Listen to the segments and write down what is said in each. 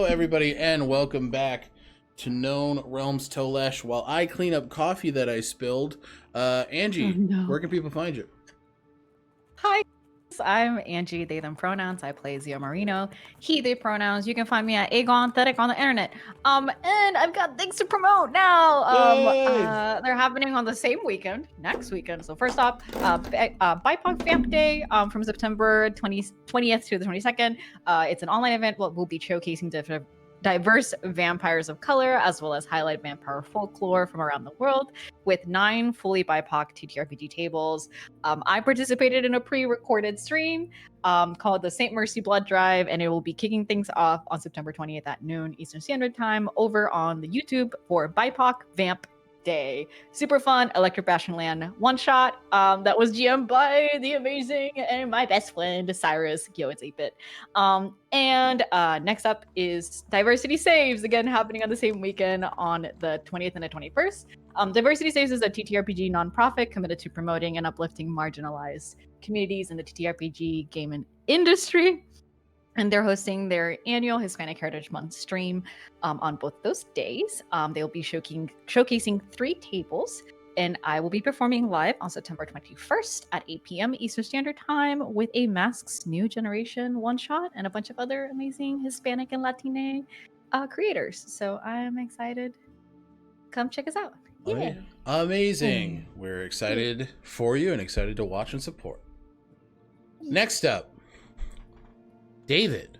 everybody, and welcome back to Known Realms Tolesh. While I clean up coffee that I spilled, Angie, where can people find you? Hi, I'm Angie, they, them pronouns. I play Zio Marino, he, they pronouns. You can find me at Agonethetic on the internet. And I've got things to promote now. They're happening on the same weekend, next weekend. So first off, BIPOC Vamp Day from September 20th to the 22nd. It's an online event. We'll be showcasing diverse vampires of color, as well as highlight vampire folklore from around the world, with 9 fully BIPOC TTRPG tables. I participated in a pre-recorded stream called the St. Mercy Blood Drive, and it will be kicking things off on September 20th at noon Eastern Standard Time over on the YouTube for BIPOC Vamp Day. Super fun Electric Bastion Land one-shot that was GM'd by the amazing and my best friend Cyrus. Yo, it's 8-bit. And next up is Diversity Saves, again happening on the same weekend on the 20th and the 21st. Diversity Saves is a TTRPG nonprofit committed to promoting and uplifting marginalized communities in the TTRPG game and industry. And they're hosting their annual Hispanic Heritage Month stream on both those days. They will be showcasing 3 tables, and I will be performing live on September 21st at 8 p.m. Eastern Standard Time with a Masks New Generation one-shot and a bunch of other amazing Hispanic and Latine creators. So I'm excited. Come check us out. Yeah. Amazing. We're excited for you and excited to watch and support. Next up, David,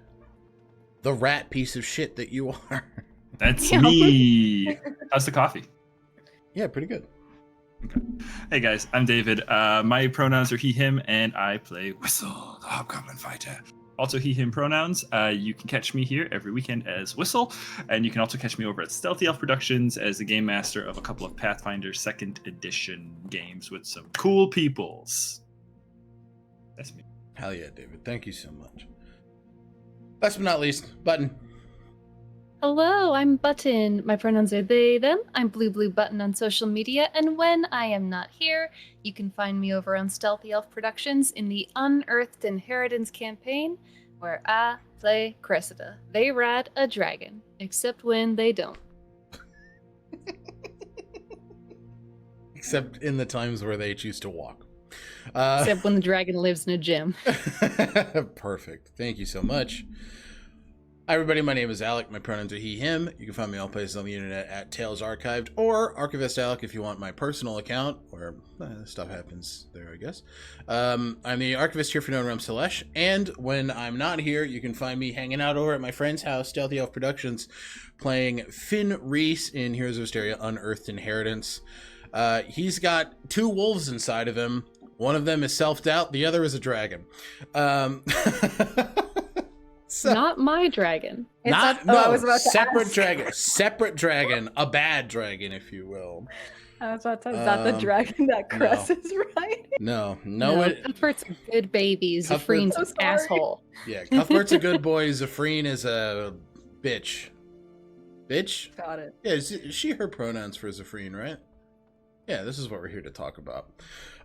the rat piece of shit that you are. That's me. How's the coffee? Yeah, pretty good. Okay. Hey guys, I'm David. My pronouns are he, him, and I play Whistle, the Hobgoblin fighter. Also he, him pronouns. You can catch me here every weekend as Whistle, and you can also catch me over at Stealthy Elf Productions as the game master of a couple of Pathfinder 2nd edition games with some cool peoples. That's me. Hell yeah, David. Thank you so much. Last but not least, Button. Hello, I'm Button. My pronouns are they, them. I'm Bluebluebutton on social media, and when I am not here, you can find me over on Stealthy Elf Productions in the Unearthed Inheritance campaign, where I play Cressida. They ride a dragon, except when they don't. Except in the times where they choose to walk. Except when the dragon lives in a gym. Perfect. Thank you so much. Hi, everybody. My name is Alec. My pronouns are he, him. You can find me all places on the internet at Tales Archived or Archivist Alec if you want my personal account, where stuff happens there, I guess. I'm the Archivist here for Known Realms Tolesh, and when I'm not here, you can find me hanging out over at my friend's house, Stealthy Elf Productions, playing Finn Reese in Heroes of Asteria Unearthed Inheritance. He's got 2 wolves inside of him. One of them is self-doubt, the other is a dragon. So, not my dragon. Separate dragon. Separate dragon. A bad dragon, if you will. I was about to say, is that the dragon that Cress is riding? No. Cuthbert's a good baby. Zephryn's an asshole. Yeah, Cuthbert's a good boy. Zephryn is a bitch. Bitch? Got it. Yeah, is she her pronouns for Zephryn, right? Yeah, this is what we're here to talk about.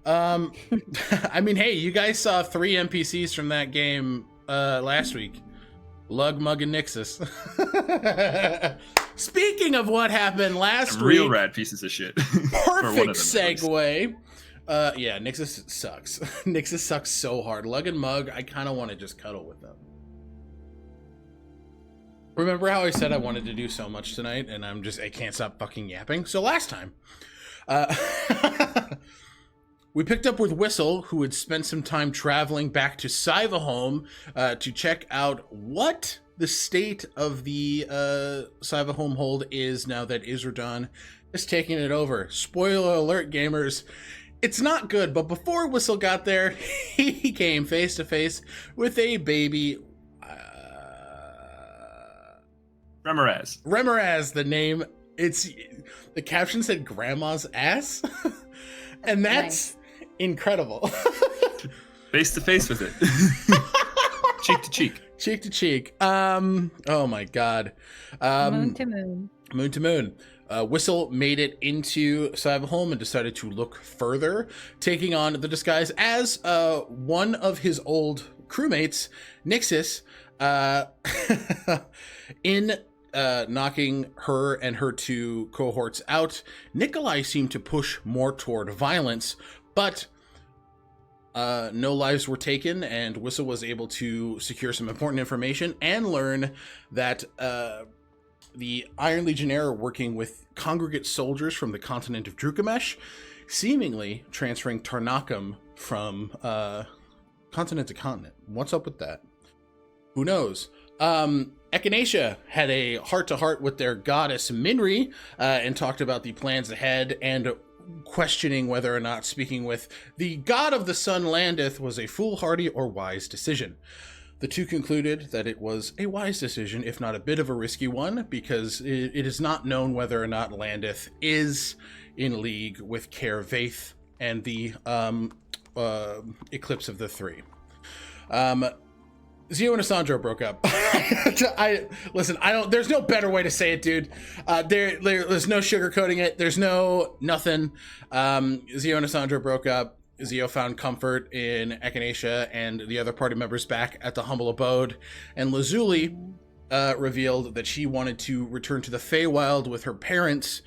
I mean, hey, you guys saw 3 NPCs from that game last week. Lug, Mug, and Nixus. Speaking of what happened last week. Real rad pieces of shit. Perfect segue. Yeah, Nixus sucks. Nixus sucks so hard. Lug and Mug, I kind of want to just cuddle with them. Remember how I said I wanted to do so much tonight, and I can't stop fucking yapping? So last time, we picked up with Whistle, who had spent some time traveling back to Sivahome to check out what the state of the Sivahome hold is now that Isradon is taking it over. Spoiler alert, gamers. It's not good, but before Whistle got there, he came face to face with a baby. Remoraz, the name. The caption said grandma's ass. And that's incredible. Face to face with it. Cheek to cheek. Cheek to cheek. Oh my god. Moon to moon. Moon to moon. Whistle made it into Cyberholm and decided to look further, taking on the disguise as one of his old crewmates, Nixis, in knocking her and her two cohorts out. Nikolai seemed to push more toward violence, but no lives were taken, and Whistle was able to secure some important information and learn that the Iron Legionnaire are working with congregate soldiers from the continent of Drukamesh, seemingly transferring Tarnakum from continent to continent. What's up with that? Who knows? Echinacea had a heart-to-heart with their goddess Minri and talked about the plans ahead and questioning whether or not speaking with the god of the sun Landiith was a foolhardy or wise decision. The two concluded that it was a wise decision, if not a bit of a risky one, because it is not known whether or not Landiith is in league with Caer Vaith and the Eclipse of the Three. Zio and Asandro broke up. There's no better way to say it, dude. There's no sugarcoating it. There's nothing. Zio and Asandro broke up. Zio found comfort in Echinacea and the other party members back at the humble abode. And Lazuli revealed that she wanted to return to the Feywild with her parents,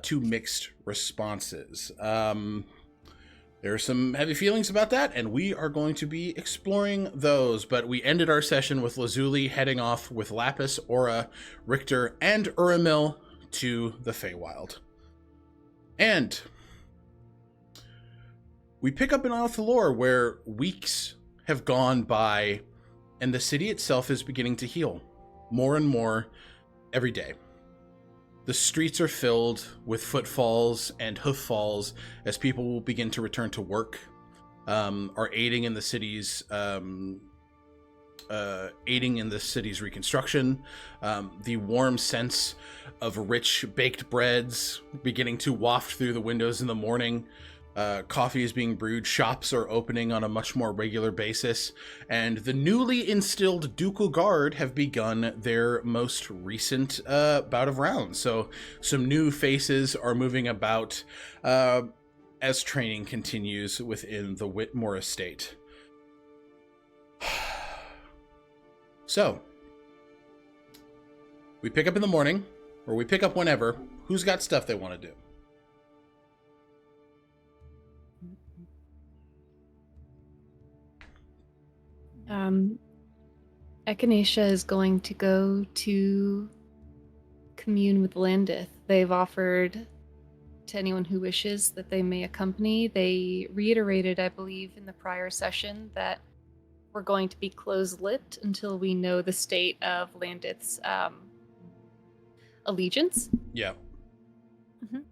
to mixed responses. There are some heavy feelings about that, and we are going to be exploring those. But we ended our session with Lazuli heading off with Lapis, Aura, Richter, and Uramil to the Feywild. And we pick up in Iyo Thalor, where weeks have gone by, and the city itself is beginning to heal more and more every day. The streets are filled with footfalls and hooffalls as people will begin to return to work, are aiding in the city's reconstruction. The warm sense of rich baked breads beginning to waft through the windows in the morning. Coffee is being brewed, shops are opening on a much more regular basis, and the newly instilled Ducal Guard have begun their most recent bout of rounds. So some new faces are moving about as training continues within the Whitmore estate. So, we pick up in the morning, or we pick up whenever. Who's got stuff they want to do? Echinacea is going to go to commune with Landiith. They've offered to anyone who wishes that they may accompany. They reiterated, I believe, in the prior session that we're going to be close-lipped until we know the state of Landiith's allegiance. Yeah. Mhm.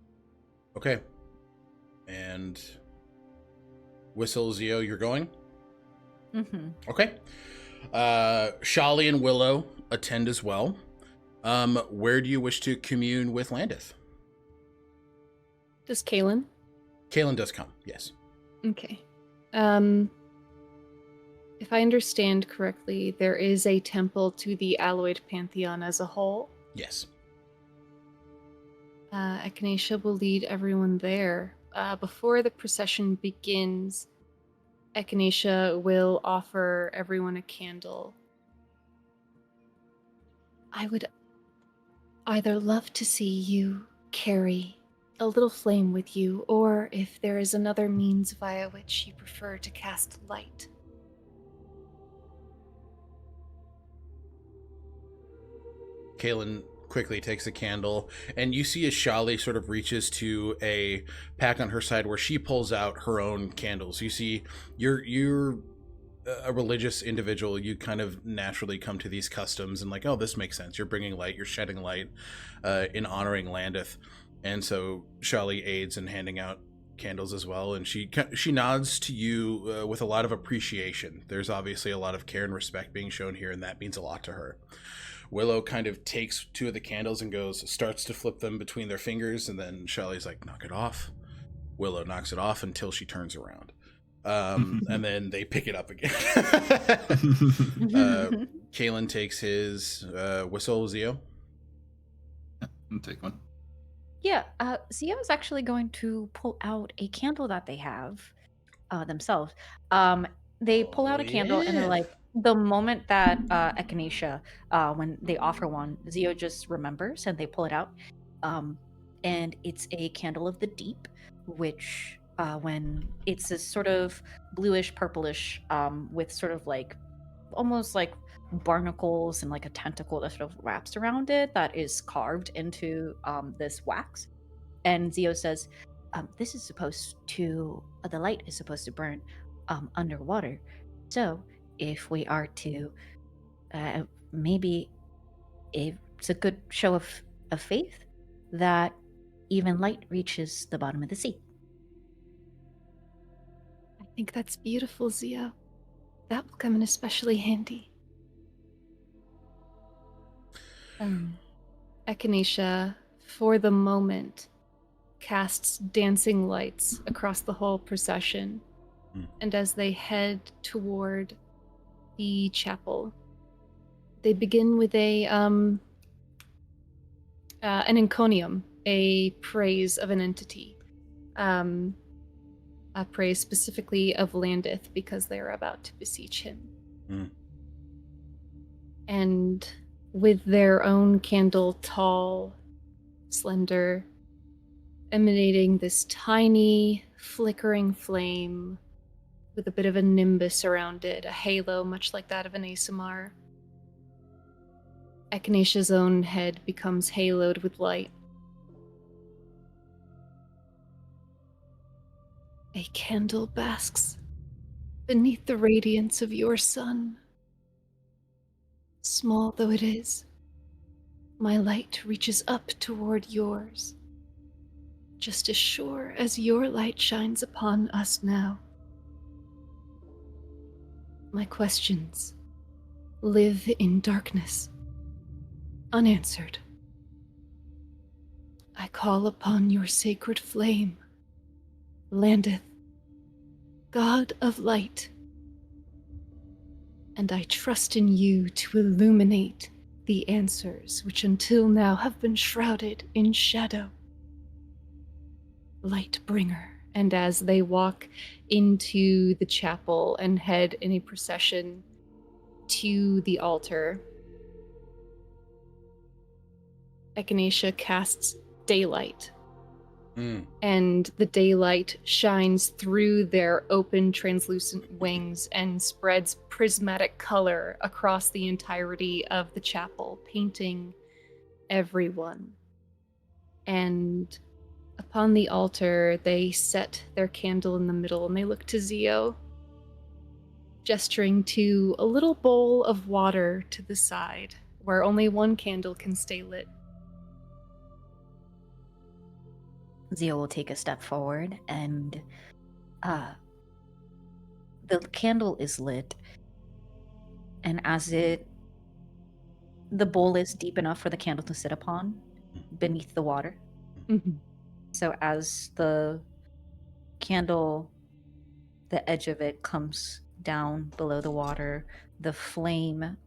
Okay. And Whistle, Zio, you're going? Mm-hmm. Okay. Shali and Willow attend as well. Where do you wish to commune with Landiith? Does Kaelin? Kaelin does come, yes. Okay. If I understand correctly, there is a temple to the Alloyed Pantheon as a whole. Yes. Echinacea will lead everyone there. Before the procession begins, Echinacea will offer everyone a candle. I would either love to see you carry a little flame with you, or if there is another means via which you prefer to cast light. Kaelin quickly takes a candle, and you see as Shali sort of reaches to a pack on her side where she pulls out her own candles. You see, you're a religious individual. You kind of naturally come to these customs and like, oh, this makes sense. You're bringing light, you're shedding light in honoring Landiith. And so Shali aids in handing out candles as well, and she nods to you with a lot of appreciation. There's obviously a lot of care and respect being shown here, and that means a lot to her. Willow kind of takes two of the candles and starts to flip them between their fingers, and then Shali's like, knock it off. Willow knocks it off until she turns around. And then they pick it up again. Kaelin takes his Whistle, Zio. I'll take one. Yeah, Zio is actually going to pull out a candle that they have themselves. Um, they pull Oh out a candle and they're yeah. like, the moment that Echinacea, when they offer one, Zio just remembers and they pull it out. And it's a candle of the deep, which when it's this sort of bluish purplish with sort of like almost like barnacles and like a tentacle that sort of wraps around it that is carved into this wax. And Zio says, "This is supposed to the light is supposed to burn underwater. So if we are to maybe it's a good show of faith that even light reaches the bottom of the sea." I think that's beautiful, Zio. That will come in especially handy. Echinacea, for the moment, casts dancing lights across the whole procession. And as they head toward the chapel, they begin with an encomium, a praise of an entity, a praise specifically of Landiith because they are about to beseech him. And with their own candle, tall, slender, emanating this tiny, flickering flame with a bit of a nimbus around it, a halo much like that of an Aasimar. Echinacea's own head becomes haloed with light. A candle basks beneath the radiance of your sun. Small though it is, my light reaches up toward yours, just as sure as your light shines upon us now. My questions live in darkness, unanswered. I call upon your sacred flame, Landiith, God of light, and I trust in you to illuminate the answers which until now have been shrouded in shadow. Lightbringer. And as they walk into the chapel and head in a procession to the altar, Echinacea casts daylight. And the daylight shines through their open, translucent wings and spreads prismatic color across the entirety of the chapel, painting everyone. And upon the altar, they set their candle in the middle and they look to Zio, gesturing to a little bowl of water to the side where only one candle can stay lit. Zio will take a step forward and the candle is lit, and as the bowl is deep enough for the candle to sit upon beneath the water. So as the candle, the edge of it comes down below the water, the flame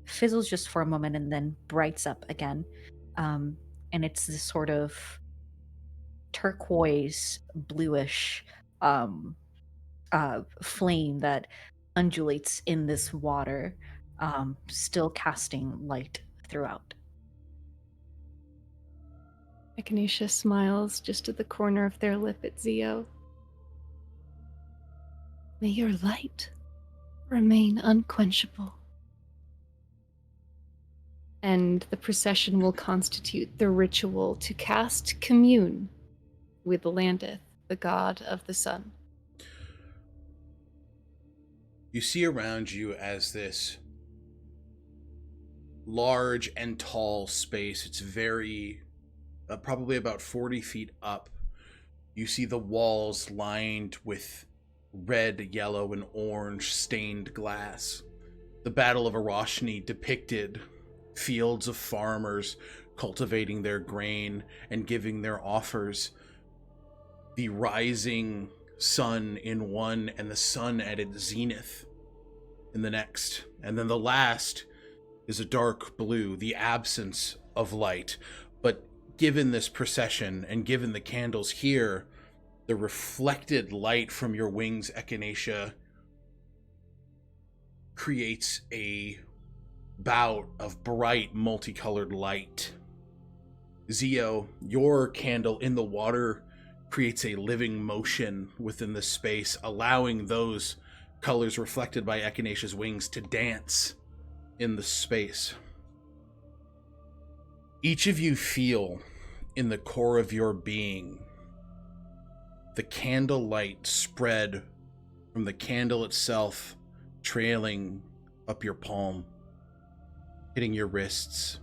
fizzles just for a moment and then brights up again. And it's this sort of turquoise, bluish flame that undulates in this water, still casting light throughout. Echinacea smiles just at the corner of their lip at Zio. May your light remain unquenchable. And the procession will constitute the ritual to cast commune with Landiith, the god of the sun. You see around you as this large and tall space. It's very, probably about 40 feet up. You see the walls lined with red, yellow, and orange stained glass. The Battle of Arachne depicted fields of farmers cultivating their grain and giving their offers. The rising sun in one and the sun at its zenith in the next. And then the last is a dark blue, the absence of light. But given this procession and given the candles here, the reflected light from your wings, Echinacea, creates a bout of bright, multicolored light. Zio, your candle in the water creates a living motion within the space, allowing those colors reflected by Echinacea's wings to dance in the space. Each of you feel in the core of your being the candle light spread from the candle itself, trailing up your palm, hitting your wrists,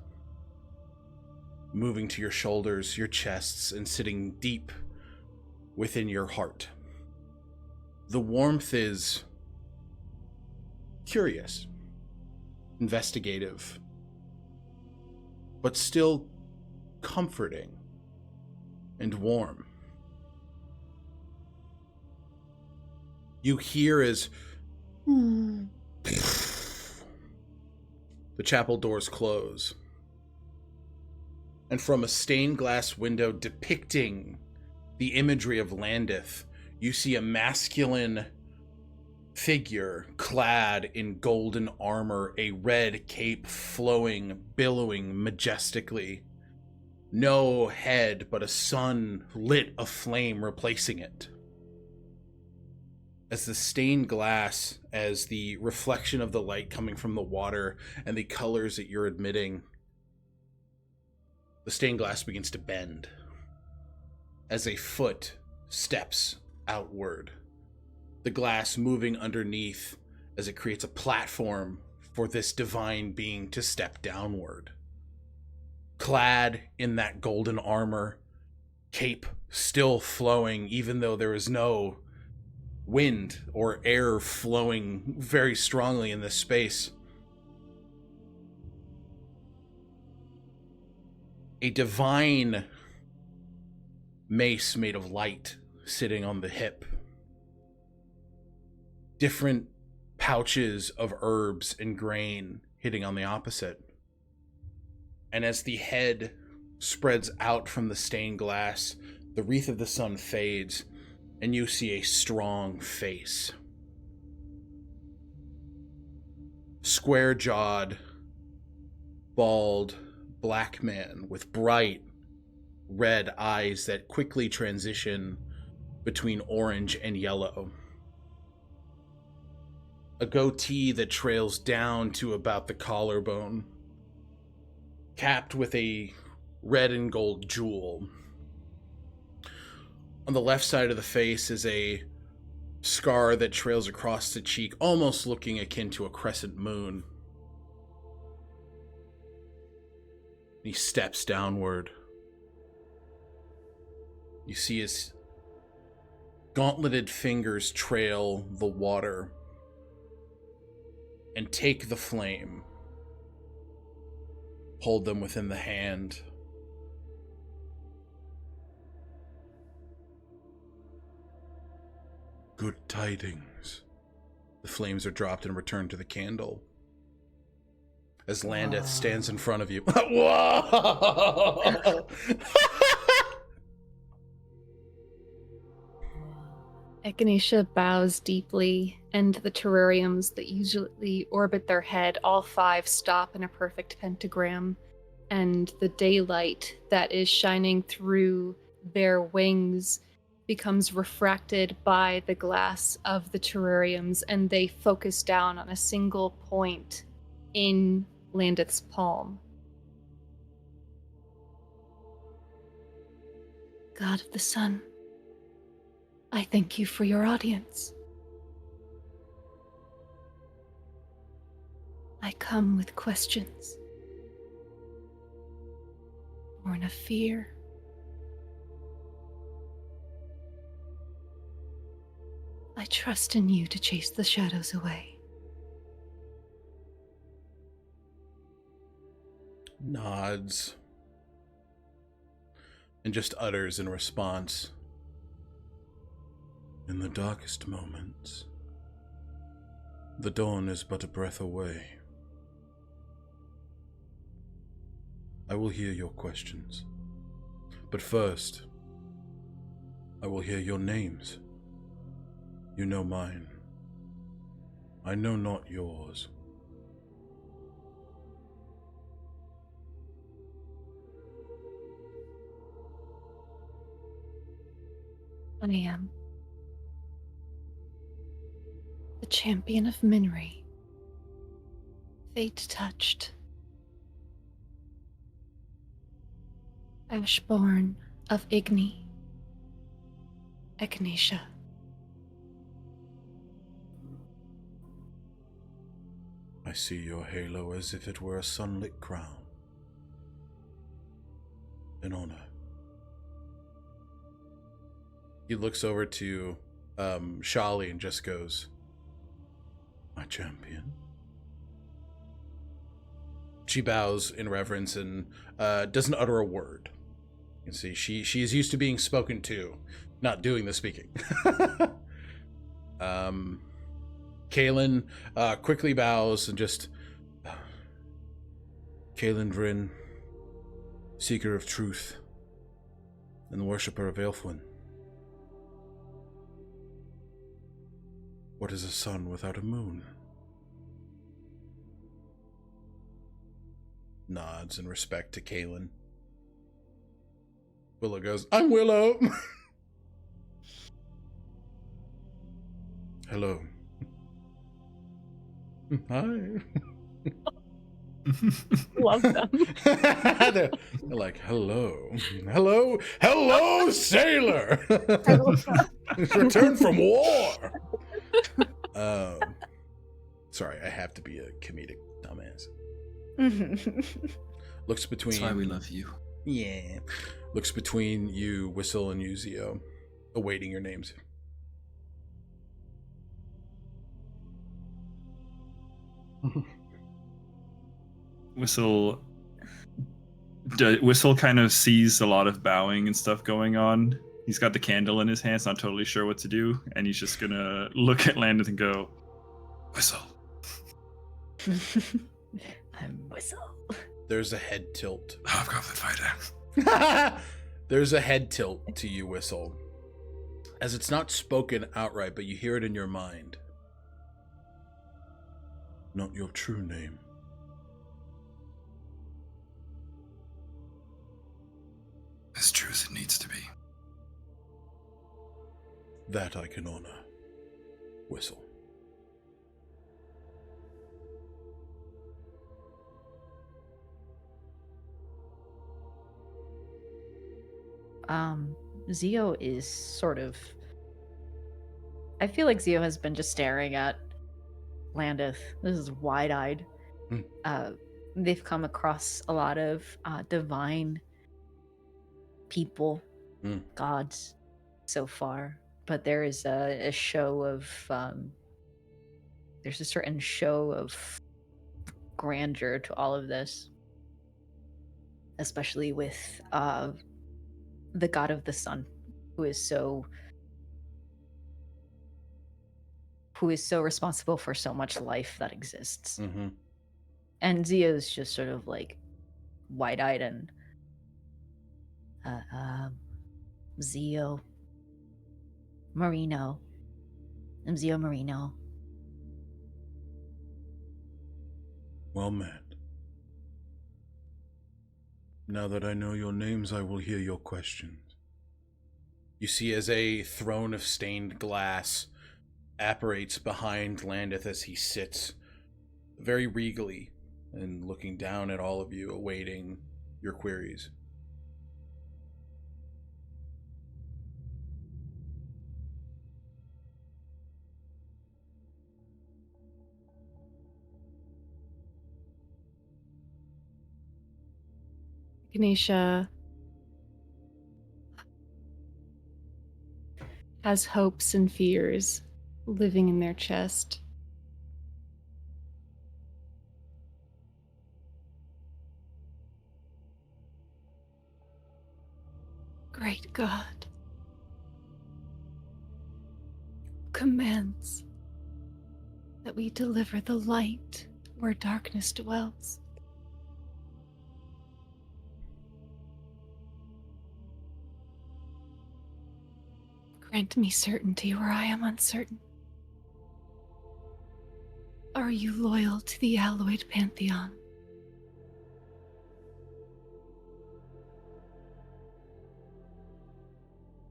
moving to your shoulders, your chests, and sitting deep within your heart. The warmth is curious, investigative, but still comforting and warm. You hear as the chapel doors close, and from a stained glass window depicting the imagery of Landiith, you see a masculine figure clad in golden armor, a red cape flowing, billowing majestically. No head, but a sun lit aflame replacing it. As the stained glass, as the reflection of the light coming from the water and the colors that you're emitting, the stained glass begins to bend as a foot steps outward. The glass moving underneath as it creates a platform for this divine being to step downward. Clad in that golden armor, cape still flowing even though there is no wind or air flowing very strongly in this space. A divine mace made of light sitting on the hip. Different pouches of herbs and grain hitting on the opposite. And as the head spreads out from the stained glass, the wreath of the sun fades, and you see a strong face. Square-jawed, bald, black man with bright red eyes that quickly transition between orange and yellow. A goatee that trails down to about the collarbone, capped with a red and gold jewel. On the left side of the face is a scar that trails across the cheek, almost looking akin to a crescent moon. He steps downward. You see his gauntleted fingers trail the water and take the flame, hold them within the hand. Good tidings. The flames are dropped and returned to the candle. As Landiith stands in front of you. Whoa! Echinacea bows deeply, and the terrariums that usually orbit their head, all 5 stop in a perfect pentagram, and the daylight that is shining through their wings becomes refracted by the glass of the terrariums, and they focus down on a single point in Landiith's palm. God of the Sun, I thank you for your audience. I come with questions, born of fear. I trust in you to chase the shadows away. Nods and just utters in response. In the darkest moments, the dawn is but a breath away. I will hear your questions. But first, I will hear your names. You know mine. I know not yours. I am the champion of Minri. Fate touched. Ashborn of Igni. Echinacea. I see your halo as if it were a sunlit crown. An honor. He looks over to Shali and just goes, "My champion." She bows in reverence and doesn't utter a word. You can see she is used to being spoken to, not doing the speaking. Kaelin quickly bows and just... Kaelin Vryn, seeker of truth and the worshipper of Elfwin. What is a sun without a moon? Nods in respect to Kaelin. Willow goes, "I'm Willow." Hello. Hi. Love them. They're like, hello. Hello, sailor. Return from war. Sorry, I have to be a comedic dumbass. Looks between... That's why we love you. Yeah. Looks between you, Whistle, and Uzio, awaiting your names. Whistle kind of sees a lot of bowing and stuff going on. He's got the candle in his hands, not totally sure what to do, and he's just gonna look at Landiith and go, "Whistle." I'm Whistle. There's a head tilt. Hobgoblin fighter. There's a head tilt to you, Whistle. As it's not spoken outright, but you hear it in your mind. Not your true name. As true as it needs to be. That I can honor. Whistle. Zio is sort of... I feel like Zio has been just staring at Landiith. This is wide-eyed. They've come across a lot of divine people, gods, so far. But there is a show of... there's a certain show of grandeur to all of this. Especially with the god of the sun, who is so responsible for so much life that exists. Mm-hmm. And Zio's just sort of like wide-eyed and Zio Marino. I'm Zio Marino. Well met. Now that I know your names, I will hear your questions. You see as a throne of stained glass apparates behind Landiith as he sits very regally and looking down at all of you, awaiting your queries. Echinacea has hopes and fears living in their chest. Great God, commands that we deliver the light where darkness dwells. Grant me certainty where I am uncertain. Are you loyal to the Alloyed Pantheon?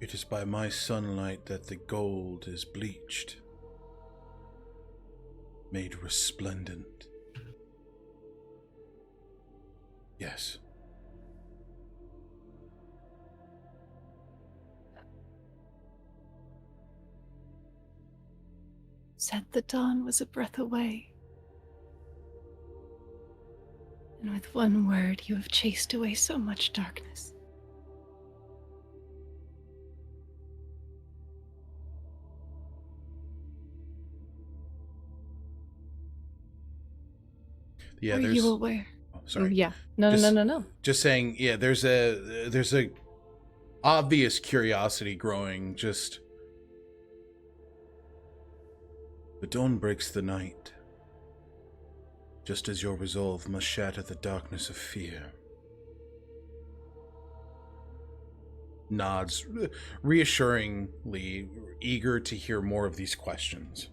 It is by my sunlight that the gold is bleached, made resplendent. Yes. Said the dawn was a breath away. And with one word you have chased away so much darkness. Yeah, Are you aware? Oh, sorry. Yeah. No. Just saying, yeah, there's a obvious curiosity growing, just the dawn breaks the night, just as your resolve must shatter the darkness of fear. Nods reassuringly, eager to hear more of these questions.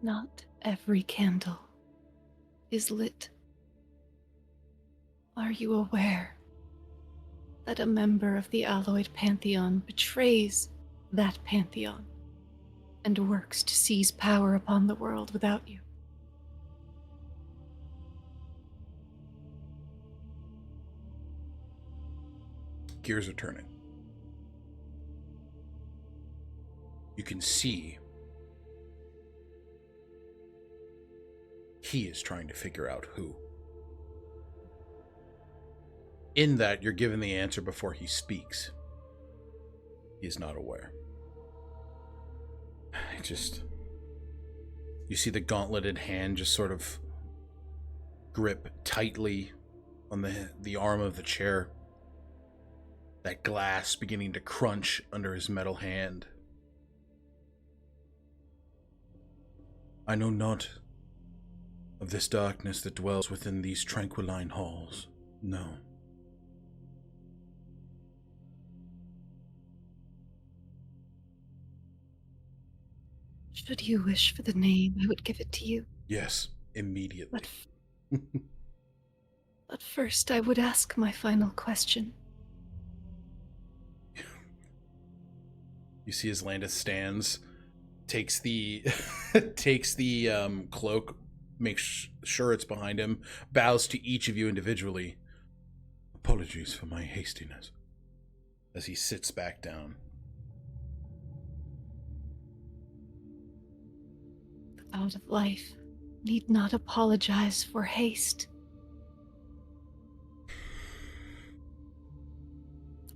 Not every candle is lit. Are you aware that a member of the Alloyed Pantheon betrays that pantheon and works to seize power upon the world without you? Gears are turning. You can see he is trying to figure out who. In that, you're given the answer before he speaks. He is not aware. You see the gauntleted hand just sort of grip tightly on the arm of the chair. That glass beginning to crunch under his metal hand. I know not of this darkness that dwells within these tranquiline halls. No. Should you wish for the name, I would give it to you. Yes, immediately. But first, I would ask my final question. You see as Landiith stands, takes the cloak, makes sure it's behind him, bows to each of you individually. Apologies for my hastiness. As he sits back down. The god of life need not apologize for haste.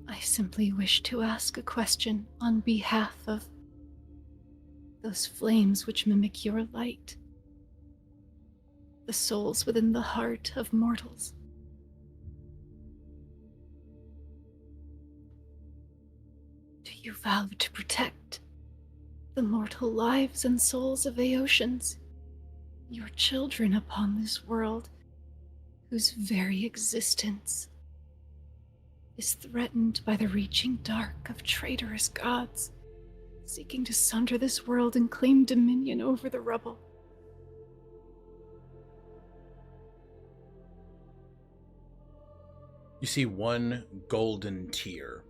I simply wish to ask a question on behalf of those flames which mimic your light. The souls within the heart of mortals. Do you vow to protect the mortal lives and souls of Aotians, your children upon this world, whose very existence is threatened by the reaching dark of traitorous gods, seeking to sunder this world and claim dominion over the rubble? You see one golden tear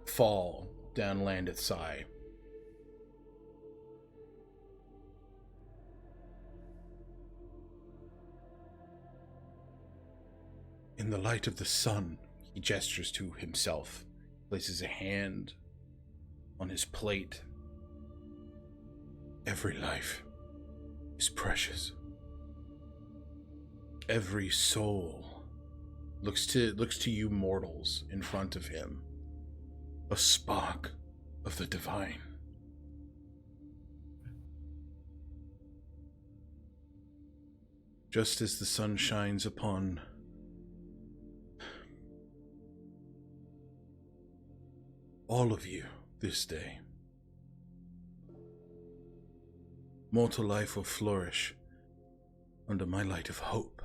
fall down Landiith's eye. In the light of the sun, he gestures to himself, places a hand on his plate. Every life is precious. Every soul looks to you mortals in front of him, a spark of the divine. Just as the sun shines upon all of you this day, mortal life will flourish under my light of hope.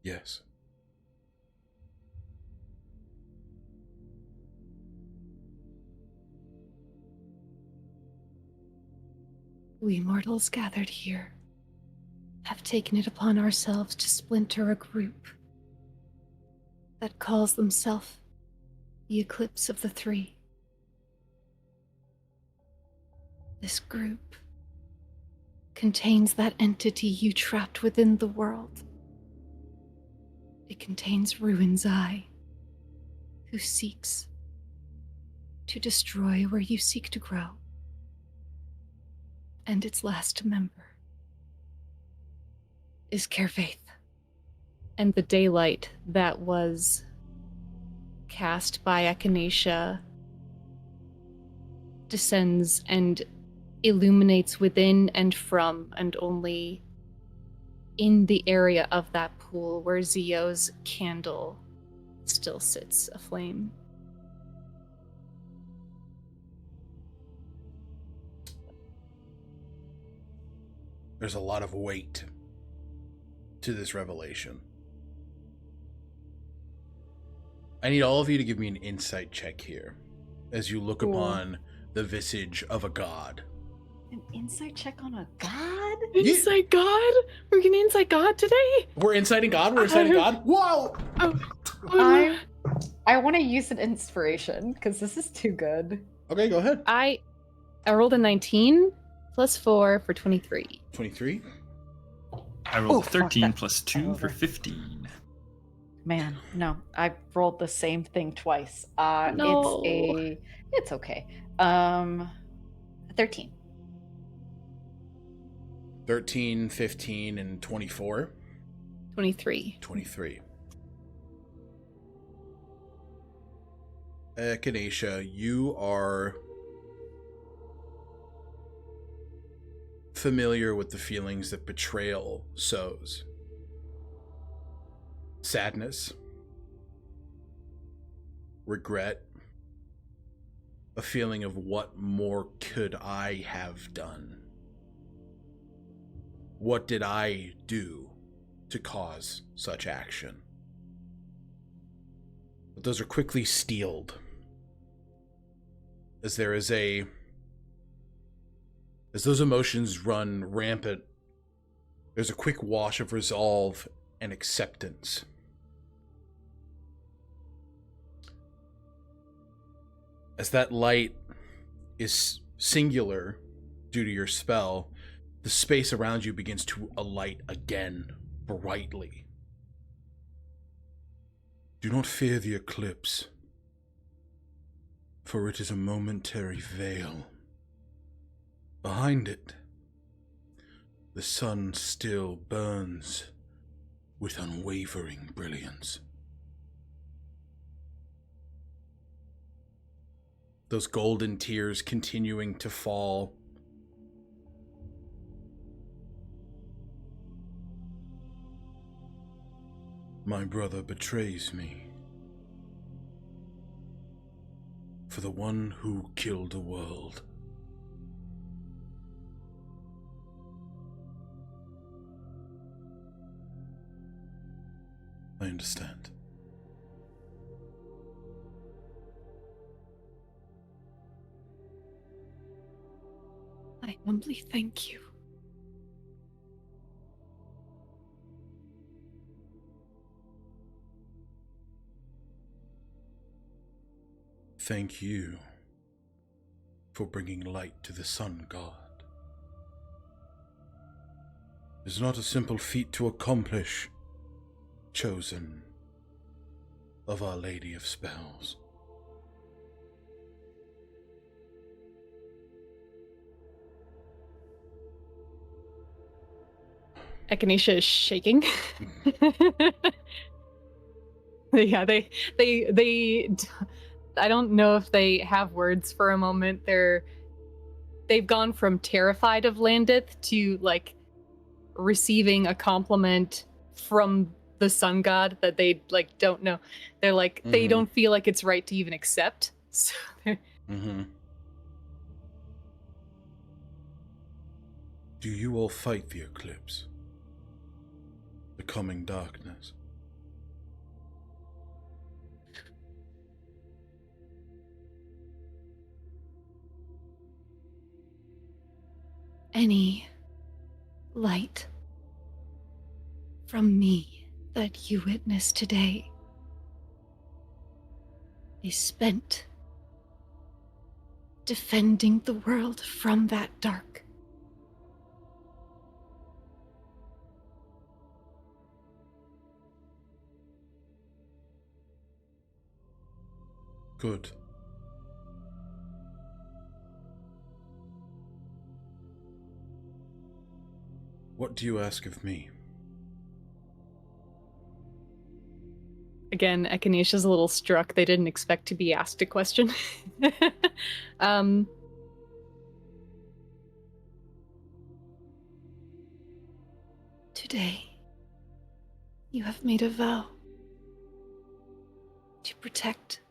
Yes, We mortals gathered here have taken it upon ourselves to splinter a group that calls themselves the Eclipse of the Three. This group contains that entity you trapped within the world. It contains Ruin's Eye, who seeks to destroy where you seek to grow. And its last member is Kerfaith. And the daylight that was cast by Echinacea descends and illuminates within and from, and only in the area of that pool where Zio's candle still sits aflame. There's a lot of weight to this revelation. I need all of you to give me an insight check here as you look upon the visage of a god. An insight check on a god? Insight God? We're gonna insight God today? We're inciting God? We're inciting God? Whoa! I want to use an inspiration because this is too good. Okay, go ahead. I rolled a 19 plus 4 for 23. 23? I rolled fuck 13 that. plus 2 for 15. Man, no, I rolled the same thing twice. No. It's okay. 13. 13, 15, and 24? 23. 23. Echinacea, you are familiar with the feelings that betrayal sows. Sadness, regret, a feeling of what more could I have done? What did I do to cause such action? But those are quickly steeled as those emotions run rampant. There's a quick wash of resolve and acceptance. As that light is singular due to your spell, the space around you begins to alight again, brightly. Do not fear the eclipse, for it is a momentary veil. Behind it, the sun still burns with unwavering brilliance. Those golden tears continuing to fall. My brother betrays me. For the one who killed a world. I understand. I humbly thank you. Thank you for bringing light to the sun god. It is not a simple feat to accomplish, chosen of Our Lady of Spells. Echinacea is shaking. Yeah, they I don't know if they have words for a moment. They've gone from terrified of Landiith to like receiving a compliment from the sun god that they like don't know. They're like they don't feel like it's right to even accept. So Do you all fight the eclipse? The coming darkness? any light from me that you witness today is spent defending the world from that dark. Good. What do you ask of me? Again, Echinacea a little struck. They didn't expect to be asked a question. Today, you have made a vow to protect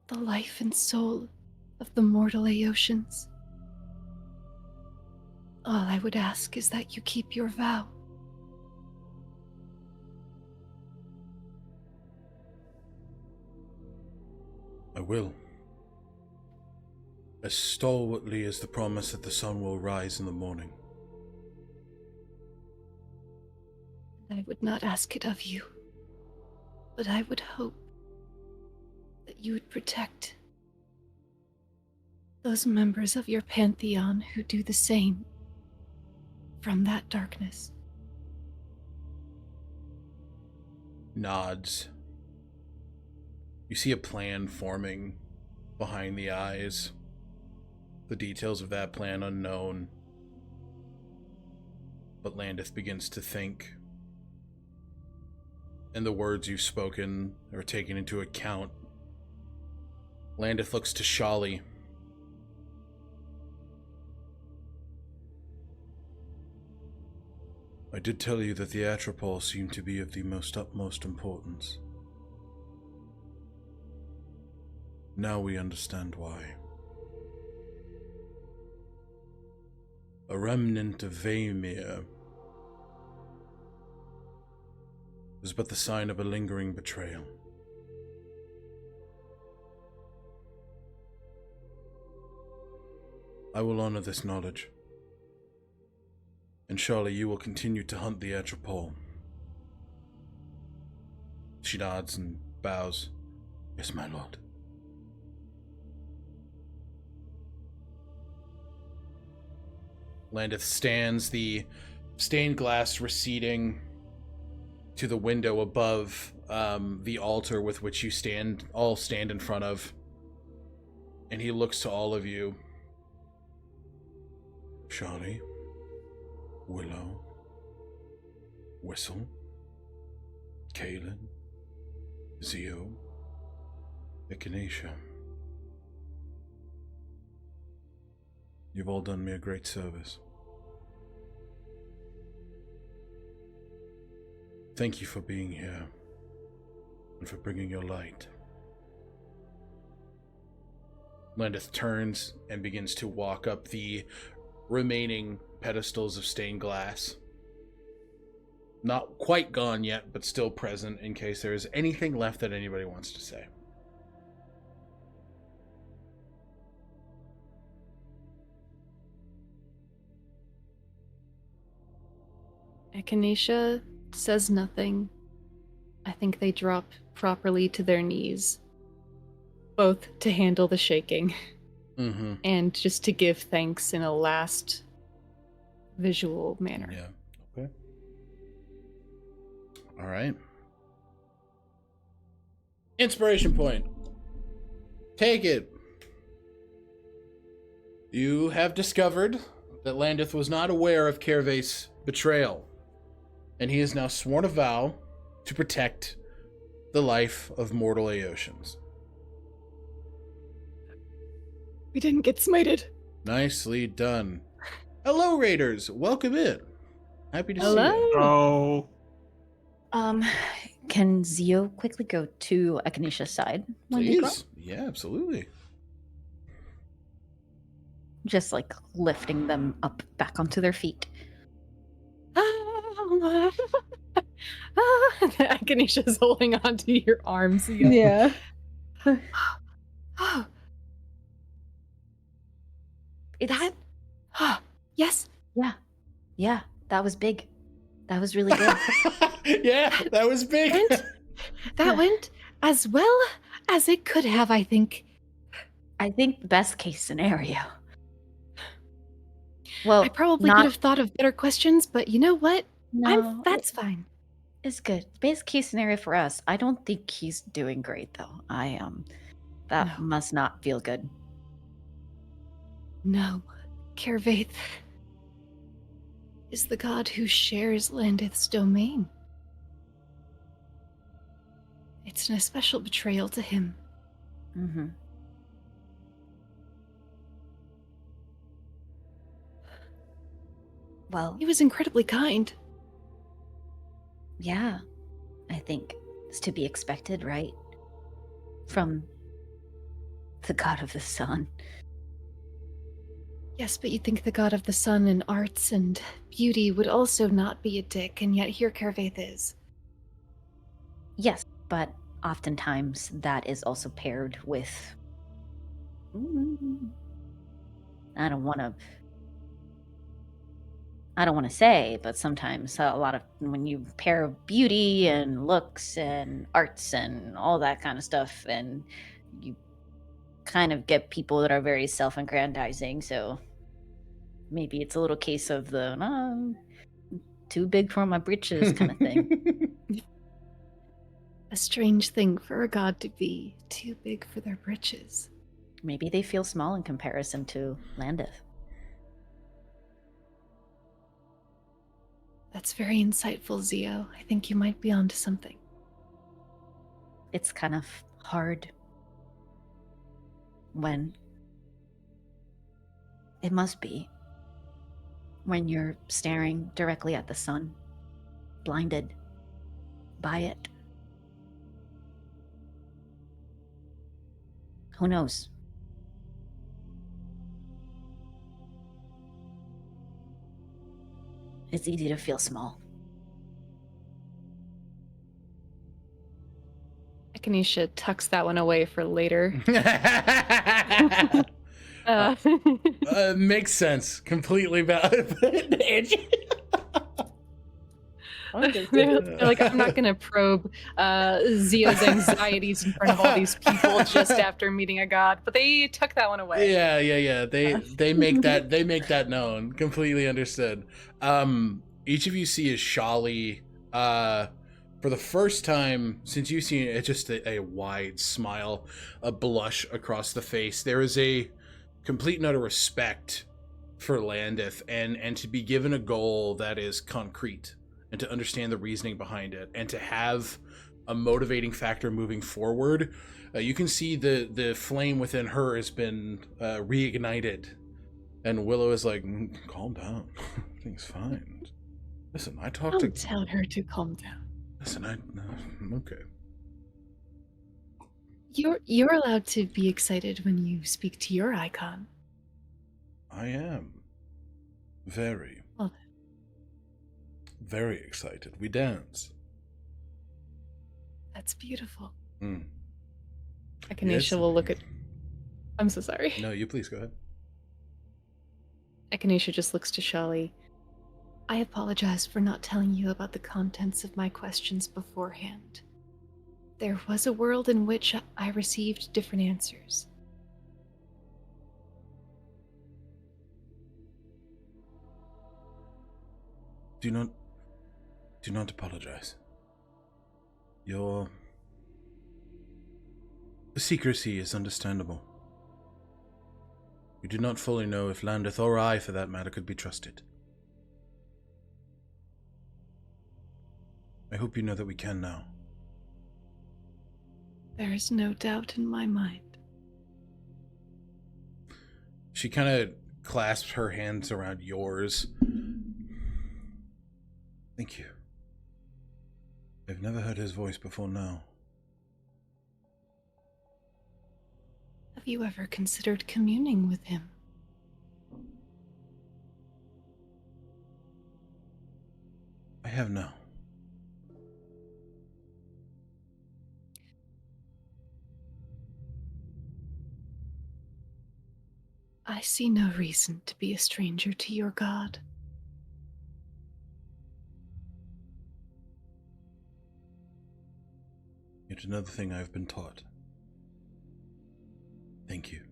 the life and soul of the mortal Aotians. All I would ask is that you keep your vow. I will. As stalwartly as the promise that the sun will rise in the morning. I would not ask it of you, but I would hope that you would protect those members of your pantheon who do the same from that darkness. Nods. You see a plan forming behind the eyes. The details of that plan unknown. But Landiith begins to think. And the words you've spoken are taken into account. Landiith looks to Shali. I did tell you that the Atropole seemed to be of the utmost importance. Now we understand why. A remnant of Vaemir was but the sign of a lingering betrayal. I will honor this knowledge. And Charlie, you will continue to hunt the Atropole. She nods and bows. Yes, my lord. Landiith stands, the stained glass receding to the window above the altar with which you all stand in front of. And he looks to all of you. Shari, Willow, Whistle, Kaelin, Zio, Echinacea. You've all done me a great service. Thank you for being here and for bringing your light. Landiith turns and begins to walk up the remaining pedestals of stained glass. Not quite gone yet, but still present in case there is anything left that anybody wants to say. Echinacea says nothing. I think they drop properly to their knees, both to handle the shaking and just to give thanks in a last visual manner. Yeah. Okay. All right. Inspiration point. Take it. You have discovered that Landiith was not aware of Kerva's betrayal, and he has now sworn a vow to protect the life of mortal Aotians. We didn't get smited. Nicely done. Hello, Raiders. Welcome in. Happy to see Hello. you. Oh, Can Zio quickly go to Echinacea's side when they grow? Please. Yeah, absolutely. Just like lifting them up back onto their feet. Echinacea holding onto your arms. Yeah. That? Yes, Yeah, that was big. That was really good. Yeah, that was big. And that went as well as it could have, I think. I think best case scenario. Well, I probably could not have thought of better questions, but you know what? no. That's fine. It's good. Best case scenario for us. I don't think he's doing great though. That No. must not feel good. No. Kervaith is the god who shares Landiith's domain. It's an especial betrayal to him. Mm-hmm. Well, He was incredibly kind. yeah, I think it's to be expected, right? From the god of the sun. Yes, but you'd think the god of the sun and arts and beauty would also not be a dick, and yet here Kervaith is. Yes, but oftentimes that is also paired with. I don't want to say, but sometimes a lot of when you pair beauty and looks and arts and all that kind of stuff, and you kind of get people that are very self-aggrandizing. So maybe it's a little case of the too big for my britches kind of thing. A strange thing for a god to be too big for their britches. Maybe they feel small in comparison to Landiith. That's very insightful, Zio. I think you might be onto something. It's kind of hard when it must be when you're staring directly at the sun, blinded by it. Who knows? It's easy to feel small. Echinacea tucks that one away for later. Makes sense. Completely valid. They're like, I'm not gonna probe Zio's anxieties in front of all these people just after meeting a god, but they tuck that one away. Yeah. They make that known. Completely understood. Each of you see a Shali for the first time since you've seen it, just a wide smile, a blush across the face. There is a complete and utter respect for Landiith and to be given a goal that is concrete and to understand the reasoning behind it and to have a motivating factor moving forward. You can see the flame within her has been reignited, and Willow is like, calm down. Everything's fine. Listen, I talked to... Don't tell her to calm down. Listen, okay. You're allowed to be excited when you speak to your icon. I am. Very. Well, very excited. We dance. that's beautiful. Mm. Echinacea will look at... I'm so sorry. No, you please go ahead. Echinacea just looks to Shali. I apologize for not telling you about the contents of my questions beforehand. There was a world in which I received different answers. Do not apologize. The secrecy is understandable. You do not fully know if Landiith or I, for that matter, could be trusted. I hope you know that we can now. There is no doubt in my mind. She kind of clasps her hands around yours. Thank you. I've never heard his voice before now. Have you ever considered communing with him? I have now. I see no reason to be a stranger to your god. Yet another thing I've been taught. Thank you.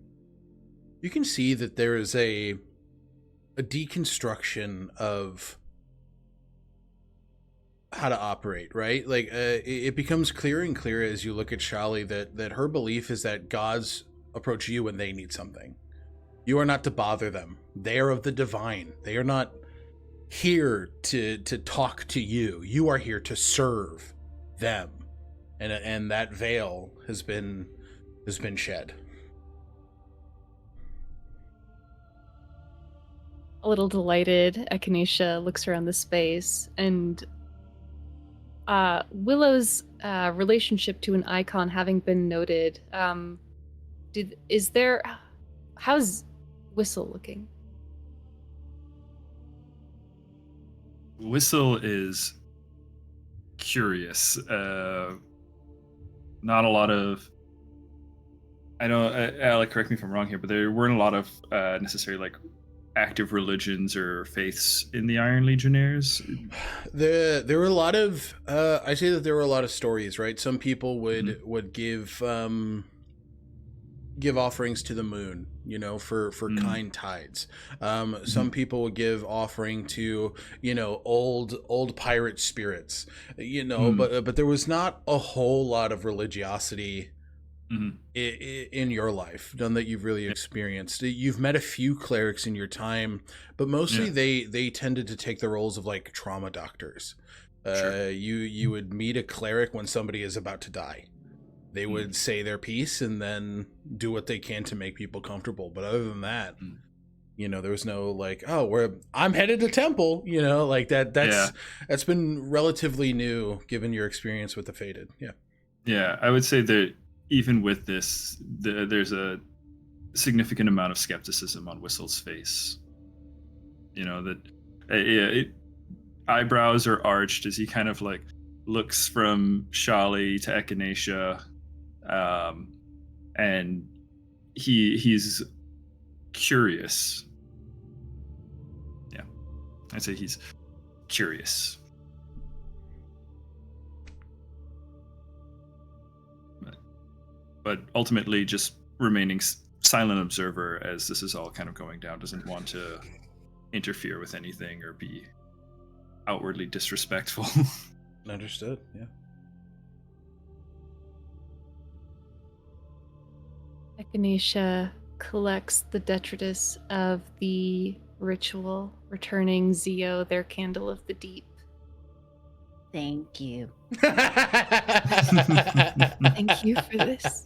You can see that there is a deconstruction of how to operate, right? Like, it becomes clearer and clearer as you look at Shali that her belief is that gods approach you when they need something. You are not to bother them. They are of the divine. They are not here to talk to you. You are here to serve them. And that veil has been shed. A little delighted, Echinacea looks around the space, and Willow's relationship to an icon having been noted, how's Whistle looking? Whistle is curious. Not a lot of. I know, Alec, correct me if I'm wrong here, but there weren't a lot of necessarily like active religions or faiths in the Iron Legionnaires. There were a lot of. I say that there were a lot of stories, right? Some people would give offerings to the moon, you know, for kind tides. Some people would give offering to, you know, old pirate spirits, you know, but there was not a whole lot of religiosity in your life, none that you've really experienced. You've met a few clerics in your time, but mostly they tended to take the roles of like trauma doctors. Sure. You would meet a cleric when somebody is about to die. They would say their piece and then do what they can to make people comfortable. But other than that, you know, there was no like, oh, I'm headed to temple, you know, like that's been relatively new given your experience with the Fated. Yeah. Yeah, I would say that even with this, there's a significant amount of skepticism on Whistle's face. You know, that eyebrows are arched as he kind of like looks from Shali to Echinacea. And he's curious. Yeah, I'd say he's curious. But ultimately just remaining silent observer as this is all kind of going down, doesn't want to interfere with anything or be outwardly disrespectful. Understood, yeah. Echinacea collects the detritus of the ritual, returning Zio their candle of the deep. Thank you. Thank you for this.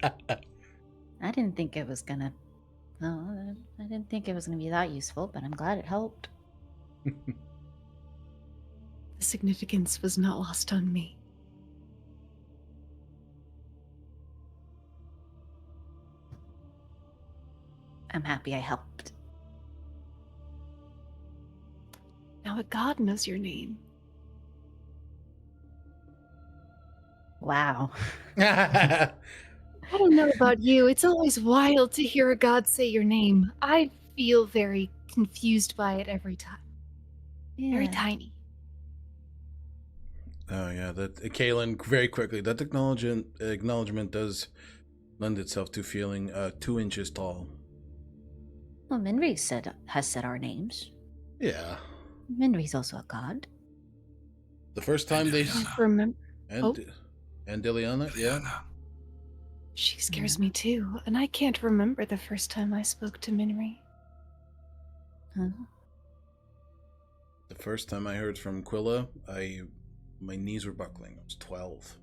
I didn't think it was gonna. Oh, I didn't think it was gonna be that useful, but I'm glad it helped. The significance was not lost on me. I'm happy I helped. Now a god knows your name. Wow. I don't know about you. It's always wild to hear a god say your name. I feel very confused by it every time. Yeah. Very tiny. Oh yeah, that Kaelin, very quickly. That acknowledgement does lend itself to feeling 2 inches tall. Well, Minri has said our names. Yeah. Minri's also a god. The first time they remember. And Diliana, yeah. She scares me too, and I can't remember the first time I spoke to Minri. Huh? The first time I heard from Quilla, my knees were buckling. I was 12.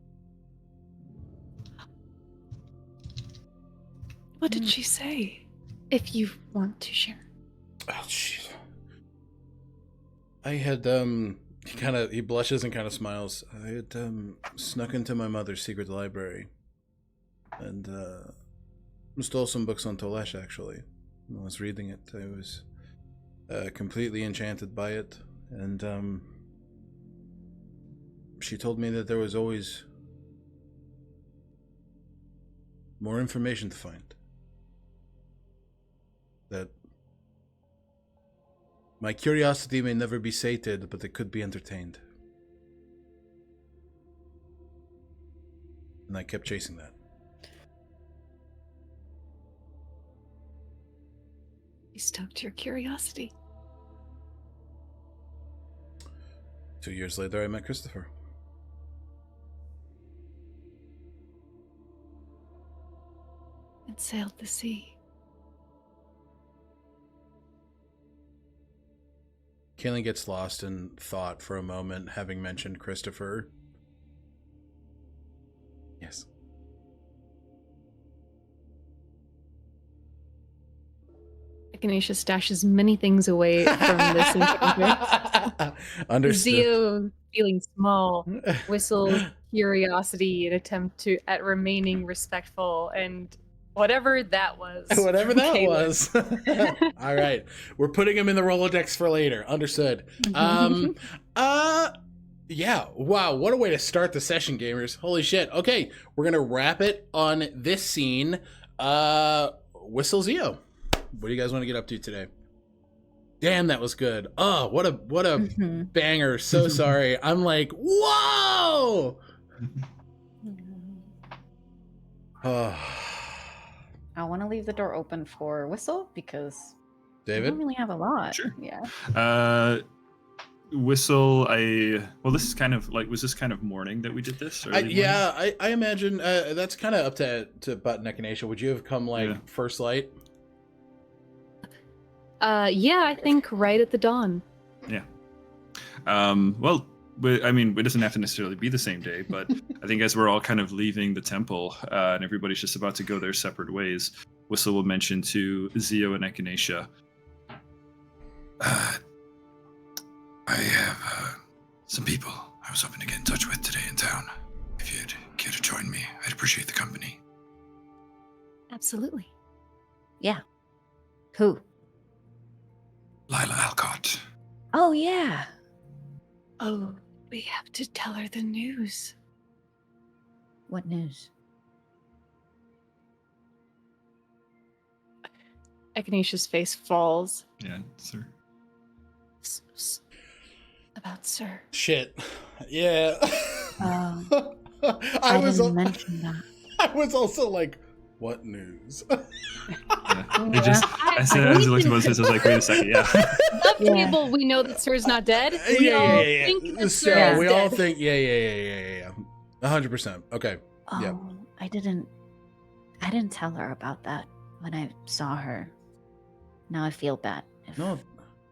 What did she say? If you want to share. Oh, jeez. I had, he blushes and kind of smiles. I had, snuck into my mother's secret library. And, stole some books on Tolesh, actually. When I was reading it, I was, completely enchanted by it. And, she told me that there was always more information to find. That my curiosity may never be sated, but it could be entertained. and I kept chasing that. You stoked your curiosity. 2 years later, I met Christopher. And sailed the sea. Kaylin gets lost in thought for a moment, having mentioned Christopher. Yes. Echinacea stashes many things away from this encounter. Understood. Zio feeling small, whistles curiosity in attempt at remaining respectful, and whatever that was. Whatever that Kaylin. was. All right. We're putting him in the Rolodex for later. Understood. Yeah. Wow. What a way to start the session, gamers. Holy shit. Okay. We're going to wrap it on this scene. Whistle Zio. What do you guys want to get up to today? Damn, that was good. Oh, what a banger. So sorry. I'm like, whoa. Oh. I want to leave the door open for Whistle because I David? don't really have a lot. Sure. Yeah. Whistle, this is kind of like, was this kind of morning that we did this? Early morning? Yeah, I imagine that's kind of up to Button Echinacea. Would you have come first light? Yeah, I think right at the dawn. Yeah. Well, it doesn't have to necessarily be the same day, but I think as we're all kind of leaving the temple and everybody's just about to go their separate ways, Whistle will mention to Zio and Echinacea, I have some people I was hoping to get in touch with today in town. If you'd care to join me, I'd appreciate the company. Absolutely. Yeah. Who? Lila Alcott. Oh, yeah. Oh, we have to tell her the news. What news? Echinacea's face falls. yeah, sir. About Sir. Shit. Yeah. I didn't mention that. I was also like, what news? Yeah. It just, as I looked at Moses, I was like, wait a second, yeah. Up table, we know that Sir's not dead. We all think that So Sir is we dead. all think, yeah. 100%. Okay. Oh, Yeah. I didn't tell her about that when I saw her. Now I feel bad. No,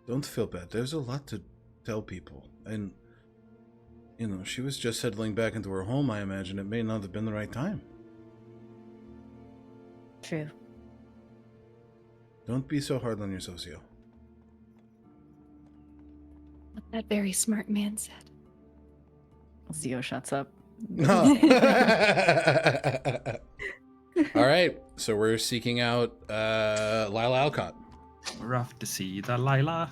don't feel bad. There's a lot to tell people. And, she was just settling back into her home. I imagine it may not have been the right time. True. Don't be so hard on your socio. What that very smart man said. Zio shuts up. No. All right. So we're seeking out Lila Alcott. We're off to see the Lila.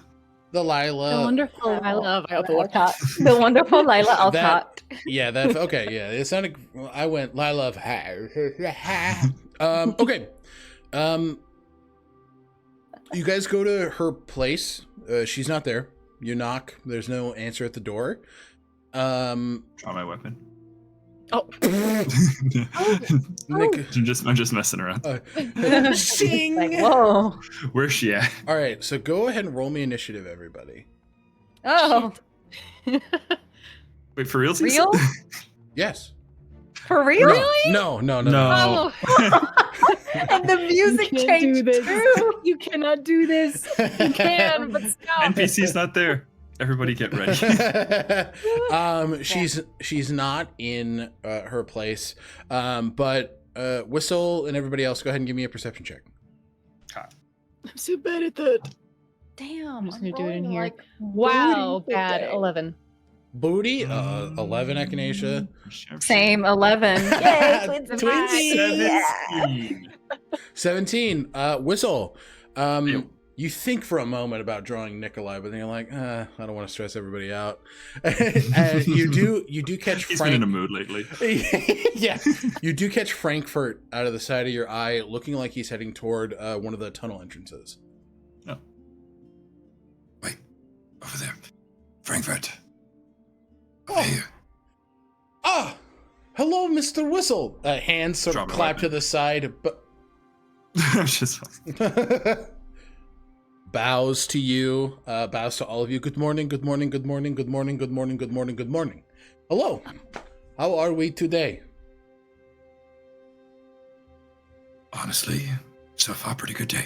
The Lila. The wonderful Lila Alcott. The wonderful Lila Alcott. Yeah, that's okay. Yeah, it sounded. I went Lila. Okay. You guys go to her place. She's not there. You knock. There's no answer at the door. Draw my weapon. Oh. Nick, I'm just messing around. Shing! Like, whoa. Where's she at? All right, so go ahead and roll me initiative, everybody. Oh. Wait, for real? Real? Yes. For real? No. No. Oh. And the music You can't do changed this. too. You cannot do this. You can, but stop. NPC's not there. Everybody get ready. She's not in her place. But Whistle and everybody else, go ahead and give me a perception check. I'm so bad at that. Damn. I'm just gonna do it in rolling here. like Wow, booty bad. today. 11. Booty, 11 Echinacea. Same 11. Yay, twins and Twinsies. I. 17. Whistle. Ew. You think for a moment about drawing Nikolai, but then you're like, I don't want to stress everybody out. And you do catch He's Frank. been in a mood lately. Yeah, you do catch Frankfurt out of the side of your eye, looking like he's heading toward one of the tunnel entrances. Oh. Wait, over there. Frankfurt. Oh. Hey, Ah, hello Oh, Mr. Whistle. Hands sort Drop of my clap to weapon. the side, but Just bows to you, bows to all of you. Good morning, good morning, good morning, good morning, good morning, good morning, good morning. Hello. How are we today? Honestly, so far, pretty good day.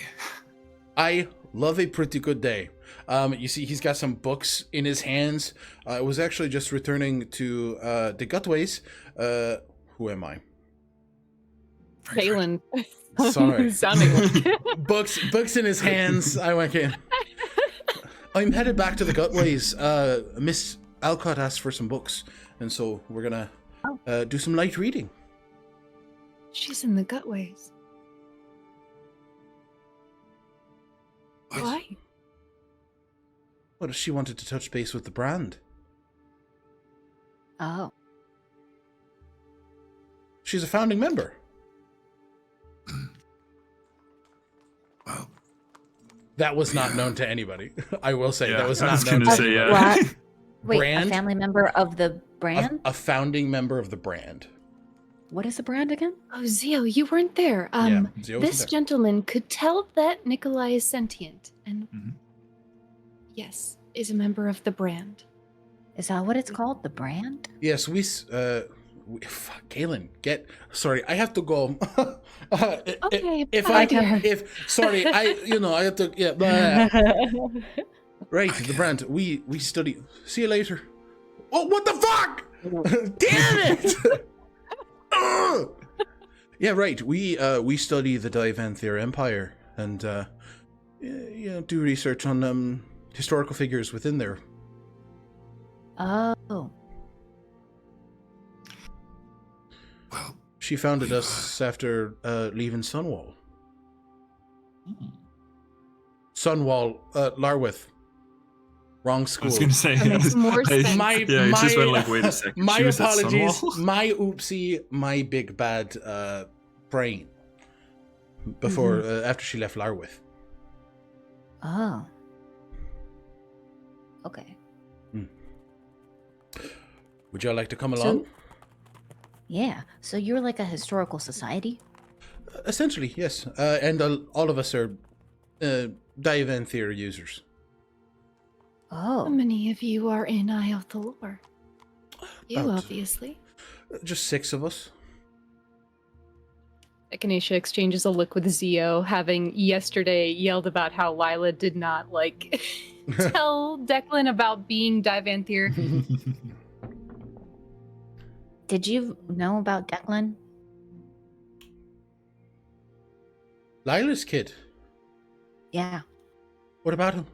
I love a pretty good day. You see, he's got some books in his hands. I was actually just returning to the Gutways. Who am I? Phelan. Sorry. Sounding like Books in his hands. I went in. I'm headed back to the Gutways. Miss Alcott asked for some books, and so we're gonna do some light reading. She's in the Gutways. What? Why? Well, she wanted to touch base with the brand. Oh. She's a founding member. Well, That was not known to anybody. I will say that was I not was known gonna to say, anybody. What? Wait, Brand? a family member of the brand? A founding member of the brand. What is the brand again? Oh, Zio, you weren't there. Yeah, Zio wasn't This there. gentleman could tell that Nikolai is sentient, and Mhm. yes, is a member of the brand. Is that what it's called? The brand? Yes, fuck, Galen, sorry, I have to go. Okay, if bye, I dear. sorry, I have to, yeah, blah. Right, the brand, we study, see you later. Oh, what the fuck? Damn it! Ugh. Yeah, right, we study the Divanthyr Empire, and, do research on, historical figures within there. Oh. well, She founded us after leaving Sunwall. Sunwall, Larwith. Wrong I school. was gonna say. That makes more sense. My, Yeah, I just my- went like, wait a second. My She was at apologies. Sunwall? My oopsie. My big bad brain. Before, after she left Larwith. Oh. Okay. Would y'all like to come So- along? Yeah. So you're like a historical society? Essentially, yes. And all of us are Divanthyr users. How Oh. many of you are in Iyo Thalor? You, About- obviously. Just 6 of us. Echinacea exchanges a look with Zio, having yesterday yelled about how Lila did not, tell Declan about being Divanthyr. Did you know about Declan? Lila's kid. Yeah. What about him?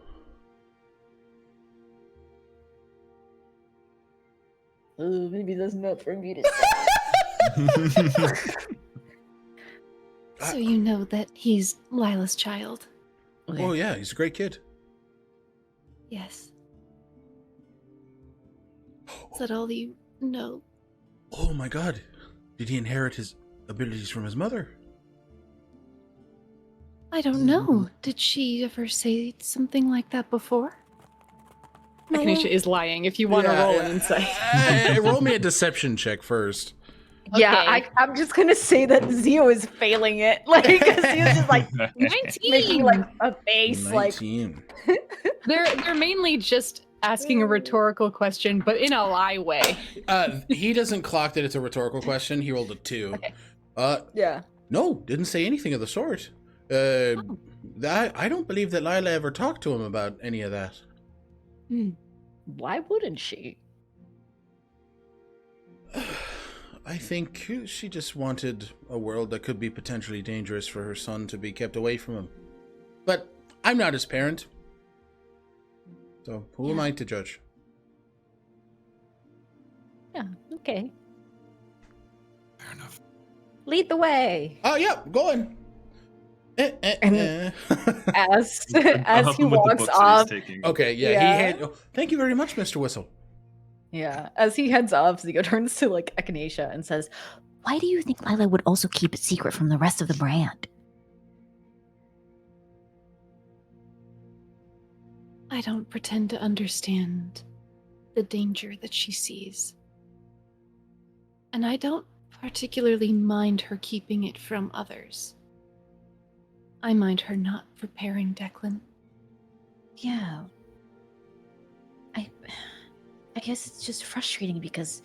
Maybe that's not for me to So you know that he's Lila's child. Oh, yeah, he's a great kid. Yes. Is that all you know? Oh my god. Did he inherit his abilities from his mother? I don't know. Did she ever say something like that before? Echinacea is lying if you want to roll an insight. Roll me a deception check first. Yeah, Okay. I'm just gonna say that Zio is failing it. Like, Zio's just like 19! making like a face, like 19. They're mainly just asking a rhetorical question, but in a lie way. He doesn't clock that it's a rhetorical question. He rolled a 2. Okay. Yeah. No, didn't say anything of the sort. I don't believe that Lila ever talked to him about any of that. why wouldn't she? I think she just wanted a world that could be potentially dangerous for her son to be kept away from him. But I'm not his parent. So who am I to judge? Yeah, okay. fair enough. Lead the way. Oh, yeah, go on. As I'll as help he him with the walks books that he's off. taking. Okay, yeah, Yeah. he had. Thank you very much, Mr. Whistle. Yeah, as he heads off, Zio turns to like Echinacea and says, "Why do you think Lila would also keep it secret from the rest of the brand?" I don't pretend to understand the danger that she sees. And I don't particularly mind her keeping it from others. I mind her not preparing Declan. Yeah. I guess it's just frustrating because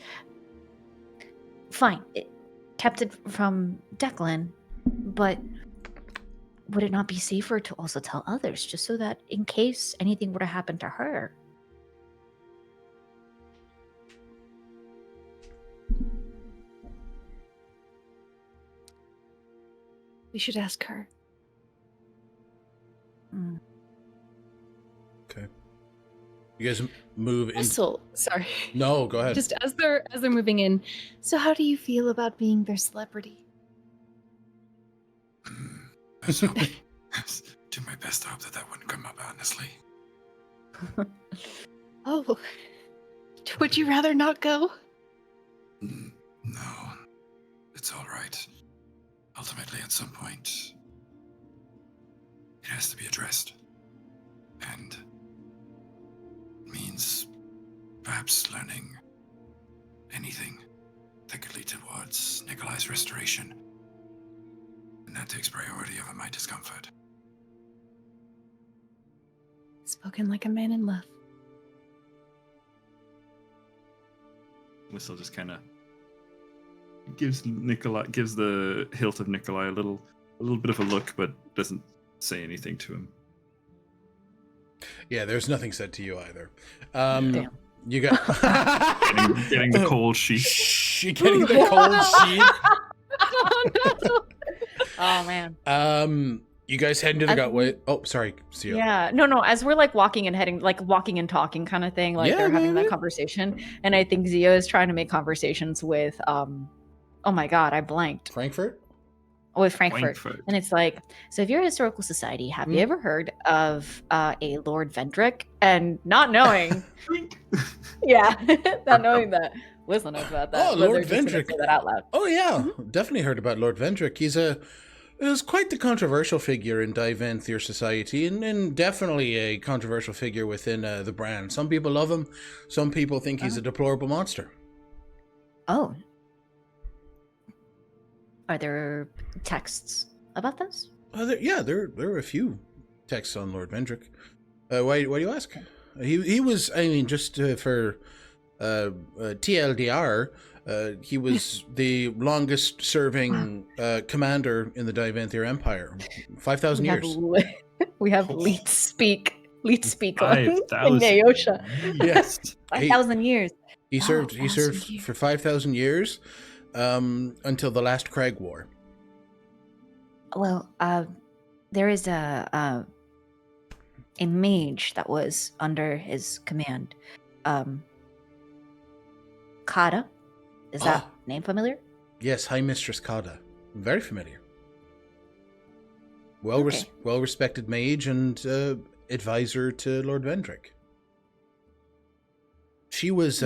fine, it kept it from Declan, but would it not be safer to also tell others, just so that in case anything were to happen to her? We should ask her. Mm. Okay. You guys move in. Sorry. No, go ahead. Just as they're moving in. So how do you feel about being their celebrity? So, do my best to hope that wouldn't come up, honestly. Oh. Would you rather not go? No. It's all right. Ultimately, at some point, it has to be addressed. And it means perhaps learning anything that could lead towards Nikolai's restoration. And that takes priority over my discomfort. Spoken like a man in love. Whistle just kind of gives the hilt of Nikolai a little bit of a look, but doesn't say anything to him. Yeah, there's nothing said to you either. Damn. You got getting the cold sheet. Shh, you're getting the cold sheet. Oh, no. Oh man. You guys head into the gutway. Oh, sorry, Zio. Yeah, no. As we're like walking and talking kind of thing, like Yeah, they're having maybe. that conversation, and I think Zio is trying to make conversations with, oh my god, I blanked. Frankfurt. With Frankfurt. And it's like, so if you're a historical society, have you ever heard of a Lord Vendrick? And not knowing, yeah, not knowing that Whistler knows about that. Oh, but Lord they're just gonna Vendrick. say that out loud. Oh yeah, definitely heard about Lord Vendrick. He was quite the controversial figure in Divanthir society, and definitely a controversial figure within the brand. Some people love him, some people think he's a deplorable monster. Oh. Are there texts about this? There are a few texts on Lord Vendrick. Why do you ask? He was, I mean, just for TLDR, he was the longest serving commander in the Divanthir Empire. 5,000 years. We have Leet speak on 5,000 Neosha. Yes. 5,000 years. He served 5,000 years. for 5,000 years until the last Crag War. Well, there is a mage that was under his command. Kada. Is that name familiar? Yes, High Mistress Kada. Very familiar. Well respected mage and advisor to Lord Vendrick. She was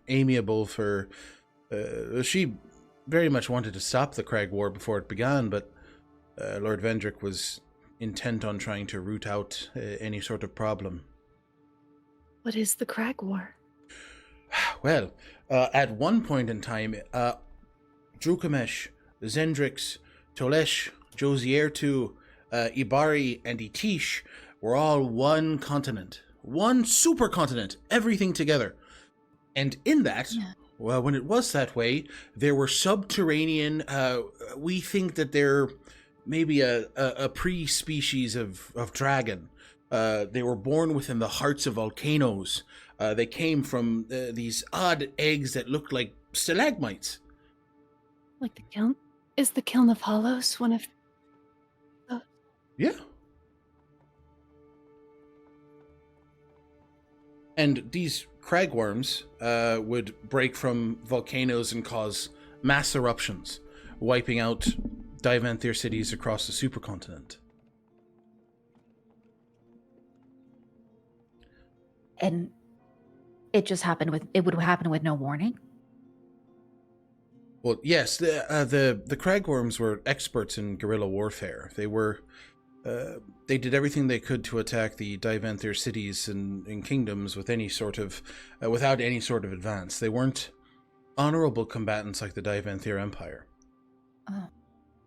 amiable for... she very much wanted to stop the Crag War before it began, but Lord Vendrick was intent on trying to root out any sort of problem. What is the Crag War? Well, at one point in time, Drukamesh, the Zendrix, Tolesh, Josiertu, Ibari, and Itish were all one continent. One supercontinent. Everything together. And in that, well, when it was that way, there were subterranean, we think that they're maybe a pre-species of dragon. They were born within the hearts of volcanoes. They came from these odd eggs that looked like stalagmites. Like the kiln? Is the Kiln of Hollows one of... Yeah. And these cragworms would break from volcanoes and cause mass eruptions, wiping out Divanthir cities across the supercontinent. And it just happened it would happen with no warning? Well, yes, the cragworms were experts in guerrilla warfare. They did everything they could to attack the Divanthir cities and kingdoms with any sort of, without any sort of advance. They weren't honorable combatants like the Divanthier Empire. Oh.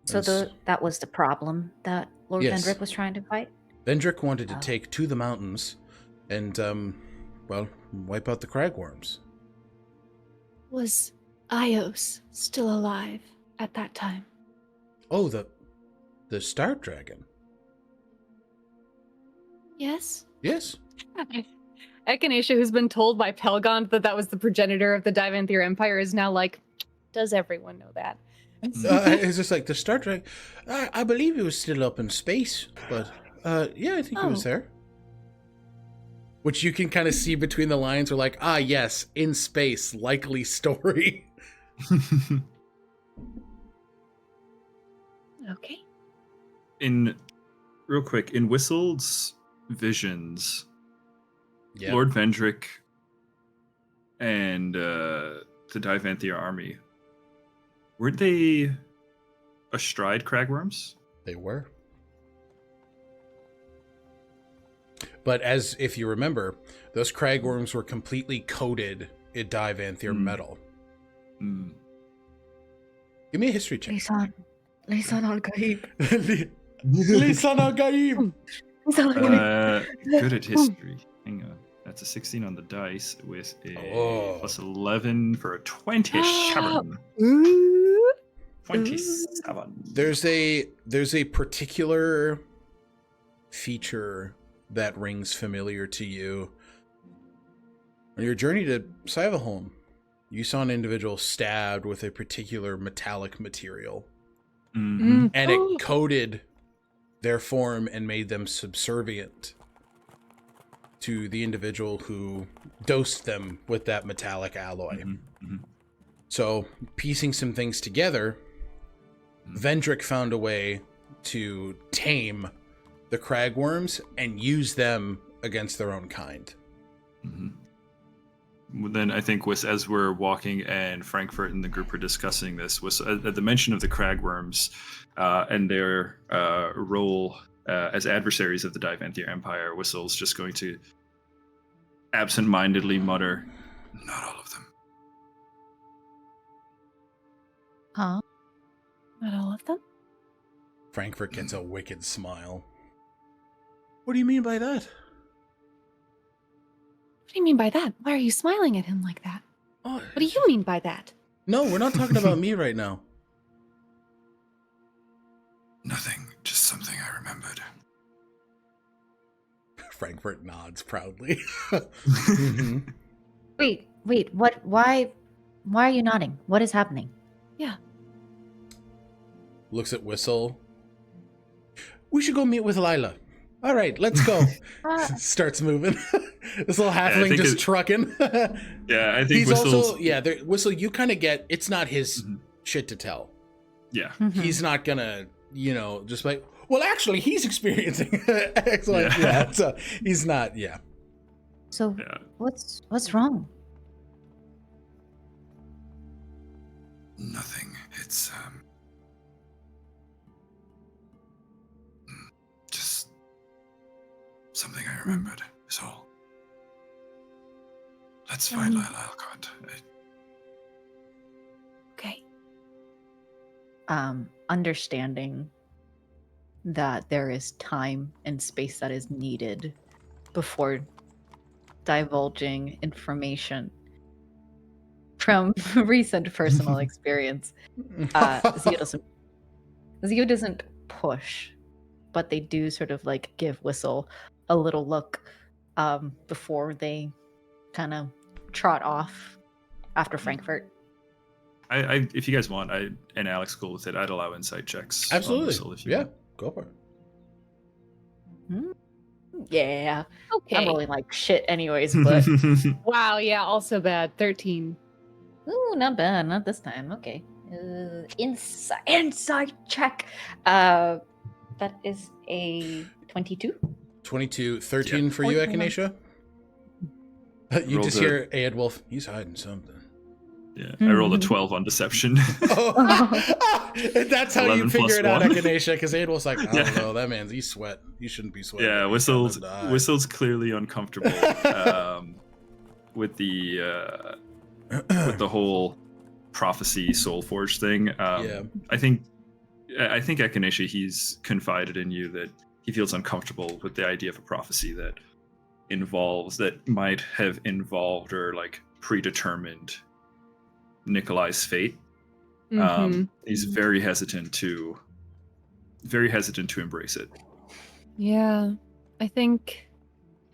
So It's- that was the problem that Lord Yes. Vendrick was trying to fight? Vendrick wanted to Oh. take to the mountains and, well, wipe out the cragworms. Was Ios still alive at that time? Oh, the Star Dragon. Yes. Yes. Echinacea, who's been told by Pelgond that that was the progenitor of the Divanthier Empire, is now like, does everyone know that? It's just like the Star Dragon. I believe he was still up in space, but yeah, I think he was Oh. there. Which you can kind of see between the lines. We're like, yes, in space, likely story. Okay. Real quick, in Whistled's visions, Yeah. Lord Vendrick and the Divanthier army, weren't they astride cragworms? They were. But as if you remember, those cragworms were completely coated in Divanthier metal. Mm. Give me a history check. Lisan al-Gaib. Lisan al-Gaib. Good at history. Hang on. That's a 16 on the dice with a plus 11 for a 27. 27. There's a particular feature that rings familiar to you. On your journey to Sivaholm, you saw an individual stabbed with a particular metallic material, Mhm. and it coated their form and made them subservient to the individual who dosed them with that metallic alloy. Mhm. Mhm. So, piecing some things together, Vendrick found a way to tame the cragworms and use them against their own kind. Mhm. Well, then I think as we're walking and Frankfurt and the group are discussing this, at the mention of the cragworms and their role as adversaries of the Divanthier Empire, Whistle's just going to absent-mindedly mutter, Not all of them. Huh? Not all of them? Frankfurt gets a wicked smile. What do you mean by that? What do you mean by that? Why are you smiling at him like that? Oh, What do you mean by that? No, we're not talking about me right now. Nothing, just something I remembered. Frankfurt nods proudly. Mhm. Wait, what? Why are you nodding? What is happening? Looks at Whistle. We should go meet with Lila. All right, let's go. Starts moving. This little I halfling think just trucking. Yeah, I think He's Whistle's... also, Whistle, you kind of get, it's not his Mhm. shit to tell. Yeah. Mhm. He's not gonna, just like, well, actually, he's experiencing excellent. Yeah. So he's not, So Yeah. what's wrong? Nothing. It's just something I remembered is all. Let's find Lila Alcott. Okay. Understanding that there is time and space that is needed before divulging information from recent personal experience. Zio doesn't push, but they do sort of like give Whistle a little look before they kind of trot off after Frankfurt. I if you guys want, and Alex cool with it, I'd allow insight checks. on Absolutely. Whistle if you Yeah, want. go for it. Yeah, Okay. I'm rolling like shit anyways, but Wow, yeah, also bad. 13. ooh, not bad, not this time. Okay, insight check. That is a 22. 22, 13 for you, 14. Echinacea? You Rolled just a- hear Aedwolf, he's hiding something. Yeah, I rolled a 12 on deception. That's how you 11 figure plus it out, 1. Echinacea, because Aedwolf's like, I don't Yeah. know, that man's, he's sweat. He shouldn't be sweating. Yeah, He's got Whistle's nothing to hide." Whistle's clearly uncomfortable with the whole prophecy soul forge thing. Yeah. I think Echinacea, he's confided in you that he feels uncomfortable with the idea of a prophecy that might have involved or like predetermined Nikolai's fate. He's very hesitant to embrace it. Yeah, I think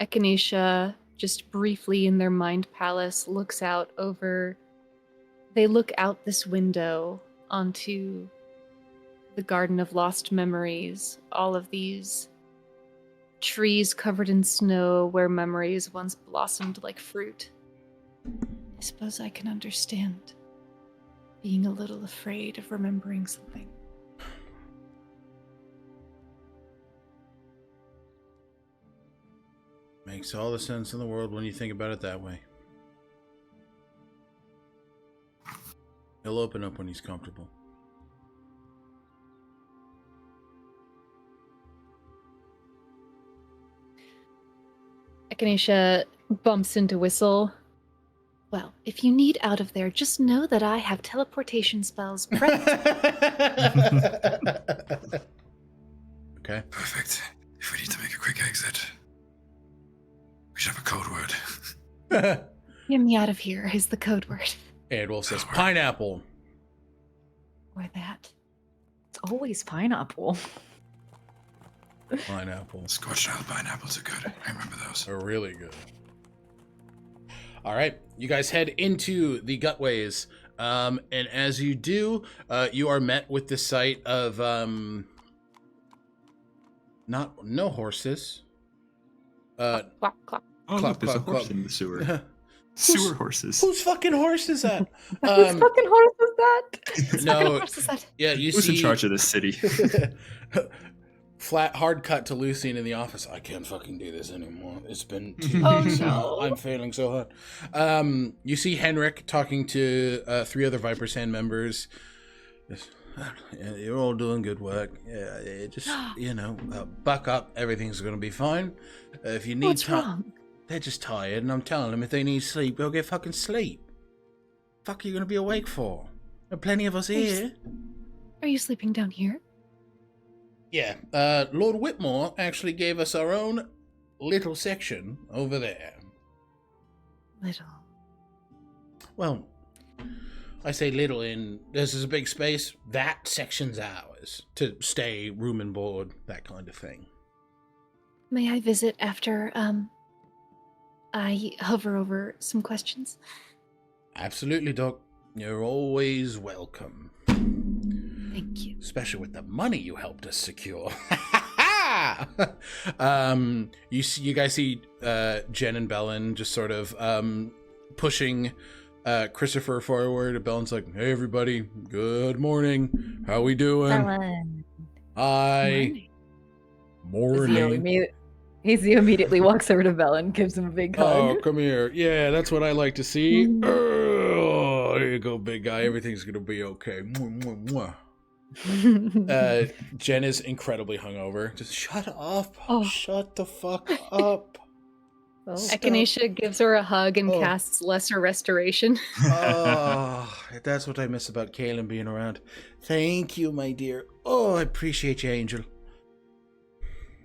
Echinacea, just briefly in their mind palace, they look out this window onto the Garden of Lost Memories, all of these trees covered in snow where memories once blossomed like fruit. I suppose I can understand being a little afraid of remembering something. Makes all the sense in the world when you think about it that way. He'll open up when he's comfortable. Echinacea bumps into Whistle. Well, if you need out of there, just know that I have teleportation spells prepped. Okay. Perfect. If we need to make a quick exit, we should have a code word. Get me out of here is the code word. Adwell says pineapple. Or that. It's always pineapple. Pineapple. Scorched out pineapples are good. I remember those. They're really good. All right, you guys head into the gutways, and as you do, you are met with the sight of no horses. Quack, quack. Oh, Clop, look, there's a clop, horse clop. in the sewer. Sewer horses. Whose fucking horse is that? Whose fucking horse is that? No, Horse is that? yeah, you Who's see. in charge of this city? Flat hard cut to Lucien in the office. I can't fucking do this anymore. It's been 2 Oh, weeks now. no. I'm failing so hard. You see Henrik talking to 3 other Viper Sand members. Yeah, you're all doing good work. Yeah, just buck up. Everything's gonna be fine. If you need What's time, wrong? they're just tired, and I'm telling them if they need sleep, go get fucking sleep. Fuck, are you gonna be awake for? There are plenty of us here. Are you sleeping down here? Yeah, Lord Whitmore actually gave us our own little section over there. Little. Well, I say little in this is a big space. That section's ours to stay, room and board, that kind of thing. May I visit after, I hover over some questions? Absolutely, Doc. You're always welcome. Thank you. Especially with the money you helped us secure. You guys see Jen and Bellin just sort of pushing Christopher forward. Bellin's like, "Hey, everybody, good morning. How we doing? Ellen. Hi. Morning. Izzy immediately walks over to Bella and gives him a big hug. Oh, come here. Yeah, that's what I like to see. Oh, there you go, big guy. Everything's gonna be okay. Mwah, mwah, mwah. Jen is incredibly hungover. Just shut up. Oh. Shut the fuck up. Oh. Echinacea gives her a hug and Oh. casts Lesser Restoration. Oh, that's what I miss about Kaelin being around. Thank you, my dear. Oh, I appreciate you, Angel.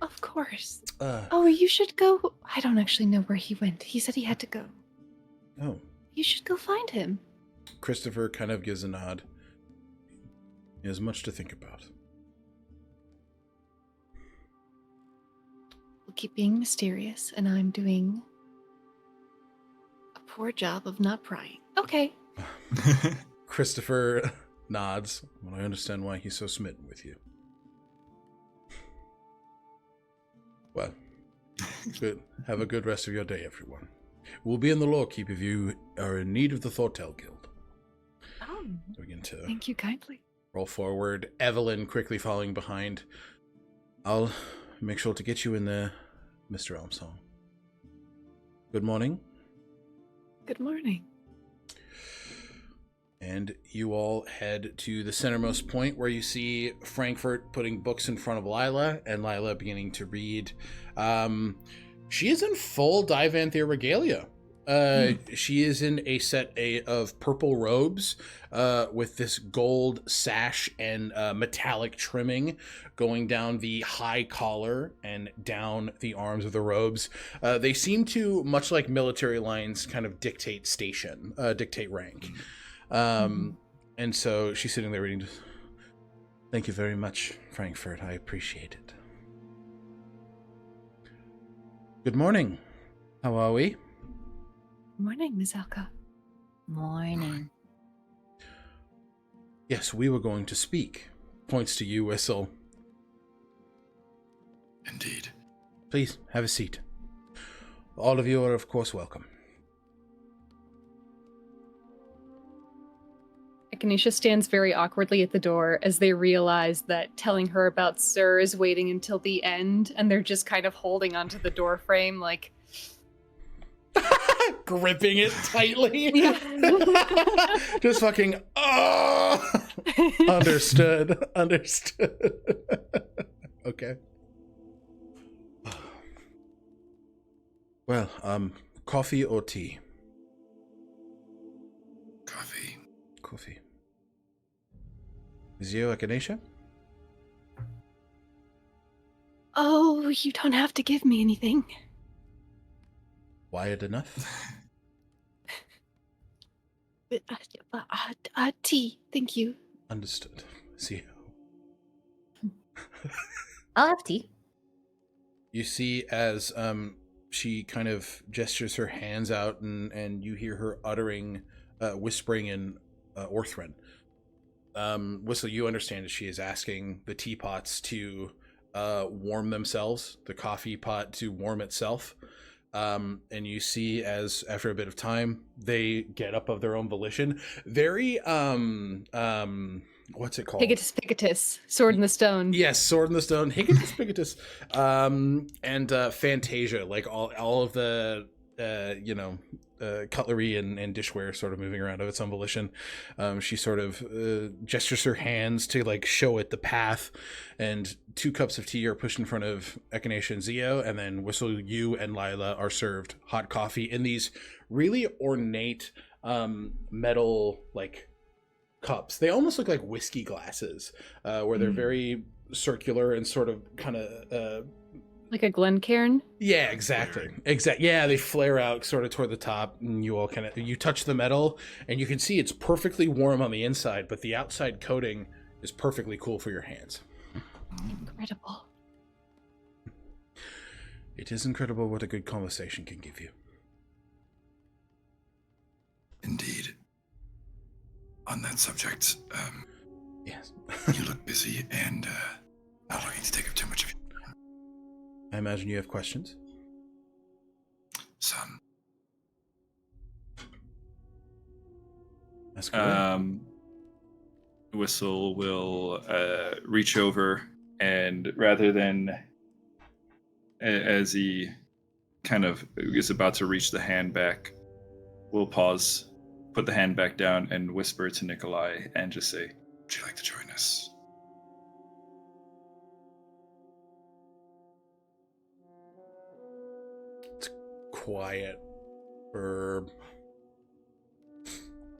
Of course. Uh, Oh, you should go. I don't actually know where he went. He said he had to go. oh. You should go find him. Christopher kind of gives a nod. He has much to think about. We'll keep being mysterious, and I'm doing a poor job of not prying. Okay. Christopher nods. Well, I understand why he's so smitten with you. Well, good. Have a good rest of your day, everyone. We'll be in the law keep if you are in need of the Thortel Guild. Oh, Begin to thank you kindly. roll forward. Evelyn quickly following behind. I'll make sure to get you in there, Mr. Elmsong. Good morning. Good morning. And you all head to the centermost point where you see Frankfurt putting books in front of Lila, and Lila beginning to read. She is in full Divanthier regalia. She is in a set of purple robes with this gold sash and metallic trimming going down the high collar and down the arms of the robes. They seem to, much like military lines, kind of dictate station, dictate rank. And so she's sitting there reading. Thank you very much, Frankfurt. I appreciate it. Good morning. How are we? Morning, Ms. Alka. Morning. Yes, we were going to speak. Points to you, Whistle. Indeed. Please, have a seat. All of you are, of course, welcome. Echinacea stands very awkwardly at the door as they realize that telling her about Sir is waiting until the end, and they're just kind of holding onto the door frame, like... Gripping it tightly. Yeah. Just fucking, oh! Understood. Okay. Well, coffee or tea? Coffee. Is you Echinacea? Oh, you don't have to give me anything. Wired enough? Tea, thank you. Understood. See you. I'll have tea. You see as she kind of gestures her hands out and you hear her uttering, whispering in Orthran. Whistle, you understand that she is asking the teapots to warm themselves, the coffee pot to warm itself. And you see as after a bit of time, they get up of their own volition. Very, what's it called? Higitus, Sword in the Stone. Yes, Sword in the Stone. Higitus. And Fantasia, like all of the, cutlery and dishware sort of moving around of its own volition. She sort of gestures her hands to like show it the path, and 2 cups of tea are pushed in front of Echinacea and Zio, and then Whistle, you and Lila are served hot coffee in these really ornate metal like cups. They almost look like whiskey glasses, where they're very circular and sort of kind of like a Glencairn? Yeah, exactly. Yeah, they flare out sort of toward the top, and you all you touch the metal, and you can see it's perfectly warm on the inside, but the outside coating is perfectly cool for your hands. Incredible. It is incredible what a good conversation can give you. Indeed. On that subject, yes. You look busy and not looking to take up too much of your time. I imagine you have questions? Some. That's good. Whistle will reach over and rather than as he kind of is about to reach the hand back, we'll pause, put the hand back down, and whisper to Nikolai and just say, "Would you like to join us?" It's quiet for a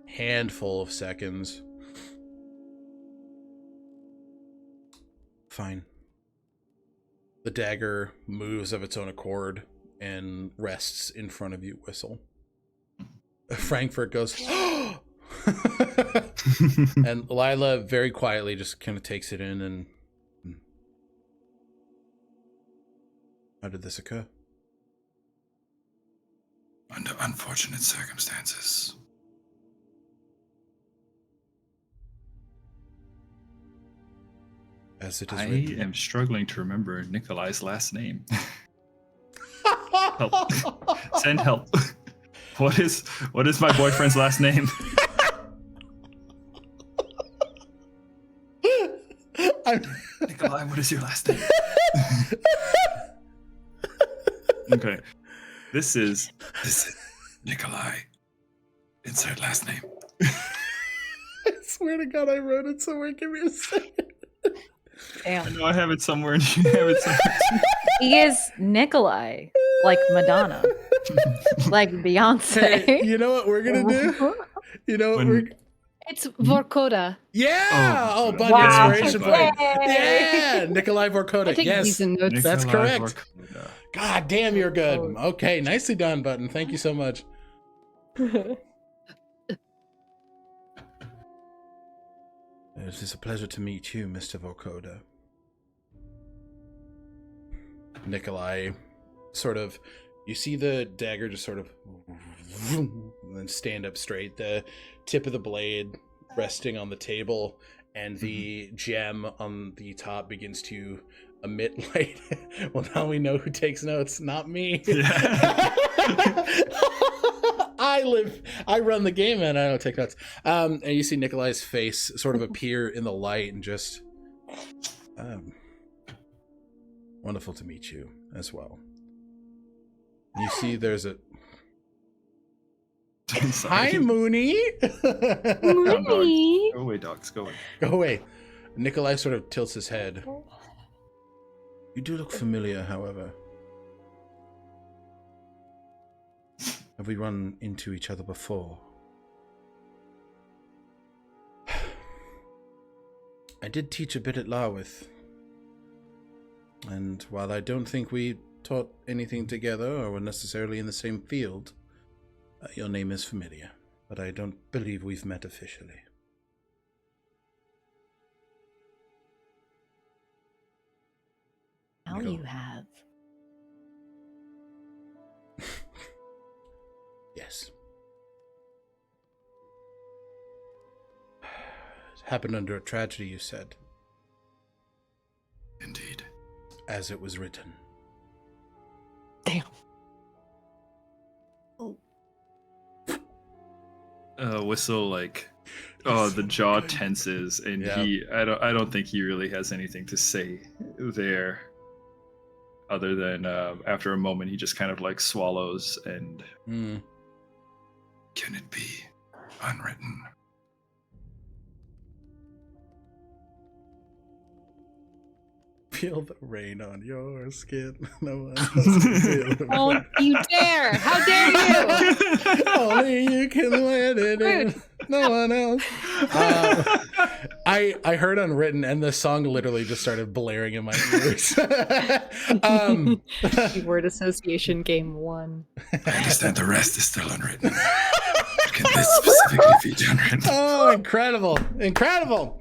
handful of seconds. Fine. The dagger moves of its own accord and rests in front of you, Whistle. Frankfurt goes, and Lila very quietly just kind of takes it in and... How did this occur? Under unfortunate circumstances. As it is I written. am struggling to remember Nikolai's last name. Help. Send help. What is my boyfriend's last name? Nikolai, what is your last name? Okay. This is Nikolai. Insert last name. I swear to God, I wrote it somewhere. Give me a second. I Damn. know I have it somewhere and you have it somewhere. He is Nikolai, like Madonna. Like Beyonce. Hey, you know what we're gonna do? You know what we're... It's Vorkoda. Yeah! Oh, Bud, Wow. inspiration point. Yeah! Nikolai I Vorkoda. think Yes. these in notes. That's Nikolai correct. Vorkoda. God damn, you're good. Okay, nicely done, Button. Thank you so much. It is a pleasure to meet you, Mr. Vorkoda. Nikolai, sort of, you see the dagger just sort of, and then stand up straight, the tip of the blade resting on the table, and the gem on the top begins to emit light. Well, now we know who takes notes, not me. Yeah. I run the game and I don't take notes. And you see Nikolai's face sort of appear in the light and just, wonderful to meet you as well. You see there's a... Hi, Mooney! Down, dogs. Go away, dogs. Go away. Go away. Nikolai sort of tilts his head. You do look familiar, however. Have we run into each other before? I did teach a bit at Larwith. And while I don't think we taught anything together or were necessarily in the same field, your name is familiar, but I don't believe we've met officially. Now you have. Yes. It happened under a tragedy, you said. Indeed. As it was written. Damn. Whistle, like, oh, the jaw tenses, and Yeah. I don't think he really has anything to say there, other than after a moment he just kind of like swallows and. Can it be unwritten? Feel the rain on your skin. No one else can feel the Don't rain. you dare! How dare you! Only you can let it in. No one else. I heard Unwritten, and the song literally just started blaring in my ears. Word association game 1. I understand the rest is still unwritten. But can this specifically be unwritten? Oh, incredible. Incredible.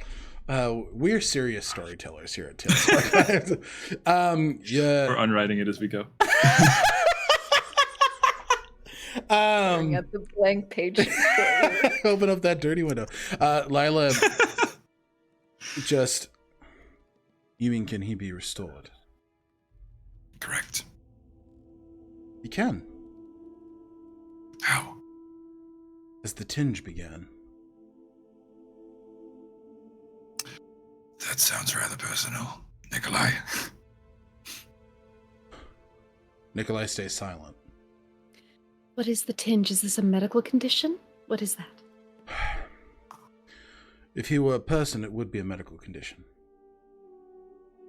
We're serious storytellers here at Tales Archived. Yeah. We're unwriting it as we go. Staring at the blank page. Open up that dirty window. Lila, just, you mean, can he be restored? Correct. He can, How? as the tinge began. That sounds rather personal. Nikolai. Nikolai stays silent. What is the tinge? Is this a medical condition? What is that? If he were a person, it would be a medical condition.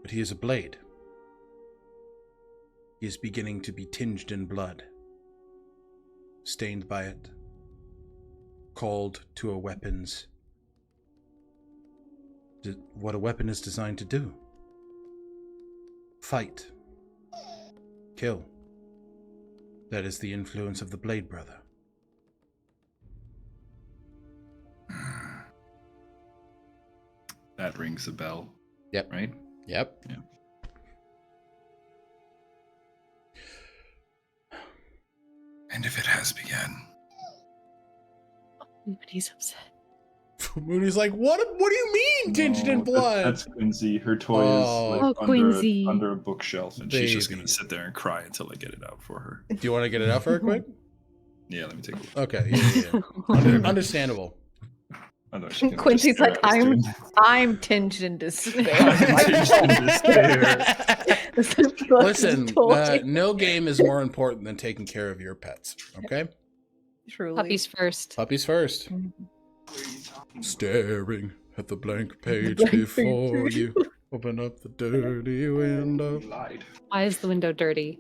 But he is a blade. He is beginning to be tinged in blood, stained by it, called to a weapon's... what a weapon is designed to do. Fight. Kill. That is the influence of the Blade Brother. That rings a bell. Yep. Right? Yep. Yeah. And if it has begun, He's upset. Mooney's like, what do you mean, tinged in No, blood? That's Quincy. Her toy Oh. is Oh, like Quincy. under a bookshelf, and she's just Baby. gonna sit there and cry until I get it out for her. Do you want to get it out for her quick? Yeah, let me take a look. Okay, yeah. Understandable. Otherwise she can Quincy's just like, stare at us I'm tinged in despair. I'm tinged in despair. This is what Listen, he told you. no game is more important than taking care of your pets, okay? Truly. Puppies first. Puppies first. Staring at the blank page blank before page. you. Open up the dirty window. Lied. Why is the window dirty?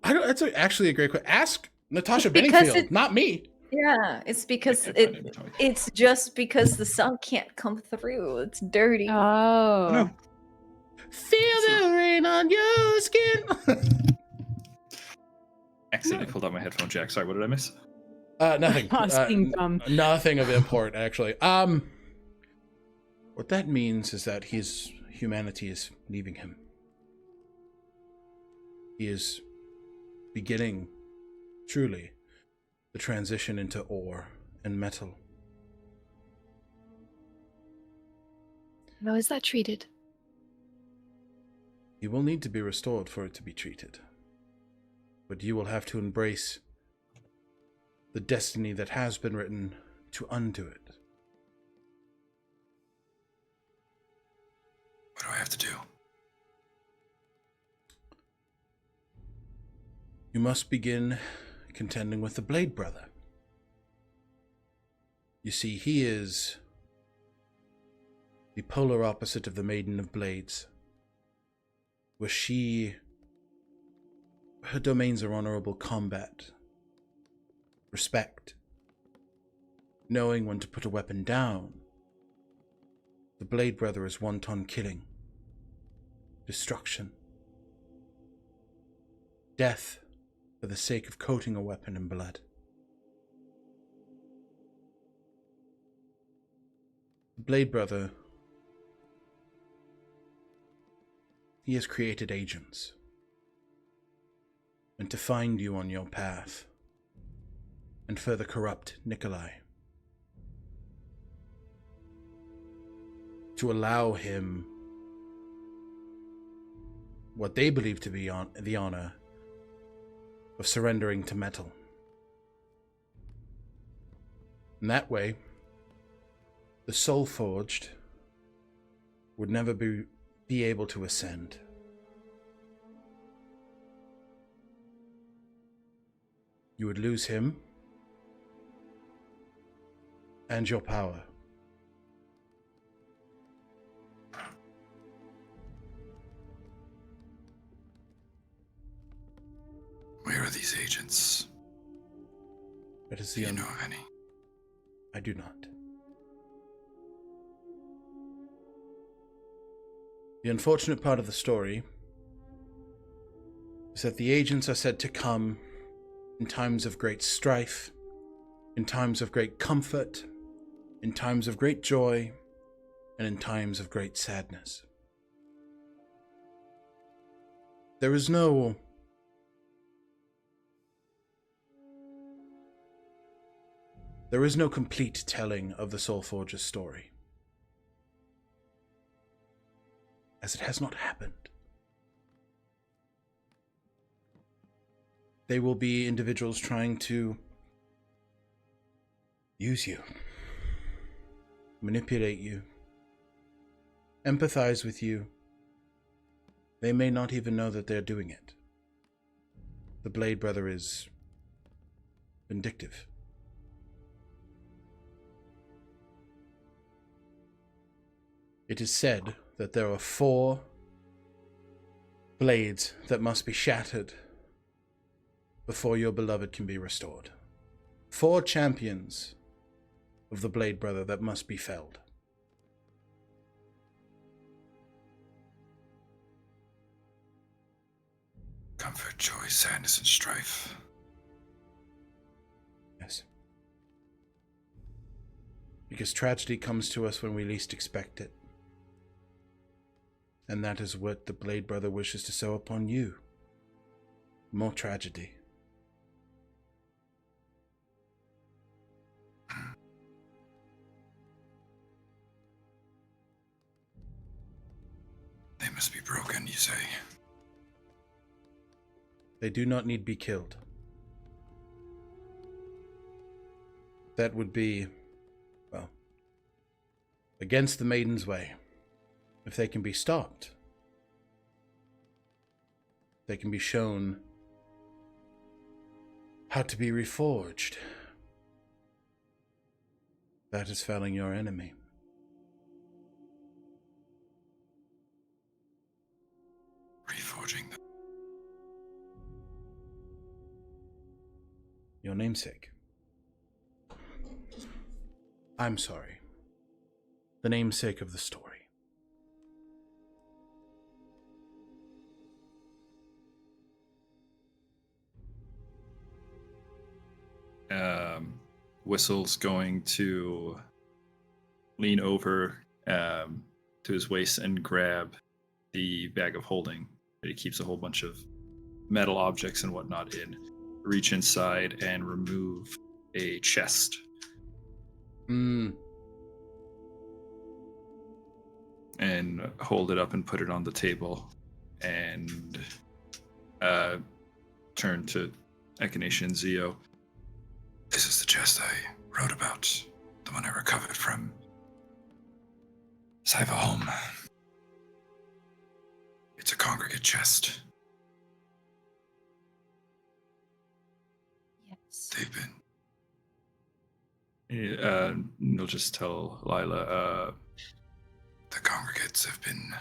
I don't. That's actually a great question. Ask Natasha Because Benningfield, not me. Yeah, it's because I can't find any toy. it's just because the sun can't come through. It's dirty. Oh, Oh. no. Feel the rain on your skin. Accidentally pulled out my headphone jack. Sorry, what did I miss? Nothing. I was being dumb. Nothing of import, actually. What that means is that his humanity is leaving him. He is beginning, truly, the transition into ore and metal. How is that treated? He will need to be restored for it to be treated. But you will have to embrace the destiny that has been written to undo it. What do I have to do? You must begin contending with the Blade Brother. You see, he is the polar opposite of the Maiden of Blades, where her domains are honorable combat, respect, knowing when to put a weapon down. The Blade Brother is wanton killing, destruction, death for the sake of coating a weapon in blood. The Blade Brother, he has created agents, and to find you on your path, and further corrupt Nikolai, to allow him what they believe to be the honor of surrendering to metal. In that way, the Soul Forged would never be able to ascend. You would lose him and your power. Where are these agents? That is Do the you know of any? I do not. The unfortunate part of the story is that the agents are said to come in times of great strife, in times of great comfort, in times of great joy, and in times of great sadness. There is no complete telling of the Soulforger's story, as it has not happened. They will be individuals trying to use you, manipulate you, empathize with you. They may not even know that they're doing it. The Blade Brother is vindictive. It is said that there are 4 blades that must be shattered before your beloved can be restored. 4 champions of the Blade Brother that must be felled. Comfort, joy, sadness, and strife. Yes. Because tragedy comes to us when we least expect it. And that is what the Blade Brother wishes to sow upon you. More tragedy. They must be broken, you say? They do not need be killed. That would be, well, against the Maiden's way. If they can be stopped, they can be shown how to be reforged. That is felling your enemy. Reforging them. Your namesake. I'm sorry. The namesake of the story. Whistle's going to lean over to his waist and grab the bag of holding that he keeps a whole bunch of metal objects and whatnot in. Reach inside and remove a chest. And hold it up and put it on the table. And turn to Echinacea and Zio. This is the chest I wrote about, the one I recovered from Cyberholm. It's a congregate chest. Yes. They've been... You'll just tell Lila, the congregates have been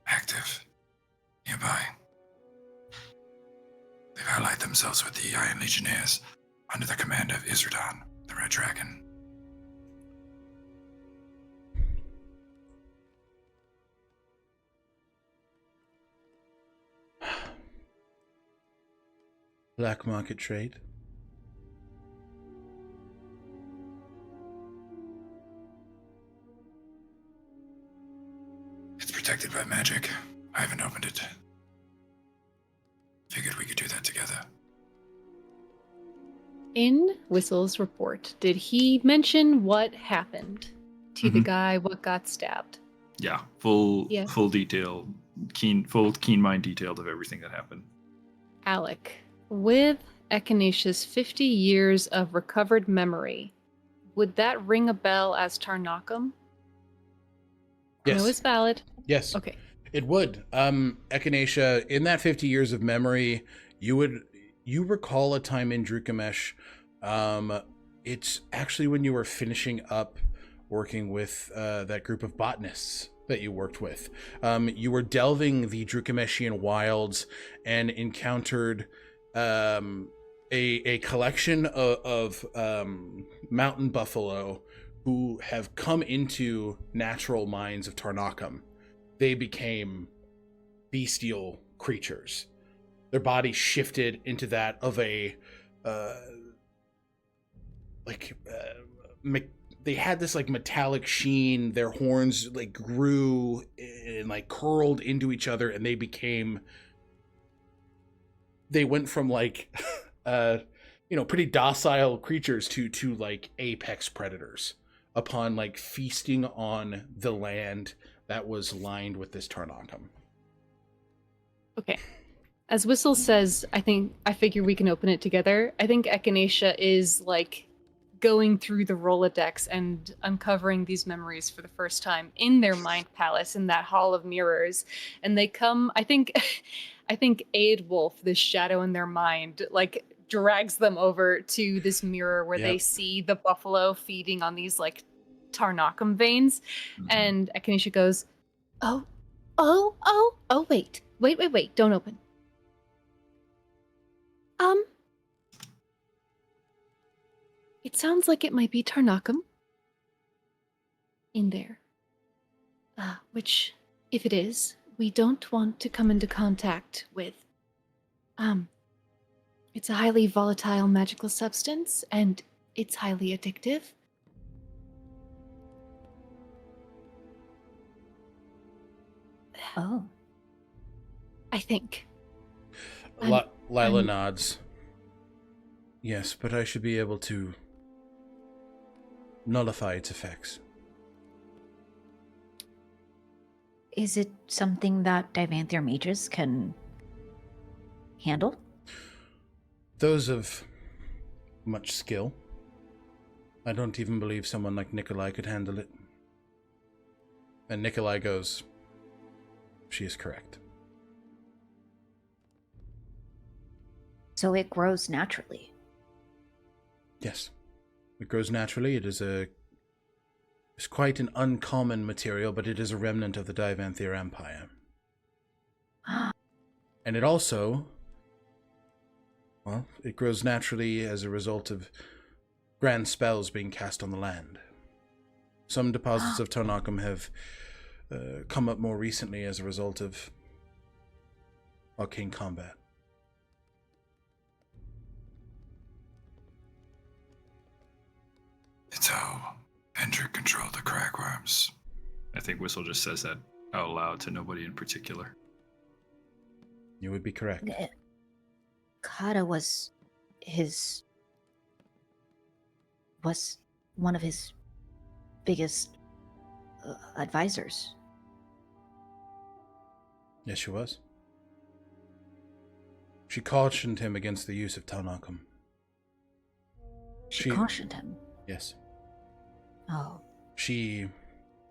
active nearby. They've allied themselves with the Iron Legionnaires under the command of Isradon, the Red Dragon. Black market trade. It's protected by magic. I haven't opened it. Figured we could do that together. In Whistle's report, did he mention what happened to the guy, what got stabbed? yeah, full Yeah. detail, keen mind detailed of everything that happened. Alec, with Echinacea's 50 years of recovered memory, would that ring a bell as Tarnakum? Yes. No, it's valid. Yes. Okay. It would. Echinacea, in that 50 years of memory, you recall a time in Drukamesh. It's actually when you were finishing up working with that group of botanists that you worked with. You were delving the Drukameshian wilds and encountered a collection of mountain buffalo who have come into natural mines of Tarnakum. They became bestial creatures. Their body shifted into that of a they had this like metallic sheen. Their horns like grew and like curled into each other, and they went from like pretty docile creatures to like apex predators upon like feasting on the land that was lined with this Tarnakum. Okay. As Whistle says, I figure we can open it together. I think Echinacea is like going through the Rolodex and uncovering these memories for the first time in their mind palace in that hall of mirrors. And they come, I think Aidwolf, this shadow in their mind, like drags them over to this mirror where they see the buffalo feeding on these like Tarnakum veins. Mhm. And Echinacea goes, oh, wait, don't open. It sounds like it might be Tarnakum in there. Which, if it is, we don't want to come into contact with. It's a highly volatile magical substance, and it's highly addictive. Oh. I think. Lila nods. Yes, but I should be able to nullify its effects. Is it something that Divanthier mages can handle? Those of much skill. I don't even believe someone like Nikolai could handle it. And Nikolai goes, she is correct. So it grows naturally. Yes. It grows naturally. It's quite an uncommon material, but it is a remnant of the Divanthier Empire. And it also Well, it grows naturally as a result of grand spells being cast on the land. Some deposits of ZenOkami have come up more recently as a result of arcane combat. It's how Hendrik controlled the cragworms. I think Whistle just says that out loud to nobody in particular. You would be correct. Kata was one of his biggest advisors. Yes, she was. She cautioned him against the use of ZenOkami. She cautioned him. Yes. Oh. She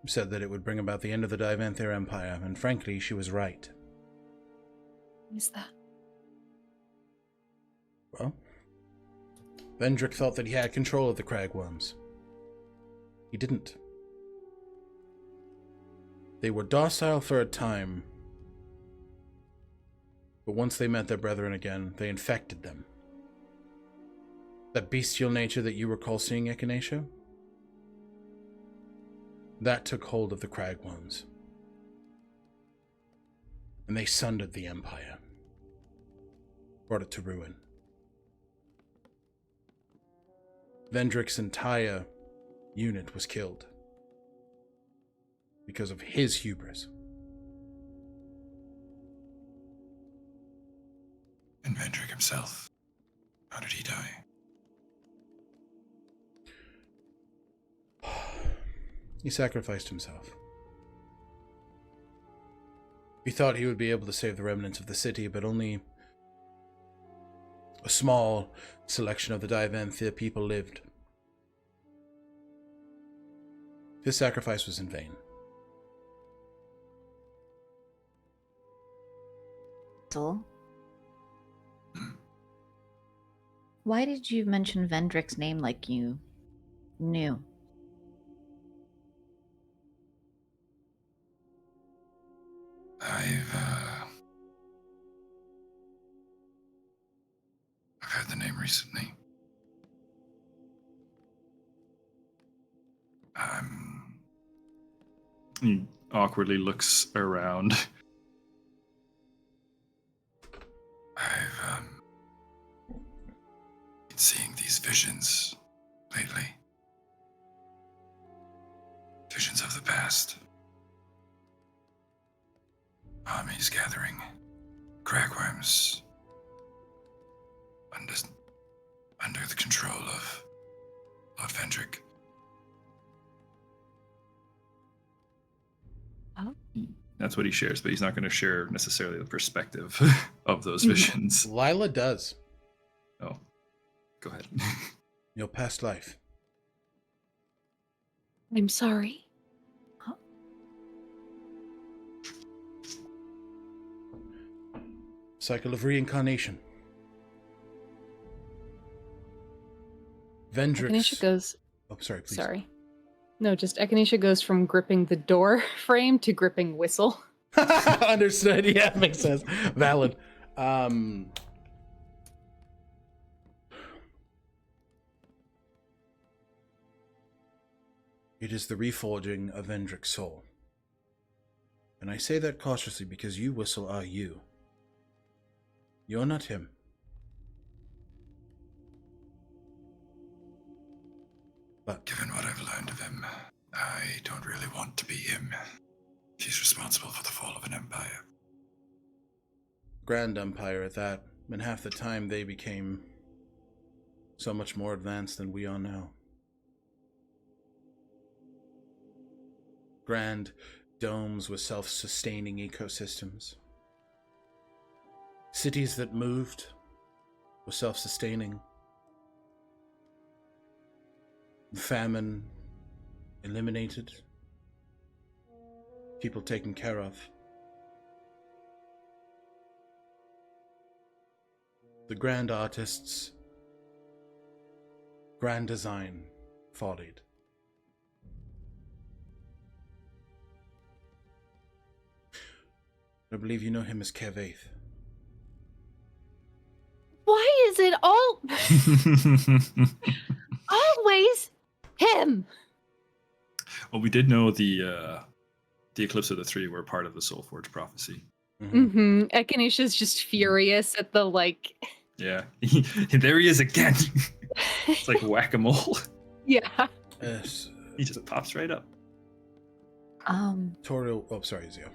said that it would bring about the end of the Divanther Empire, and frankly, she was right. What is that? Well, Vendrick thought that he had control of the cragworms. He didn't. They were docile for a time, but once they met their brethren again, they infected them. That bestial nature that you recall seeing, Echinacea? That took hold of the cragworms. And they sundered the Empire. Brought it to ruin. Vendrick's entire unit was killed. Because of his hubris. And Vendrick himself, how did he die? He sacrificed himself. He thought he would be able to save the remnants of the city, but only a small selection of the Divanther people lived. His sacrifice was in vain. So, why did you mention Vendrick's name like you knew? I've heard the name recently. He awkwardly looks around. I've been seeing these visions lately. Visions of the past. Armies gathering. Cragworms. Under the control of Lord Vendrick. Oh. That's what he shares, but he's not going to share necessarily the perspective of those visions. Lila does. Oh, go ahead. Your past life. I'm sorry. Cycle of reincarnation. Vendrick's... Echinacea goes... Oh, sorry, please. Sorry. No, just Echinacea goes from gripping the door frame to gripping Whistle. Understood. Yeah, makes sense. Valid. It is the reforging of Vendrick's soul. And I say that cautiously because you, Whistle, are you. You're not him. But Given what I've learned of him, I don't really want to be him. He's responsible for the fall of an empire. Grand Empire at that, and half the time they became so much more advanced than we are now. Grand domes with self-sustaining ecosystems. Cities that moved were self-sustaining. Famine eliminated. People taken care of. The grand artists, grand design follied. I believe you know him as Kevaith. Why is it Always him. Well, we did know the Eclipse of the Three were part of the Soulforge prophecy. Mm-hmm. Echinacea just furious at the like. Yeah, there he is again. It's like whack-a-mole. Yeah. Yes. He just pops right up. Toro. Oh, sorry, Zio.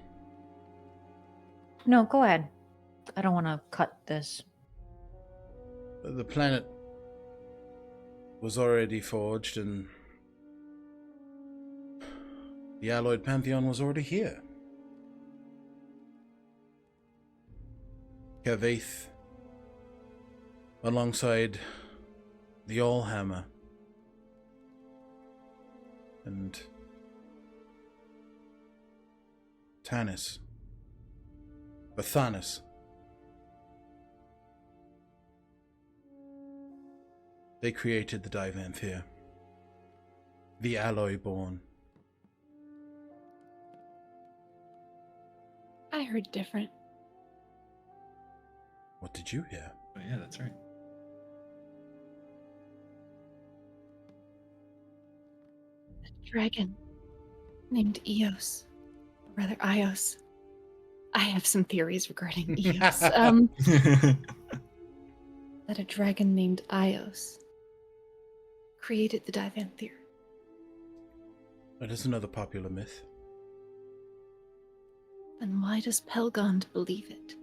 No, go ahead. I don't want to cut this. The planet was already forged, and the Alloyed Pantheon was already here. Kervaith, alongside the Allhammer, and Thanos. They created the Divanthir, the Alloy-born. I heard different. What did you hear? Oh yeah, that's right. A dragon named Eos. Or rather, Ios. I have some theories regarding Eos. That a dragon named Ios created the Divanthir. That is another popular myth. Then why does Pelgond believe it?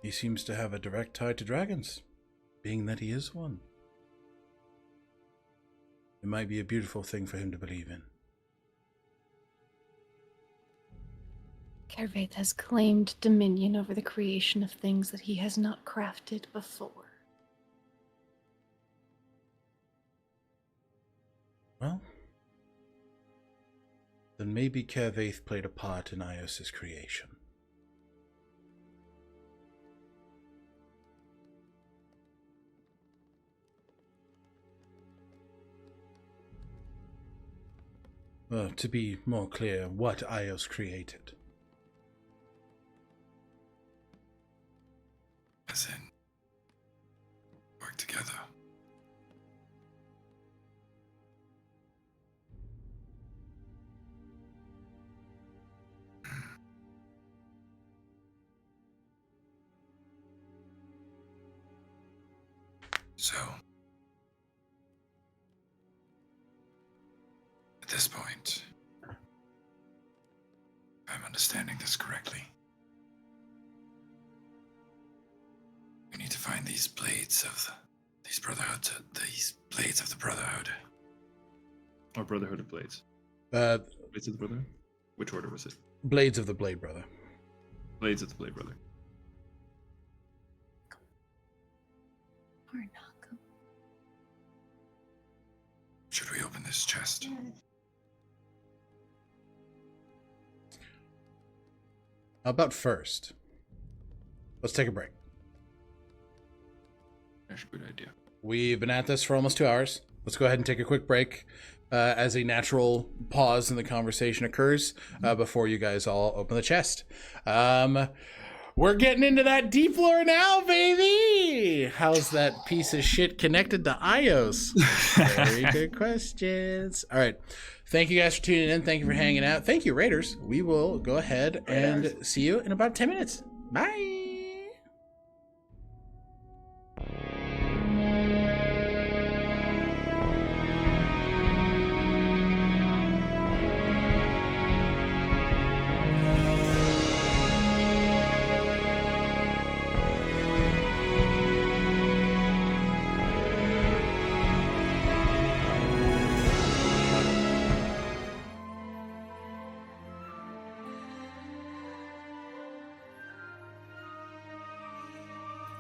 He seems to have a direct tie to dragons, being that he is one. It might be a beautiful thing for him to believe in. Kervaith has claimed dominion over the creation of things that he has not crafted before. Well, then maybe Kervaith played a part in Ios's creation. Well, to be more clear, what Ios created. As in, work together. So, at this point, if I'm understanding this correctly, we need to find these blades of these blades of the Brotherhood. Or Brotherhood of Blades. Blades of the Brotherhood? Which order was it? Blades of the Blade Brother. Blades of the Blade Brother. Should we open this chest? How about first? Let's take a break. That's a good idea. We've been at this for almost 2 hours. Let's go ahead and take a quick break as a natural pause in the conversation occurs before you guys all open the chest. We're getting into that deep lore now, baby! How's that piece of shit connected to Ios? Very good questions. All right. Thank you guys for tuning in. Thank you for hanging out. Thank you, Raiders. We will go ahead and see you in about 10 minutes. Bye!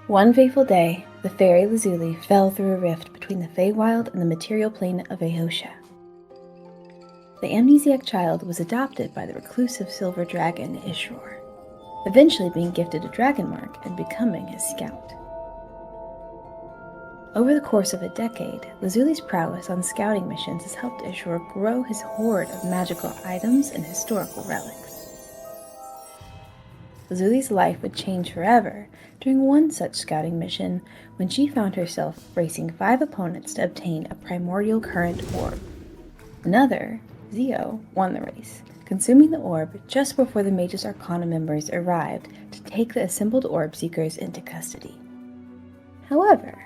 One fateful day, the fairy Lazuli fell through a rift between the Feywild and the material plane of Eosha. The amnesiac child was adopted by the reclusive silver dragon Ishror, eventually being gifted a dragon mark and becoming his scout. Over the course of a decade, Lazuli's prowess on scouting missions has helped Ishror grow his hoard of magical items and historical relics. Lazuli's life would change forever during one such scouting mission when she found herself racing 5 opponents to obtain a primordial current orb. Another, Zio, won the race, consuming the orb just before the Mage's Arcana members arrived to take the assembled orb seekers into custody. However,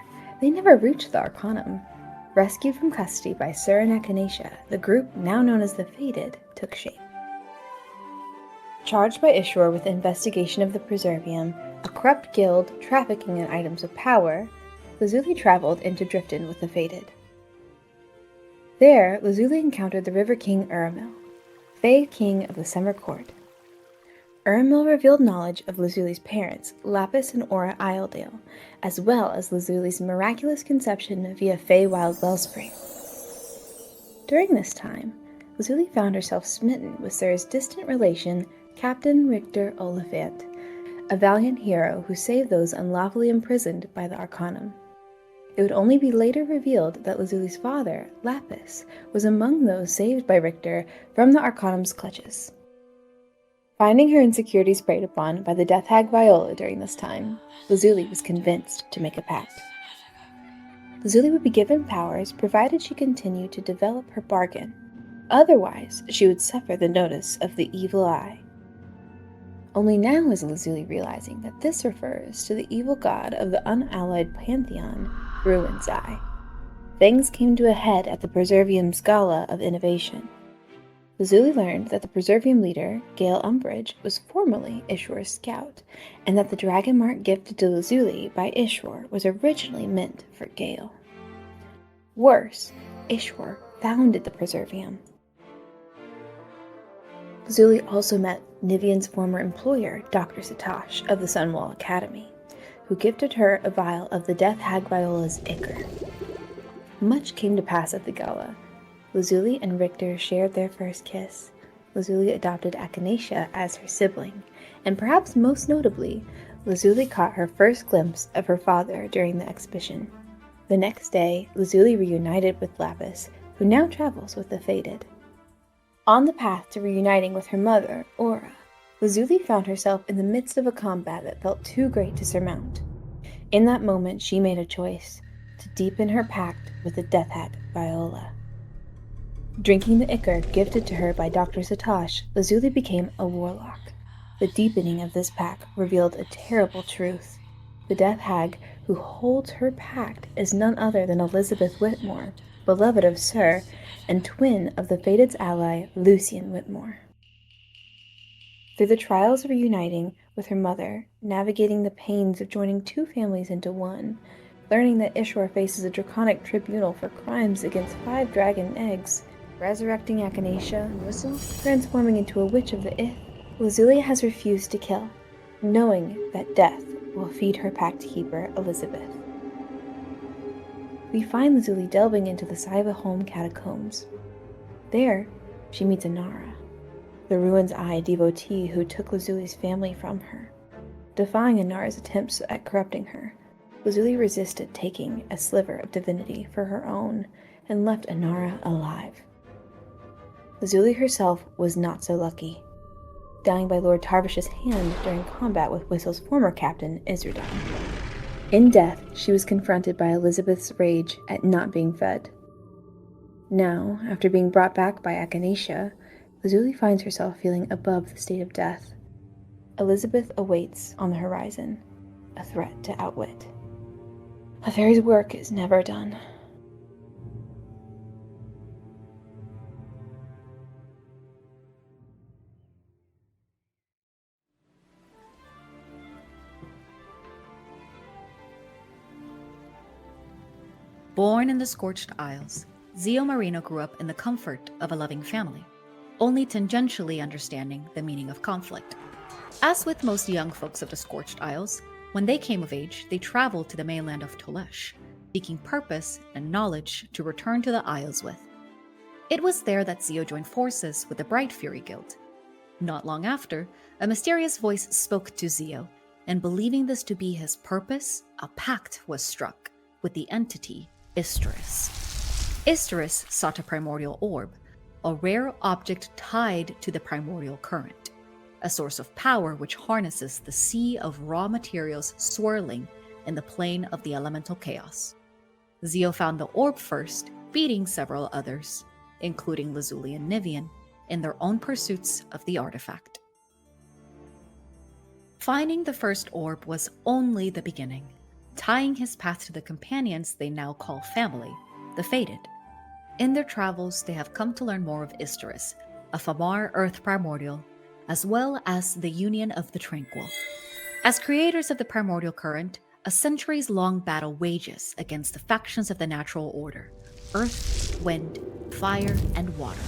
they never reached the Arcanum. Rescued from custody by Sir and Echinacea, the group now known as the Fated took shape. Charged by Ishur with investigation of the Preservium, a corrupt guild trafficking in items of power, Lazuli traveled into Driften with the Fated. There, Lazuli encountered the River King Uramil, Fae King of the Summer Court. Uramil revealed knowledge of Lazuli's parents, Lapis and Aura Isledale, as well as Lazuli's miraculous conception via Feywild Wellspring. During this time, Lazuli found herself smitten with Sir's distant relation, Captain Richter Oliphant, a valiant hero who saved those unlawfully imprisoned by the Arcanum. It would only be later revealed that Lazuli's father, Lapis, was among those saved by Richter from the Arcanum's clutches. Finding her insecurities preyed upon by the death hag Viola during this time, Lazuli was convinced to make a pact. Lazuli would be given powers provided she continued to develop her bargain. Otherwise, she would suffer the notice of the Evil Eye. Only now is Lazuli realizing that this refers to the evil god of the Unalloyed Pantheon, Ruin's Eye. Things came to a head at the Preservium's Gala of Innovation. Lazuli learned that the Preservium leader, Gale Umbridge, was formerly Ishur's scout, and that the dragon mark gifted to Lazuli by Ishur was originally meant for Gale. Worse, Ishur founded the Preservium. Lazuli also met Nivian's former employer, Dr. Satosh of the Sunwall Academy, who gifted her a vial of the death hag Viola's ichor. Much came to pass at the gala. Lazuli and Richter shared their first kiss. Lazuli adopted Echinacea as her sibling, and perhaps most notably, Lazuli caught her first glimpse of her father during the exhibition. The next day, Lazuli reunited with Lapis, who now travels with the Fated. On the path to reuniting with her mother, Aura, Lazuli found herself in the midst of a combat that felt too great to surmount. In that moment, she made a choice to deepen her pact with the death hag Viola. Drinking the ichor gifted to her by Dr. Satosh, Lazuli became a warlock. The deepening of this pact revealed a terrible truth. The death hag who holds her pact is none other than Elizabeth Whitmore, beloved of Sir, and twin of the Fated's ally, Lucian Whitmore. Through the trials of reuniting with her mother, navigating the pains of joining 2 families into one, learning that Ishur faces a draconic tribunal for crimes against 5 dragon eggs, resurrecting Echinacea and Whistle, transforming into a witch of the Ith, Lazuli has refused to kill, knowing that death will feed her pact keeper, Elizabeth. We find Lazuli delving into the Saiba home catacombs. There, she meets Inara, the Ruin's Eye devotee who took Lazuli's family from her. Defying Inara's attempts at corrupting her, Lazuli resisted taking a sliver of divinity for her own and left Inara alive. Lazuli herself was not so lucky, dying by Lord Tarvish's hand during combat with Whistle's former captain, Isrudon. In death, she was confronted by Elizabeth's rage at not being fed. Now, after being brought back by Echinacea, Lazuli finds herself feeling above the state of death. Elizabeth awaits on the horizon, a threat to outwit. A fairy's work is never done. Born in the Scorched Isles, Zio Marino grew up in the comfort of a loving family, only tangentially understanding the meaning of conflict. As with most young folks of the Scorched Isles, when they came of age, they traveled to the mainland of Tolesh, seeking purpose and knowledge to return to the Isles with. It was there that Zio joined forces with the Bright Fury Guild. Not long after, a mysterious voice spoke to Zio, and believing this to be his purpose, a pact was struck with the entity Isterus. Isterus sought a primordial orb, a rare object tied to the primordial current. a source of power which harnesses the sea of raw materials swirling in the plane of the elemental chaos. Zio found the orb first, beating several others, including Lazuli and Nivian, in their own pursuits of the artifact. Finding the first orb was only the beginning, tying his path to the companions they now call family, the Fated. In their travels, they have come to learn more of Isterus, a Famar Earth Primordial, as well as the Union of the Tranquil. As creators of the Primordial Current, a centuries-long battle wages against the factions of the natural order: earth, wind, fire, and water.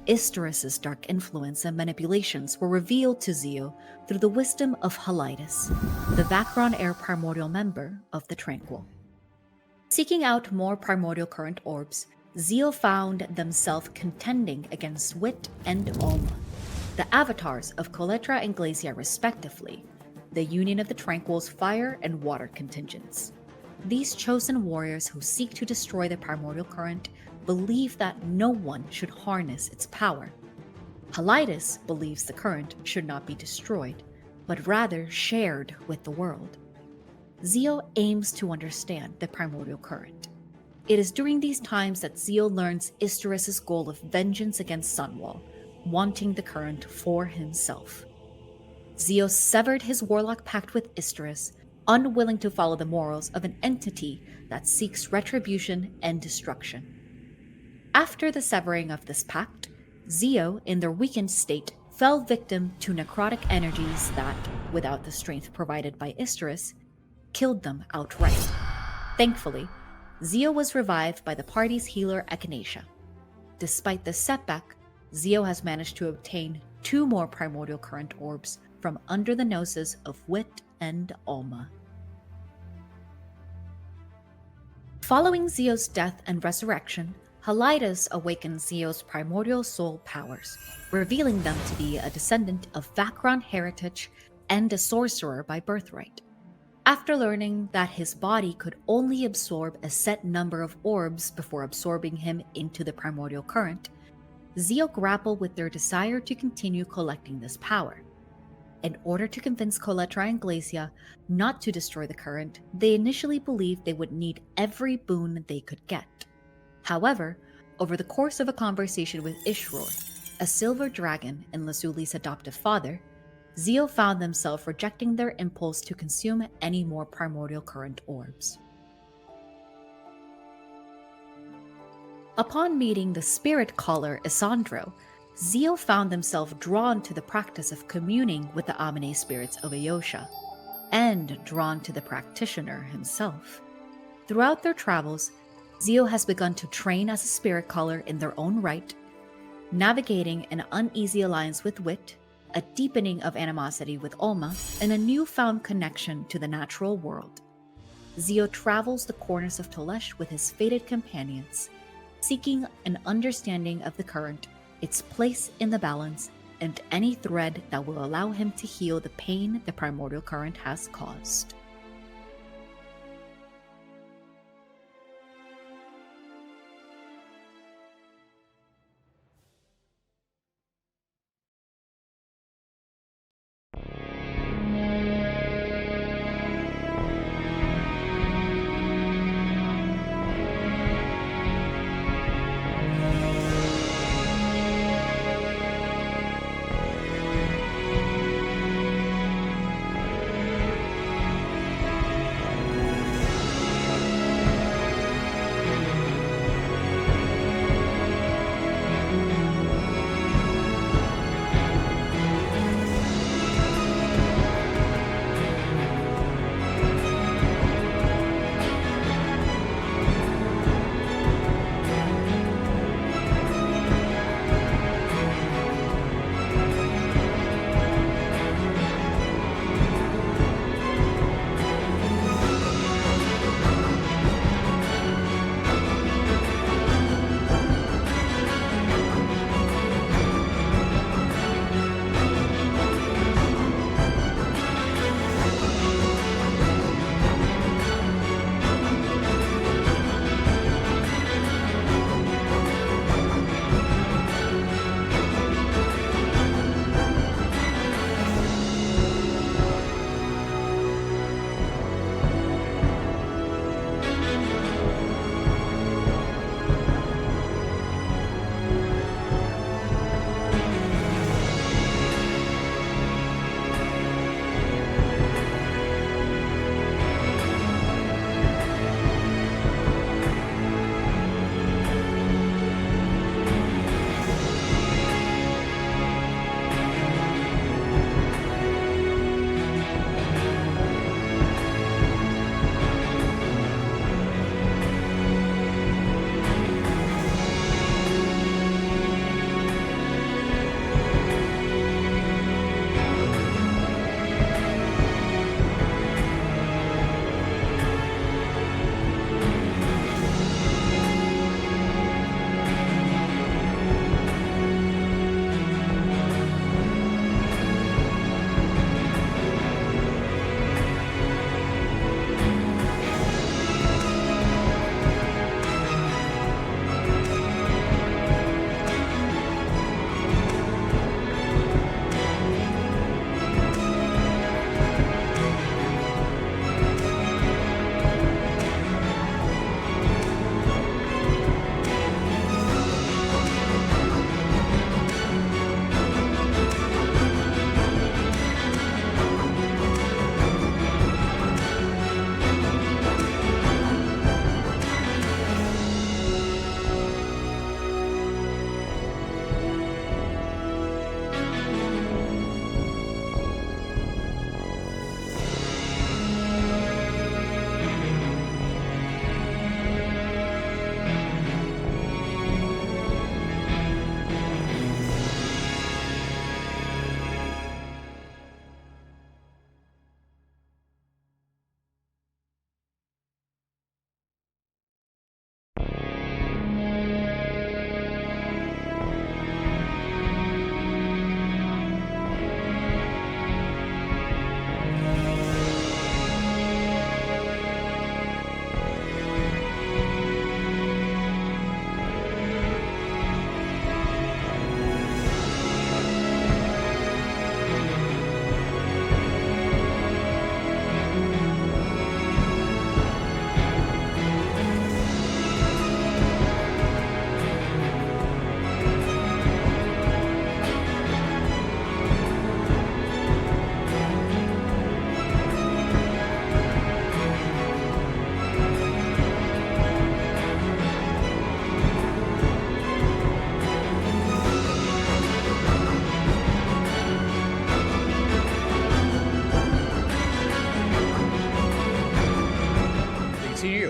Isterus's dark influence and manipulations were revealed to Zio through the wisdom of Halides, the Vacron Air Primordial member of the Tranquil. Seeking out more Primordial Current orbs, Zio found themselves contending against Wit and Alma, the avatars of Coletra and Glacia respectively, the Union of the Tranquil's fire and water contingents. These chosen warriors who seek to destroy the Primordial Current believe that no one should harness its power. Halides believes the current should not be destroyed, but rather shared with the world. Zio aims to understand the Primordial Current. It is during these times that Zio learns Isterus's goal of vengeance against Sunwall, wanting the current for himself. Zio severed his warlock pact with Isterus, unwilling to follow the morals of an entity that seeks retribution and destruction. After the severing of this pact, Zio, in their weakened state, fell victim to necrotic energies that, without the strength provided by Isterus, killed them outright. Thankfully, Zio was revived by the party's healer Echinacea. Despite this setback, Zio has managed to obtain 2 more Primordial Current orbs from under the noses of Wit and Alma. Following Zio's death and resurrection, Halides awakens Zio's primordial soul powers, revealing them to be a descendant of Vacron heritage and a sorcerer by birthright. After learning that his body could only absorb a set number of orbs before absorbing him into the Primordial Current, Zio grappled with their desire to continue collecting this power. In order to convince Coletra and Glacia not to destroy the current, they initially believed they would need every boon they could get. However, over the course of a conversation with Ishror, a silver dragon and Lazuli's adoptive father, Zio found themselves rejecting their impulse to consume any more Primordial Current orbs. Upon meeting the spirit caller Isandro, Zio found himself drawn to the practice of communing with the Aminae spirits of Ayosha, and drawn to the practitioner himself. Throughout their travels, Zio has begun to train as a spirit caller in their own right, navigating an uneasy alliance with Wit, a deepening of animosity with Alma, and a newfound connection to the natural world. Zio travels the corners of Tolesh with his fated companions, seeking an understanding of the current, its place in the balance, and any thread that will allow him to heal the pain the Primordial Current has caused.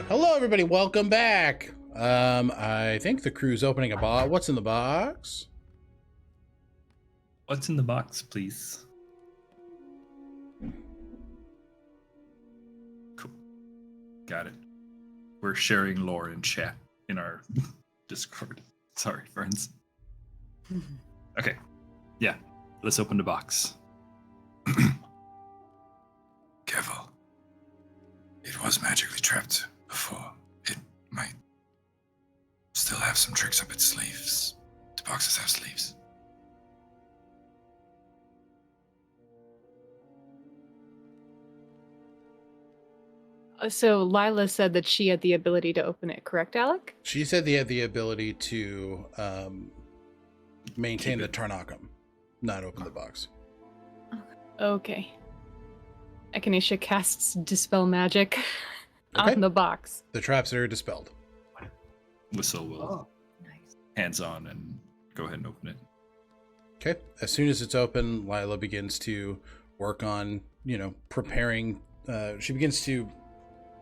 Hello, everybody. Welcome back. I think the crew's opening a box. What's in the box? What's in the box, please? Cool. Got it. We're sharing lore in chat in our Discord. Sorry, friends. Okay. Yeah. Let's open the box. Careful. It was magically trapped before. It might still have some tricks up its sleeves. The boxes have sleeves. So Lila said that she had the ability to open it, correct, Alec? She said they had the ability to maintain the Tarnakam, not open the box. Okay. Echinacea casts Dispel Magic Okay. on the box. The traps are dispelled. Whistle will Nice. hands on and go ahead and open it. Okay. As soon as it's open, Lila begins to work on, preparing. She begins to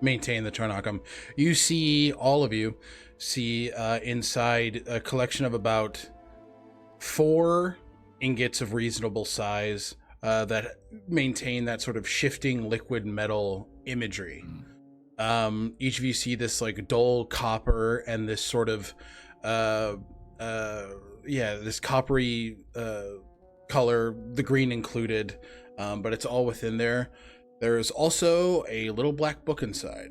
maintain the Tarnakam. You see, all of you see inside a collection of about 4 ingots of reasonable size that maintain that sort of shifting liquid metal imagery. Each of you see this like dull copper and this sort of this coppery color, the green included, but it's all within there. There is also a little black book inside.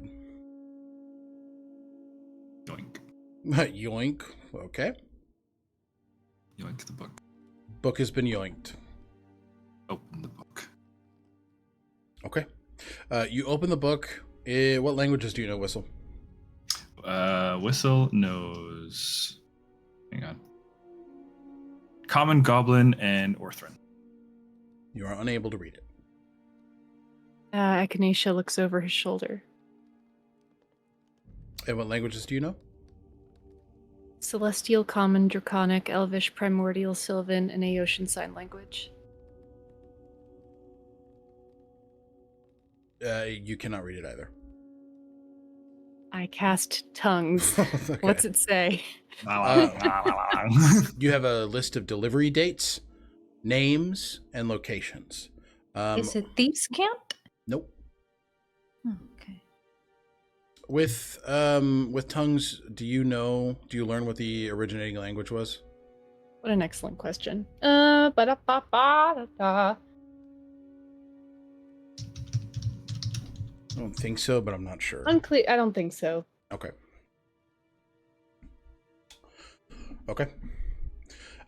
Yoink. Yoink. Okay. Yoink the book. Book has been yoinked. Open the book. Okay. You open the book. What languages do you know, Whistle? Whistle knows. Hang on. Common, Goblin, and Orthran. You are unable to read it. Echinacea looks over his shoulder. And what languages do you know? Celestial, Common, Draconic, Elvish, Primordial, Sylvan, and Aeotian Sign Language. You cannot read it either. I cast Tongues. Okay. What's it say? You have a list of delivery dates, names, and locations. Is it Thieves' Camp? Nope. Oh, okay. With tongues, do you learn what the originating language was? What an excellent question. Ba-da-ba-ba-da-da. I don't think so, but I'm not sure. Unclear. I don't think so. Okay.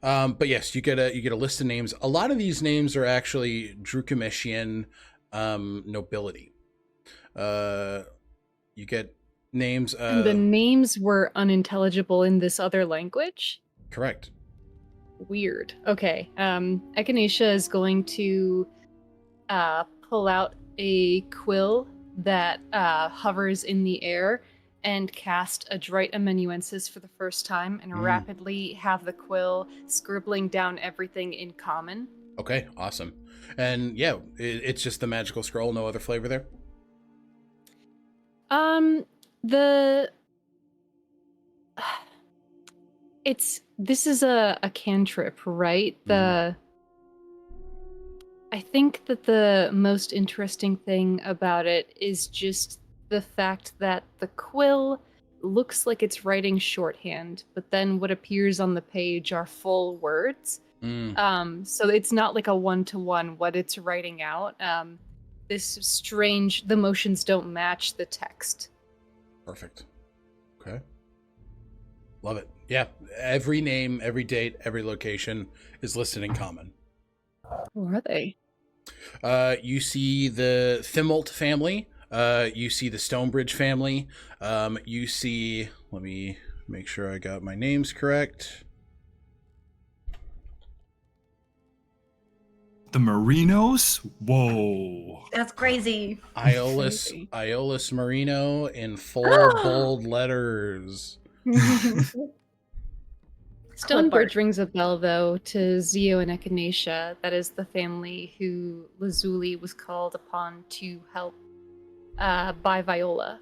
But yes, you get a list of names. A lot of these names are actually Drukameshian nobility. You get names. And the names were unintelligible in this other language? Correct. Weird. Okay. Echinacea is going to pull out a quill that hovers in the air and cast Adroit Amanuensis for the first time and rapidly have the quill scribbling down everything in common. Okay, awesome. And yeah, it's just the magical scroll, no other flavor there? This is a cantrip, right? I think that the most interesting thing about it is just the fact that the quill looks like it's writing shorthand, but then what appears on the page are full words. So it's not like a one-to-one what it's writing out. The motions don't match the text. Perfect. Okay. Love it. Yeah, every name, every date, every location is listed in common. Who are they? You see the Thimult family. You see the Stonebridge family. You see, let me make sure I got my names correct. The Marinos? Whoa. That's crazy. Iolus Marino in 4 bold letters. Stonebridge rings a bell, though, to Zio and Echinacea. That is the family who Lazuli was called upon to help by Viola.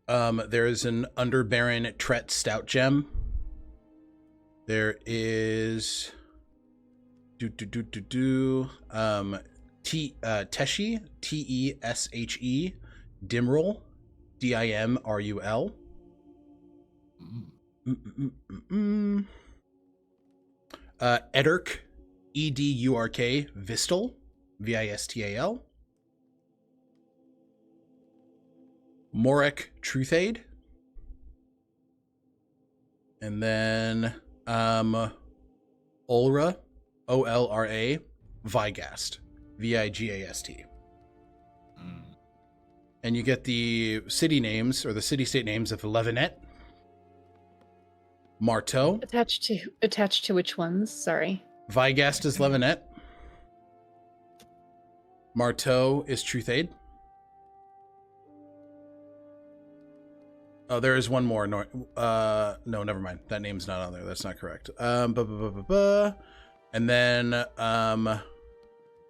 There is an Underbaron Tret Stout Gem. There is Teshi, Teshe, Dimrul, Dimrul. Edurk, Edurk, Vistal, Vistal. Morek Truthade. And then Olra, Olra, Vigast, Vigast. And you get the city names, or the city-state names of Levinet, Marteau. Attached to which ones? Sorry. Vigast is Levinet. Marteau is Truthade. Oh, there is one more. No, never mind. That name's not on there. That's not correct. And then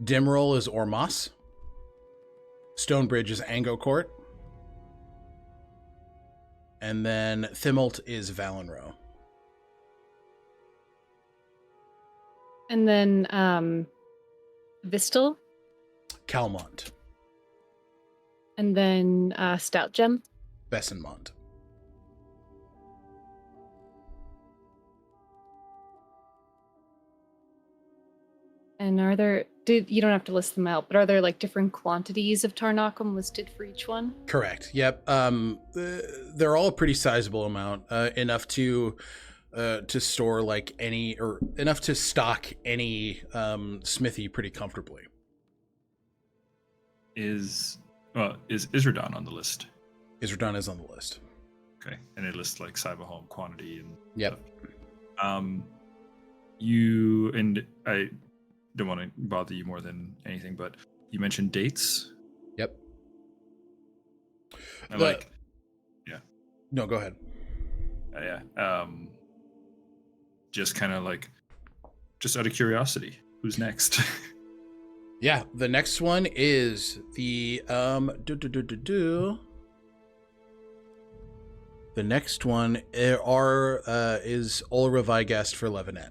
Dimrul is Ormas. Stonebridge is Angocourt. And then Thimult is Valenro. And then Vistal. Calmont. And then Stout Gem. Bessenmont. And are there, you don't have to list them out, but are there like different quantities of Tarnakum listed for each one? Correct. Yep. They're all a pretty sizable amount, enough to store like any, or enough to stock any smithy pretty comfortably. Is Isradon on the list? Isradon is on the list. Okay, and it lists like Cyberhome quantity and yep. Stuff. You and I don't want to bother you more than anything, but you mentioned dates. Yep. Yeah. No, go ahead. Yeah. Just kind of like, just out of curiosity, who's next? Yeah, the next one is the The next one is Ulra Vigast for Levinet.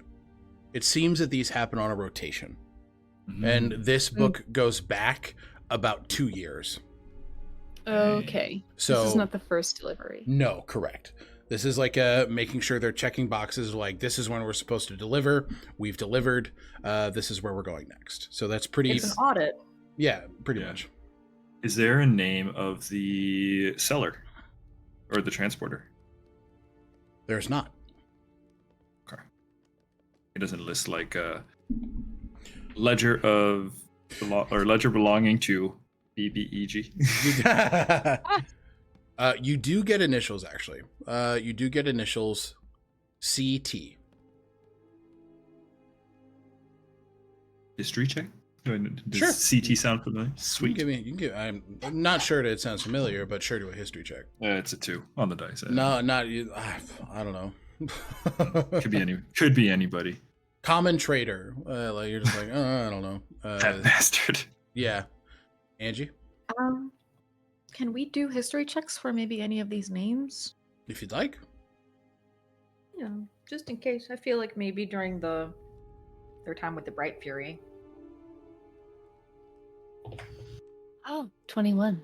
It seems that these happen on a rotation. Mm-hmm. And this book goes back about 2 years. Okay. So this is not the first delivery. No, correct. This is like making sure they're checking boxes like, this is when we're supposed to deliver. We've delivered. This is where we're going next. So that's pretty... It's an audit. Yeah, pretty much. Is there a name of the seller or the transporter? There's not. Okay. It doesn't list like a ledger of ledger belonging to BBEG. You do get initials, actually. You do get initials CT. History check? Does Sure. CT sound familiar? Sweet. I'm not sure that it sounds familiar, but sure, do a history check. It's a 2 on the dice. No, not you. I don't know. Could be anybody. Common trader. Like you're just like, I don't know. That bastard. Yeah. Angie? Can we do history checks for maybe any of these names? If you'd like. Yeah, just in case. I feel like maybe during their time with the Bright Fury. Oh, 21.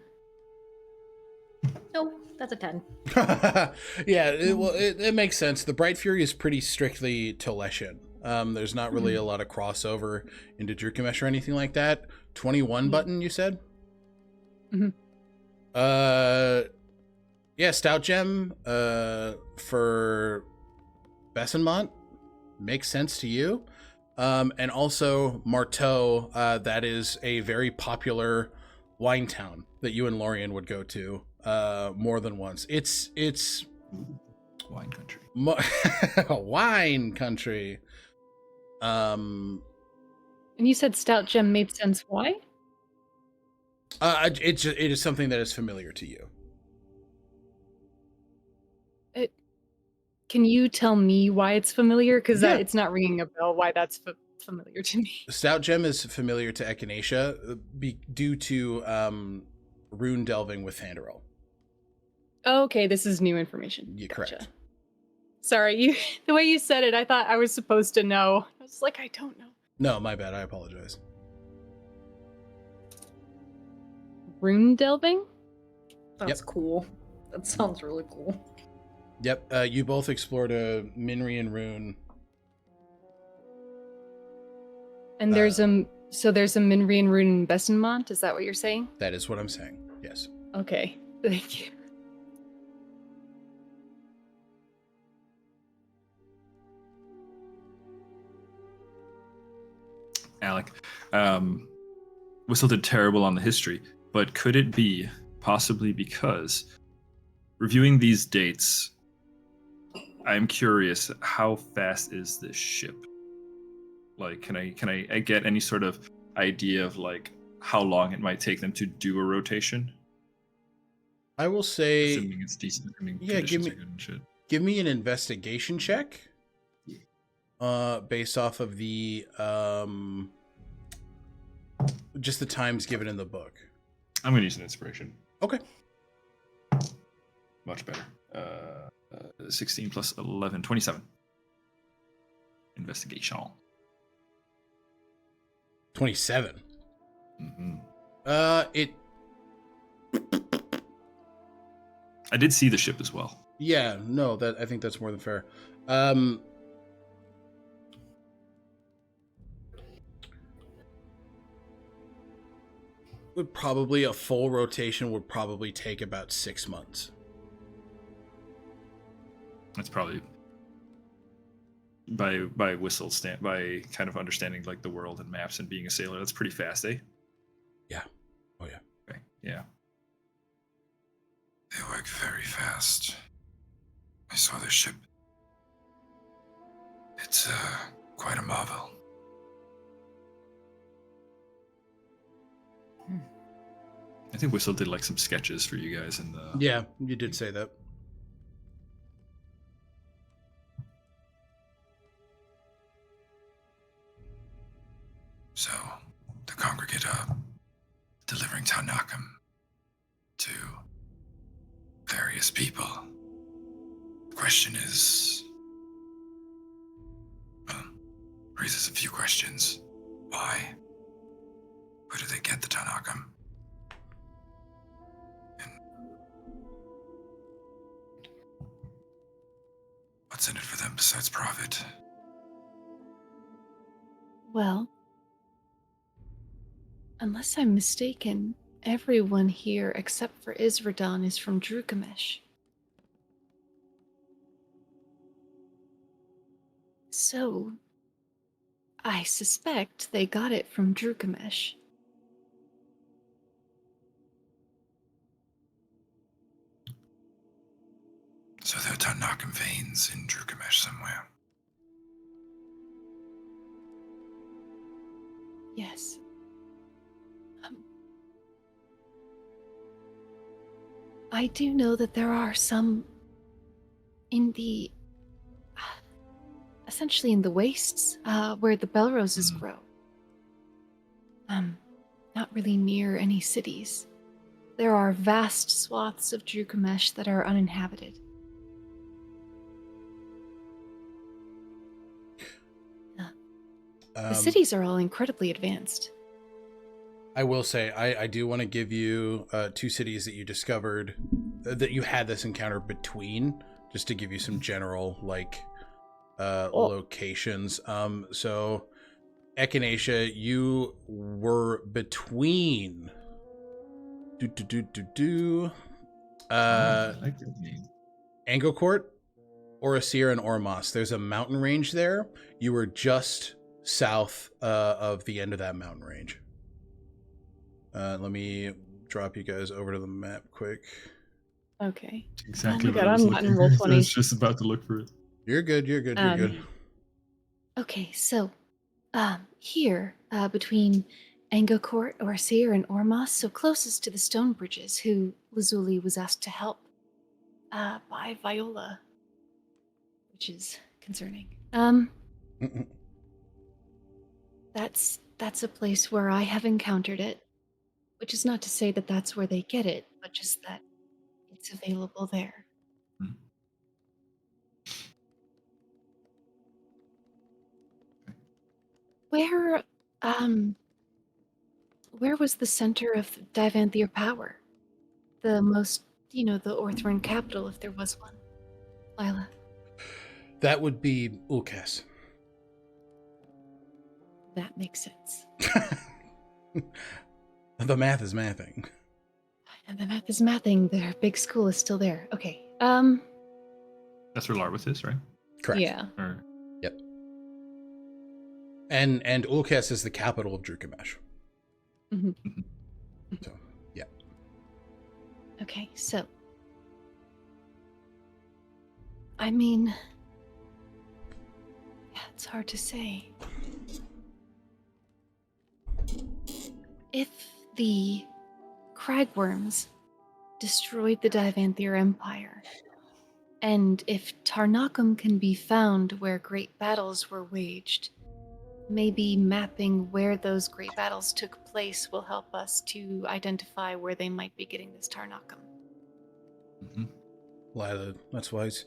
No, that's a 10. Yeah, it makes sense. The Bright Fury is pretty strictly Toleshian. There's not really a lot of crossover into Drukamesh or anything like that. 21 button, you said? Mm-hmm. Yeah, Stout Gem for Bessenmont makes sense to you. And also Marteau, that is a very popular wine town that you and Lorien would go to more than once. It's wine country. Wine country. And you said Stout Gem made sense. Why? It is something that is familiar to you. Can you tell me why it's familiar? Because it's not ringing a bell. Why that's familiar to me. Stout Gem is familiar to Echinacea due to rune delving with Thandaril. Okay, this is new information. Yeah, Gotcha. correct. Sorry, the way you said it, I thought I was supposed to know. I was like, I don't know. No, my bad. I apologize. Rune delving? That's cool. That sounds really cool. Yep. You both explored a Minrian rune. And there's a Minrian rune in Bessenmont. Is that what you're saying? That is what I'm saying. Yes. Okay, thank you. Alec, Whistle did terrible on the history, but could it be possibly because reviewing these dates, I'm curious, how fast is this ship? Like, can I get any sort of idea of like how long it might take them to do a rotation? I will say, Assuming it's decent. yeah, give me an investigation check. Based off of the just the times given in the book. I'm gonna use an inspiration. Okay. Much better. 16 plus 11, 27. Investigation. 27. Mm-hmm. It. I did see the ship as well. Yeah, no, that I think that's more than fair. Would probably a full rotation would probably take about 6 months. That's probably by whistle stand by kind of understanding like the world and maps and being a sailor. That's pretty fast, eh? Yeah. Oh yeah. Okay. Yeah. They work very fast. I saw their ship. It's quite a marvel. I think Whistle did like some sketches for you guys in the. Yeah, you did say that. So, the congregate are delivering Tanakam to various people. The question is, well, raises a few questions. Why? Where do they get the Tanakam? And what's in it for them besides profit? Well, unless I'm mistaken, everyone here except for Isradon is from Drukamesh. So, I suspect they got it from Drukamesh. So there are Tanakam veins in Drukamesh somewhere. Yes. I do know that there are some in the essentially in the wastes where the bell roses grow. Not really near any cities. There are vast swaths of Drukamesh that are uninhabited. The cities are all incredibly advanced. I will say, I do want to give you 2 cities that you discovered, that you had this encounter between, just to give you some general, like, locations. So, Echinacea, you were between... I like your name. Angokort, Orasir, and Ormas. There's a mountain range there. You were just south of the end of that mountain range. Let me drop you guys over to the map quick. Okay. Exactly. Oh my God, I'm not in roll 20. I was just about to look for it. You're good. You're good. Okay, so here between Angokort, Orasir, and Ormas, so closest to the stone bridges, who Lazuli was asked to help by Viola, which is concerning. That's a place where I have encountered it, which is not to say that that's where they get it, but just that It's available there. Hmm. Where, um, where was the center of Divanthier power? The most, the Orthran capital, if there was one. Lila. That would be Ulkas. That makes sense. The math is mathing. And the math is mathing. Their big school is still there. Okay. That's where Larwith is, right? Correct. Yeah. Or Yep. And Ulkas is the capital of Drukamesh. Mhm. So, yeah. Okay, so. I mean. Yeah, it's hard to say. If the cragworms destroyed the Divanthier Empire, and if Tarnakum can be found where great battles were waged, maybe mapping where those great battles took place will help us to identify where they might be getting this Tarnakum. Mhm. Lila, that's wise.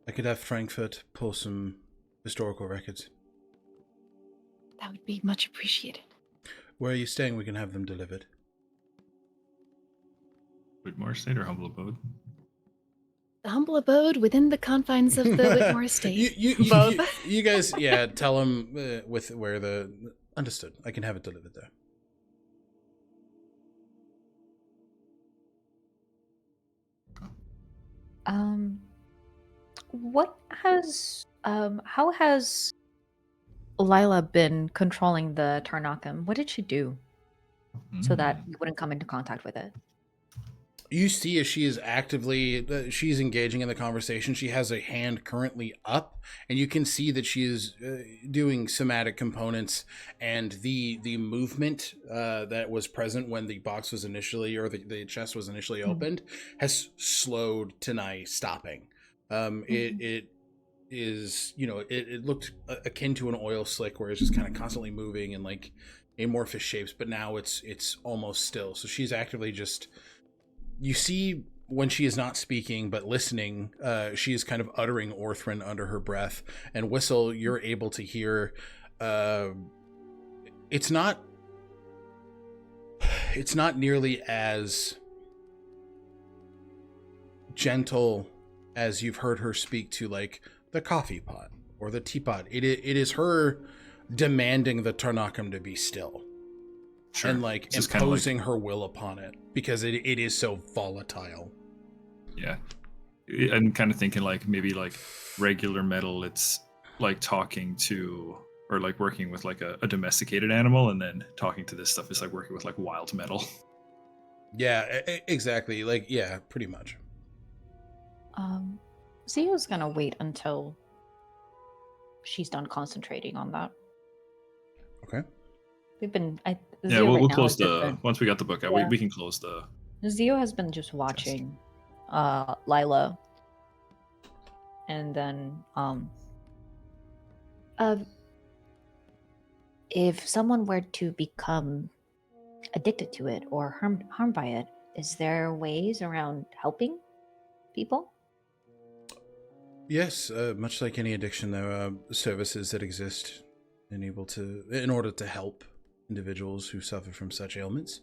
I could have Frankfurt pull some historical records. That would be much appreciated. Where are you staying? We can have them delivered. Whitmore Estate or Humble Abode? The humble abode within the confines of the Whitmore estate. You guys, yeah, tell them with where the... Understood. I can have it delivered there. What has how has Lila been controlling the Tarnakum? What did she do so that you wouldn't come into contact with it? You see as she is actively, she's engaging in the conversation. She has a hand currently up, and you can see that she is doing somatic components, and the movement that was present when the box was initially, or the chest was initially opened, has slowed to nigh stopping. It is, it looked akin to an oil slick where it's just kind of constantly moving in like amorphous shapes, but now it's almost still. So she's actively just... You see when she is not speaking but listening, she is kind of uttering Orthran under her breath. And Whistle, you're able to hear. It's not nearly as gentle as you've heard her speak to like the coffee pot or the teapot. It is her demanding the Tarnakum to be still. Sure. And like just imposing her will upon it because it is so volatile. Yeah. I'm kind of thinking like maybe like regular metal, it's like talking to or like working with like a domesticated animal, and then talking to this stuff is like working with like wild metal. Yeah, exactly. Like, yeah, pretty much. Zio's gonna wait until she's done concentrating on that. Okay. We've been. We'll close the once we got the book out. We can close the. Zio has been just watching, Lila, and then if someone were to become addicted to it or harmed by it, is there ways around helping people? Yes, much like any addiction, there are services that exist in order to help individuals who suffer from such ailments.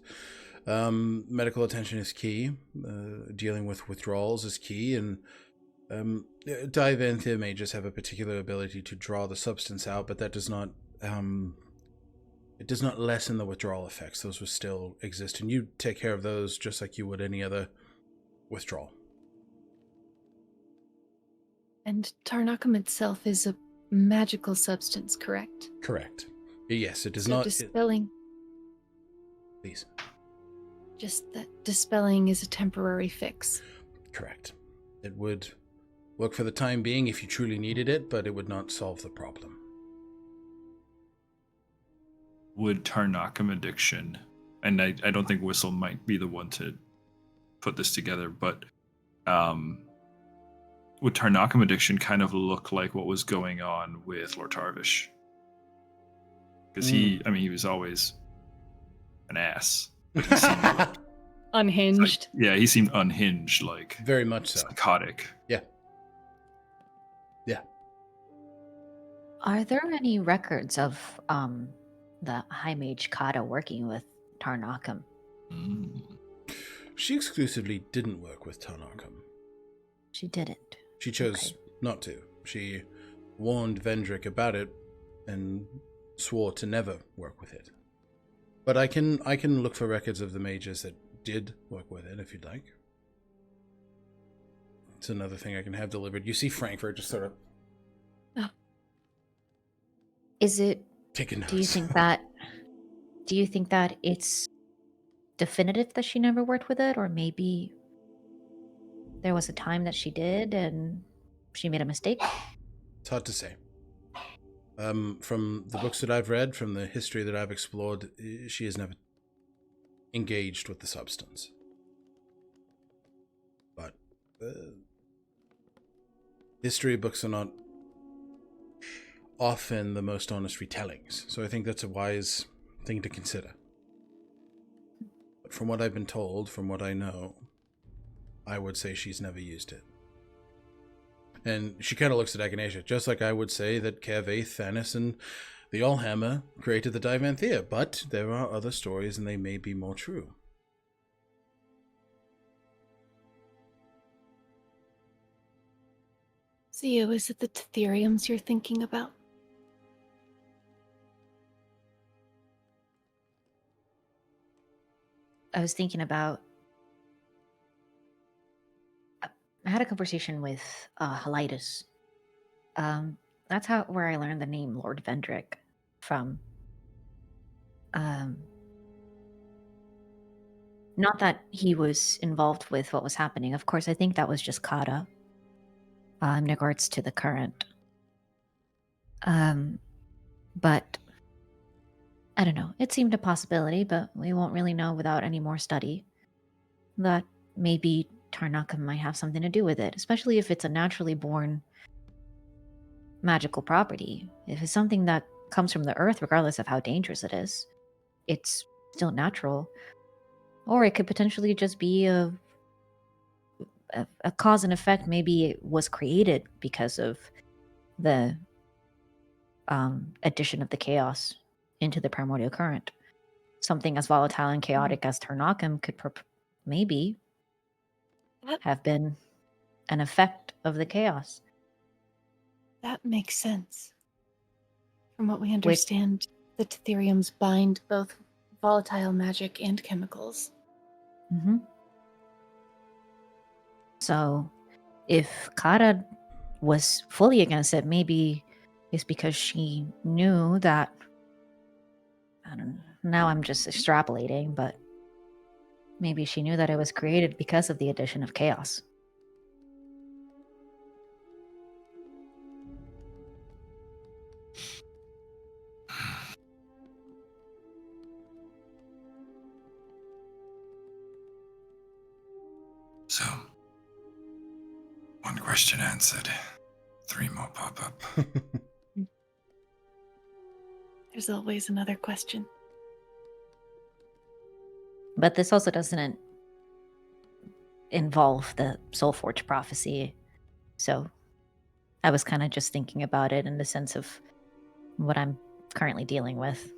Medical attention is key. Dealing with withdrawals is key, and Divanthier may just have a particular ability to draw the substance out, but that does not it does not lessen the withdrawal effects. Those will still exist, and you take care of those just like you would any other withdrawal. And Tarnakum itself is a magical substance, correct? Correct. Yes, it does so not... Dispelling... Please. Just that dispelling is a temporary fix. Correct. It would work for the time being if you truly needed it, but it would not solve the problem. Would Tarnakum addiction, and I don't think Whistle might be the one to put this together, but would Tarnakum addiction kind of look like what was going on with Lord Tarvish? Because he was always an ass. I Unhinged. Yeah, he seemed unhinged, like Very much so. psychotic. Yeah. Are there any records of the High Mage Kata working with Tarnakam? Mm. She exclusively didn't work with Tarnakam. She didn't. She chose not to. She warned Vendrick about it and swore to never work with it. But I can look for records of the mages that did work with it if you'd like. It's another thing I can have delivered. You see Frankfurt just sort of Is it? taking notes. Do you think that it's definitive that she never worked with it, or maybe there was a time that she did and she made a mistake? It's hard to say. From the books that I've read, from the history that I've explored, she has never engaged with the substance. But history books are not often the most honest retellings, so I think that's a wise thing to consider. But from what I've been told, from what I know, I would say she's never used it. And she kind of looks at Agonethetic, just like I would say that Kervaith, Thanos, and the Allhammer created the Divanthea, but there are other stories and they may be more true. Zio, is it the Tetheriums you're thinking about? I was thinking about. I had a conversation with Helitis. That's where I learned the name Lord Vendrick from. Not that he was involved with what was happening. Of course, I think that was just Kata. In regards to the current. But I don't know. It seemed a possibility, but we won't really know without any more study. That maybe Tarnakam might have something to do with it, especially if it's a naturally born magical property. If it's something that comes from the earth, regardless of how dangerous it is, it's still natural. Or it could potentially just be a cause and effect. Maybe it was created because of the addition of the chaos into the primordial current. Something as volatile and chaotic as Tarnakam could maybe have been an effect of the chaos. That makes sense. From what we understand, the Tetheriums bind both volatile magic and chemicals. Mm-hmm. So, if Kara was fully against it, maybe it's because she knew that. I don't know. Now I'm just extrapolating, but maybe she knew that it was created because of the addition of chaos. So, one question answered. 3 more pop up. There's always another question. But this also doesn't involve the Soulforge prophecy. So I was kind of just thinking about it in the sense of what I'm currently dealing with.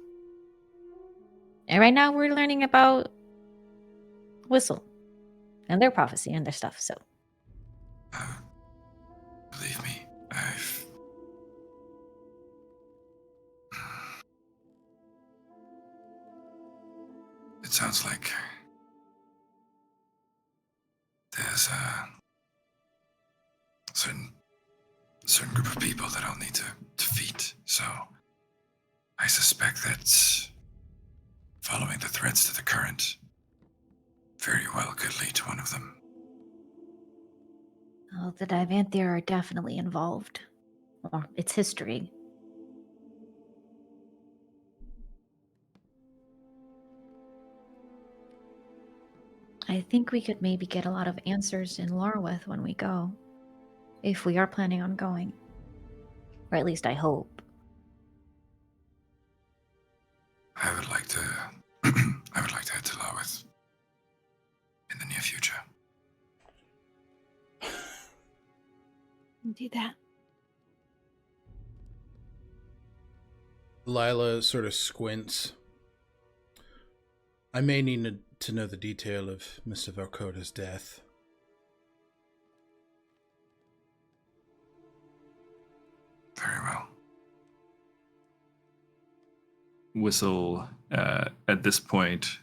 And right now we're learning about Whistle and their prophecy and their stuff, so. Believe me, It sounds like there's a certain group of people that I'll need to defeat, so I suspect that following the threads to the current very well could lead to one of them. Oh, the Divanthea are definitely involved. Or it's history. I think we could maybe get a lot of answers in Lorwith when we go. If we are planning on going. Or at least I hope. I would like to head to Lowith. Do that. Lila sort of squints. I may need to know the detail of Mr. Vokoda's death. Very well. Whistle, at this point,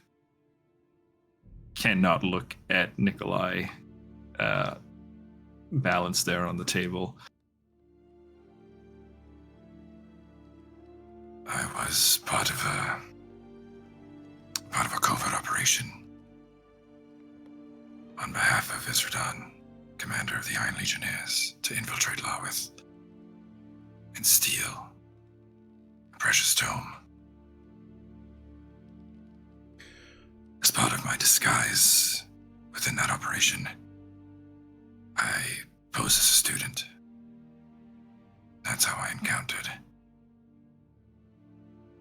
cannot look at Nikolai balanced there on the table. I was part of a covert operation on behalf of Isradon, commander of the Iron Legionnaires, to infiltrate Landiith and steal a precious tome. As part of my disguise within that operation, I posed as a student. That's how I encountered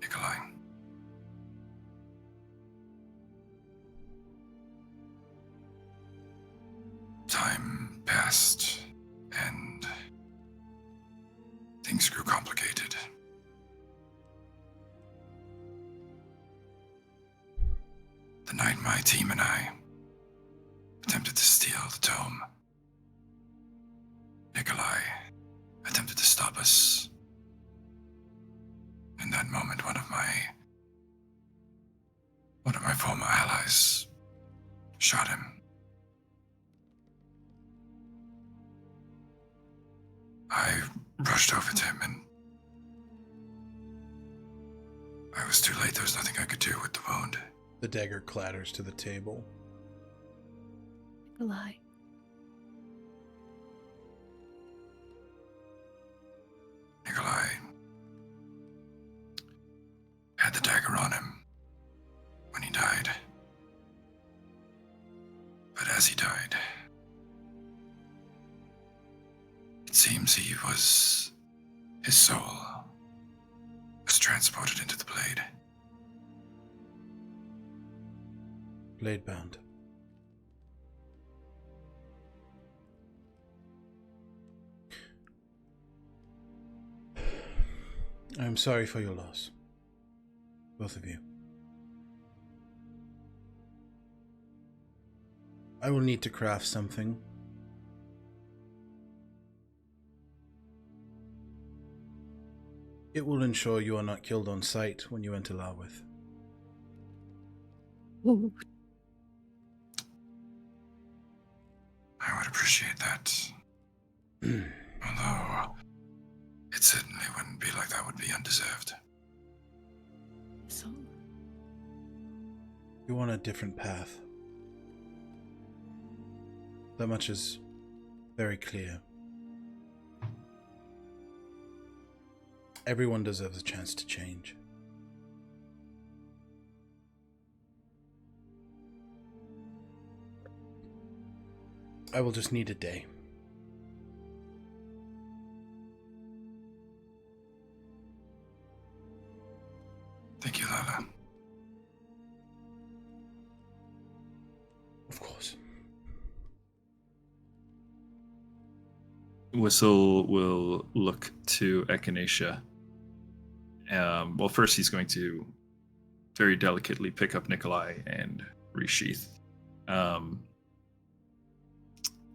Nikolai. Time passed, and things grew complicated. The night my team and I attempted to steal the tome, Nikolai attempted to stop us. In that moment, one of my former allies shot him. I rushed over to him, and I was too late. There was nothing I could do with the wound. The dagger clatters to the table. Nikolai. Nikolai had the dagger on him when he died. But as he died, it seems his soul was transported into the blade. Blade bound. I'm sorry for your loss. Both of you. I will need to craft something. It will ensure you are not killed on sight when you enter Landiith. Ooh. I would appreciate that. Although, it certainly wouldn't be like that would be undeserved. So, You're on a different path. That much is very clear. Everyone deserves a chance to change. I will just need a day. Thank you, Lala. Of course. Whistle will look to Echinacea. Well, first he's going to very delicately pick up Nikolai and resheath.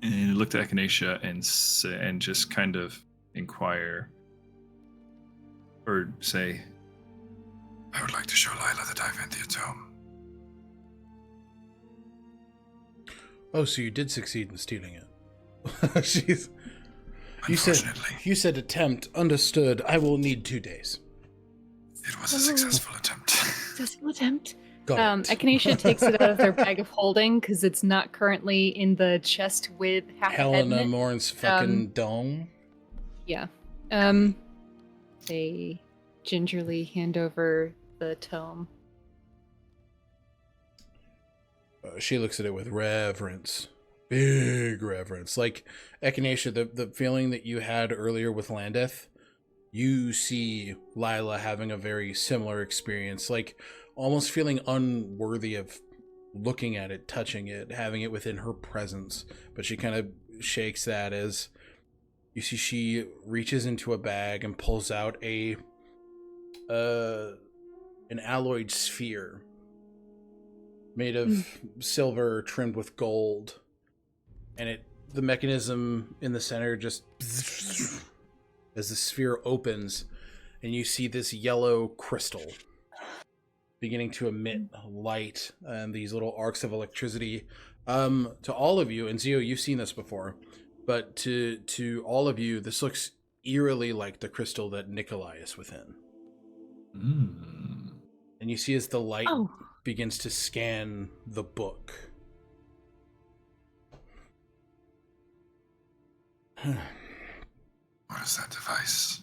And look to Echinacea and just kind of inquire or say, I would like to show Lila the Diventia tome. Oh, so you did succeed in stealing it. She's... Unfortunately, You said attempt. Understood. I will need 2 days. it was a successful attempt. successful attempt. Got it. Echinacea takes it out of their bag of holding because it's not currently in the chest with half a head in Helena it. Morin's fucking dome. Yeah. They gingerly hand over the tome. She looks at it with reverence. Big reverence. Like, Echinacea, the feeling that you had earlier with Landiith, you see Lila having a very similar experience. Like, almost feeling unworthy of looking at it, touching it, having it within her presence. But she kind of shakes that as, You see she reaches into a bag and pulls out an alloyed sphere made of silver trimmed with gold. And the mechanism in the center just as the sphere opens, and you see this yellow crystal beginning to emit light and these little arcs of electricity. To all of you, and Zio, you've seen this before, but to all of you, this looks eerily like the crystal that Nikolai is within. And you see as the light begins to scan the book. What is that device?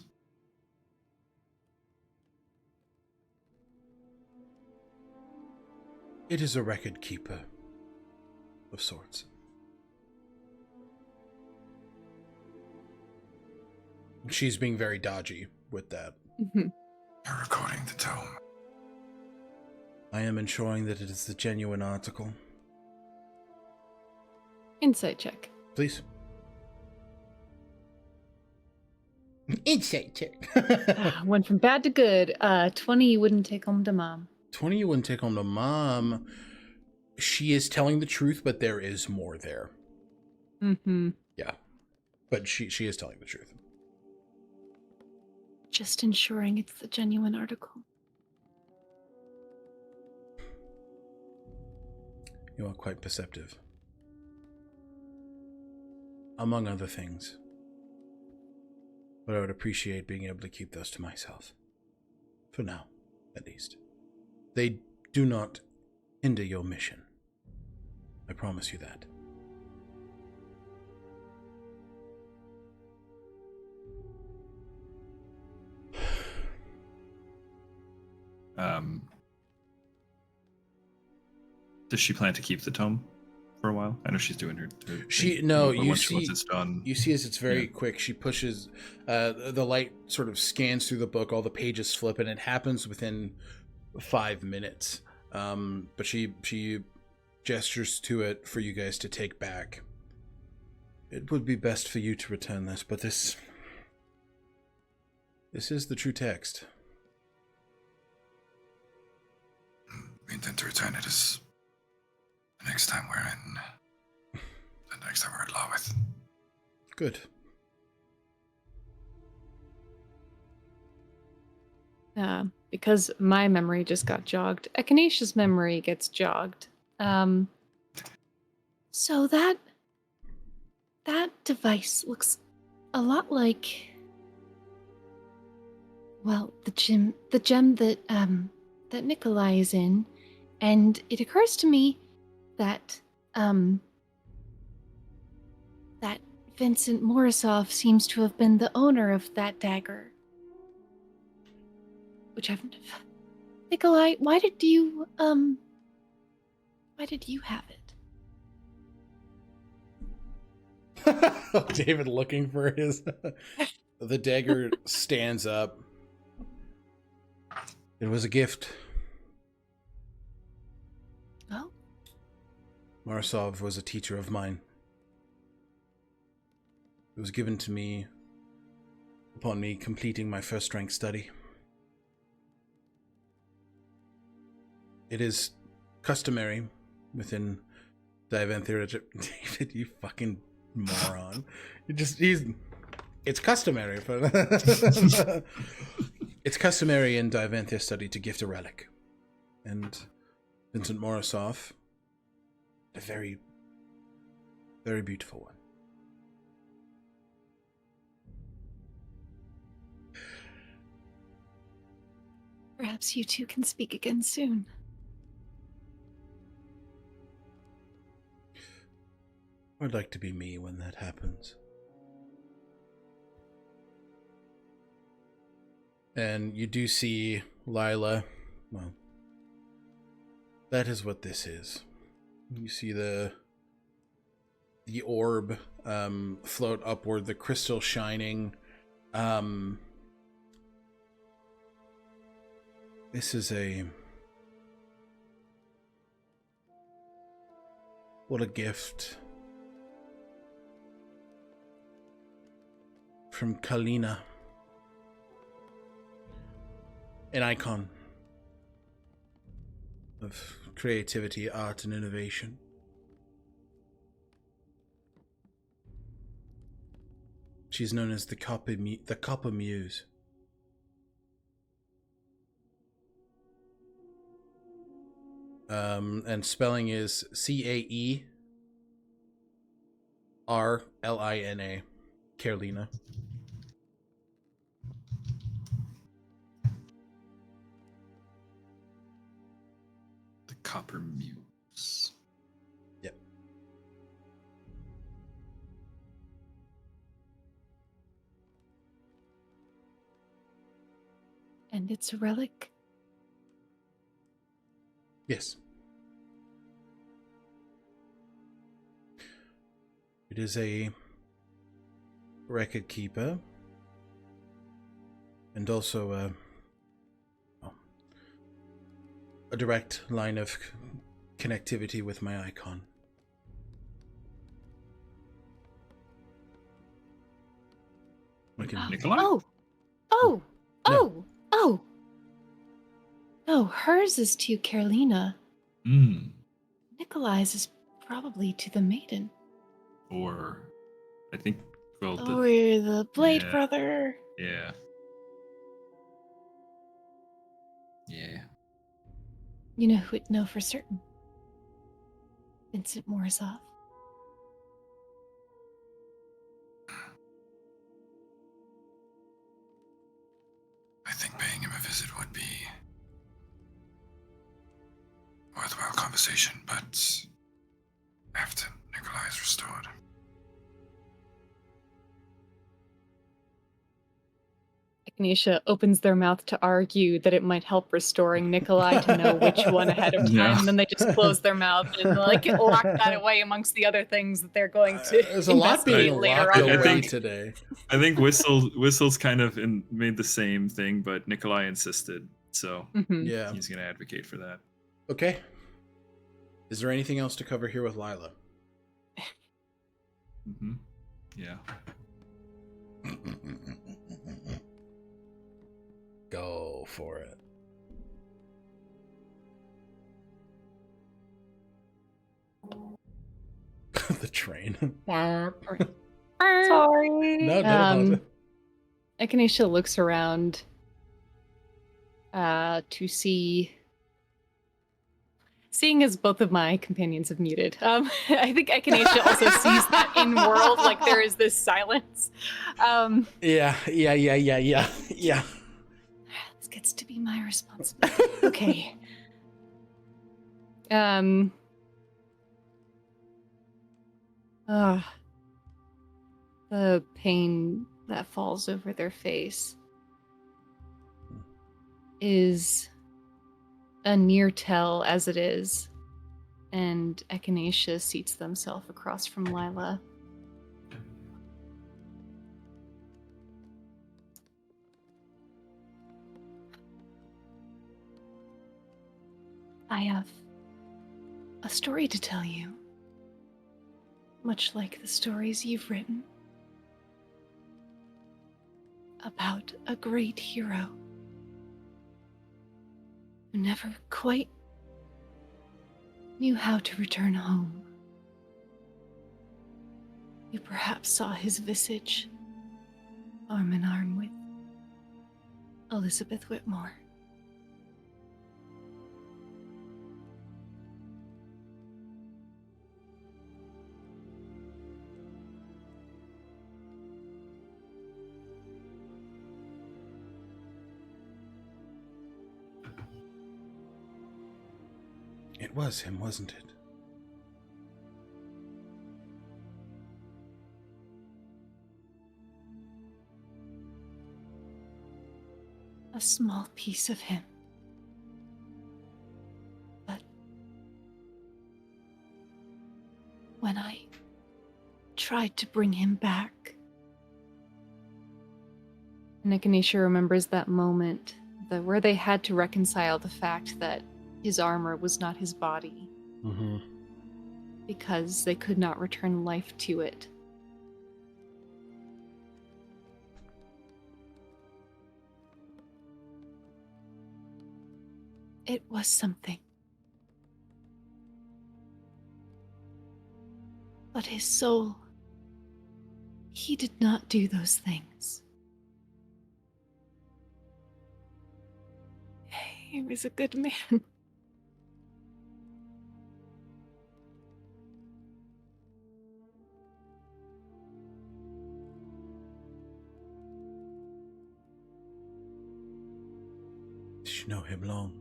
It is a record keeper of sorts. She's being very dodgy with that. You're recording the tome. I am ensuring that it is the genuine article. Insight check. Please. Insight check. Went from bad to good. 20 you wouldn't take home to mom. 20 you wouldn't take home to mom. She is telling the truth, but there is more there. Yeah. But she is telling the truth. Just ensuring it's the genuine article. You are quite perceptive. Among other things. But I would appreciate being able to keep those to myself. For now, at least. They do not hinder your mission. I promise you that. Does she plan to keep the tome for a while? I know she's doing her once it's done. You see as it's very quick, she pushes, the light sort of scans through the book, all the pages flip, and it happens within 5 minutes. But she gestures to it for you guys to take back. It would be best for you to return this, but this is the true text. We intend to return it as the next time we're at Landiith. Good. Because my memory just got jogged. Echinacea's memory gets jogged. So that device looks a lot like, well, the gem that that Nikolai is in, and it occurs to me that that Vincent Morozov seems to have been the owner of that dagger. Which I've... Nikolai, why did you have it? David looking for his... The dagger stands up. It was a gift. Oh? Morozov was a teacher of mine. It was given to me upon me completing my first rank study. It is customary within Divanthera. David, you fucking moron. It's customary for it's customary in Divanthia study to gift a relic. And Vincent Morozov, a very, very beautiful one. Perhaps you two can speak again soon. I'd like to be me when that happens. And you do see Lila. Well, that is what this is. You see the orb float upward, the crystal shining. This is what a gift. from Kalina. An icon of creativity, art, and innovation. She's known as the Copper Muse. And spelling is Caerlina. Carolina. The Copper Muse. Yep. And it's a relic? Yes. It is a record keeper and also a direct line of connectivity with my icon. Nikolai? Oh, hers is to Carolina. Nikolai's is probably to the maiden. Or, I think, well, Or the Blade yeah. Brother. Yeah. Yeah. You know who would know for certain? Vincent Morozov. I think paying him a visit would be worthwhile conversation, but after Nikolai is restored. Echinacea opens their mouth to argue that it might help restoring Nikolai to know which one ahead of time, Yeah. and then they just close their mouth and like lock that away amongst the other things that they're going to There's a lot being investigate later locked on. I away think- today. I think Whistle's kind of made the same thing, but Nikolai insisted, so Mhm. Yeah. he's going to advocate for that. Okay. Is there anything else to cover here with Lila? Mm-hmm. Yeah. Go for it. The train. Sorry. No. Echinacea looks around to see. Seeing as both of my companions have muted, I think Echinacea also sees that in world, like there is this silence. Yeah. This gets to be my responsibility. Okay. The pain that falls over their face is a near tell as it is, and Echinacea seats themselves across from Lila. I have a story to tell you, much like the stories you've written, about a great hero who never quite knew how to return home. You perhaps saw his visage, arm in arm with Elizabeth Whitmore. It was him, wasn't it? A small piece of him. But when I tried to bring him back, Echinacea remembers that moment where they had to reconcile the fact that his armor was not his body, because they could not return life to it. It was something. But his soul, he did not do those things. He was a good man. Did you know him long?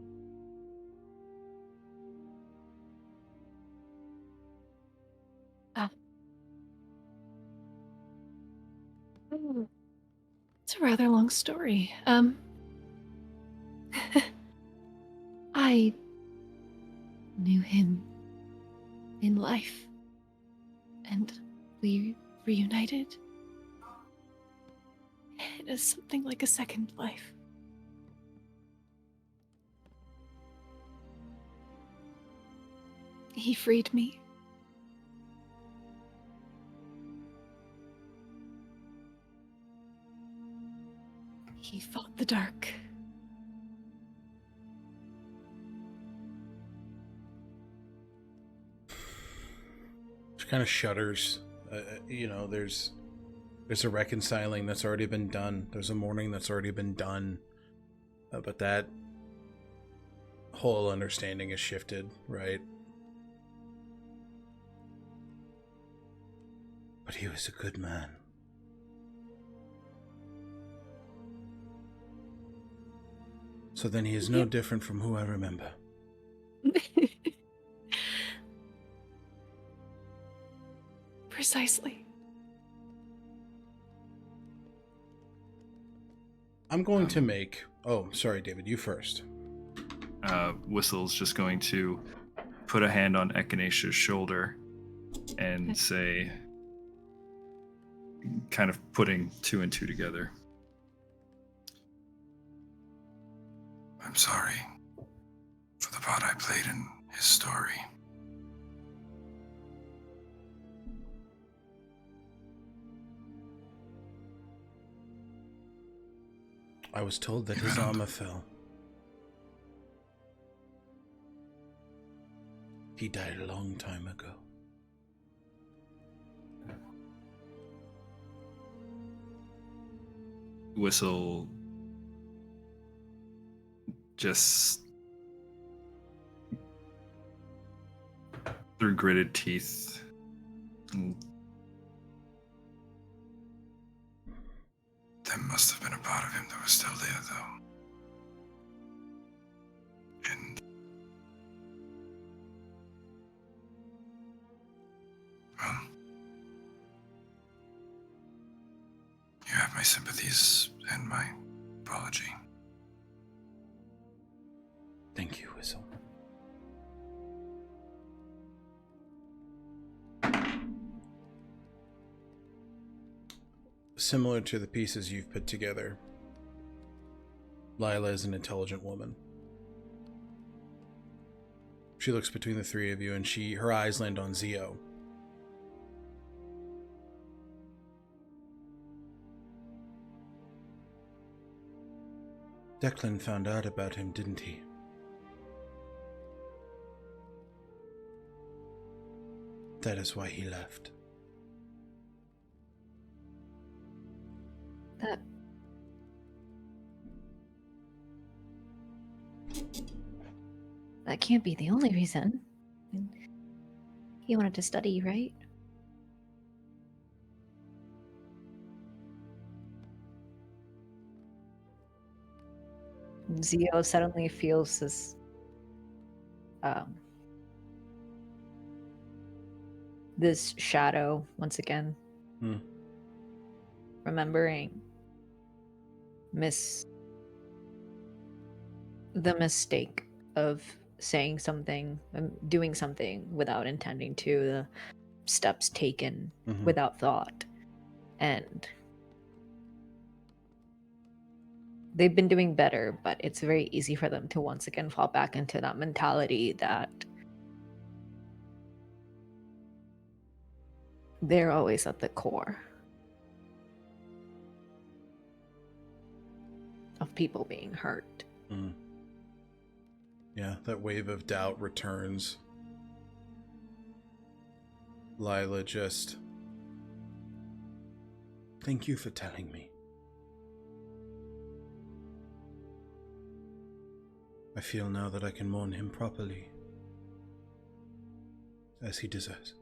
It's a rather long story. I knew him in life, and we reunited. It is something like a second life. He freed me. He fought the dark. She kind of shudders. There's a reconciling that's already been done. There's a mourning that's already been done. But that whole understanding is shifted, right? But he was a good man. So then he is no different from who I remember. Precisely. I'm going to make... Oh, sorry, David, you first. Whistle's just going to put a hand on Echinacea's shoulder and say, kind of putting two and two together. I'm sorry for the part I played in his story. I was told that his armor fell. He died a long time ago. Whistle just through gritted teeth. There must have been a part of him that was still there, though. And... well... you have my sympathies and my apology. Thank you, Whistle. Similar to the pieces you've put together, Lila is an intelligent woman. She looks between the three of you and her eyes land on Zio. Declan found out about him, didn't he? That is why he left. That can't be the only reason. He wanted to study, right? Zio suddenly feels this this shadow once again. Remembering the mistake of saying something, doing something without intending to, the steps taken without thought. And they've been doing better, but it's very easy for them to once again fall back into that mentality that they're always at the core of people being hurt. Yeah, that wave of doubt returns. Lila just... Thank you for telling me. I feel now that I can mourn him properly, as he deserves.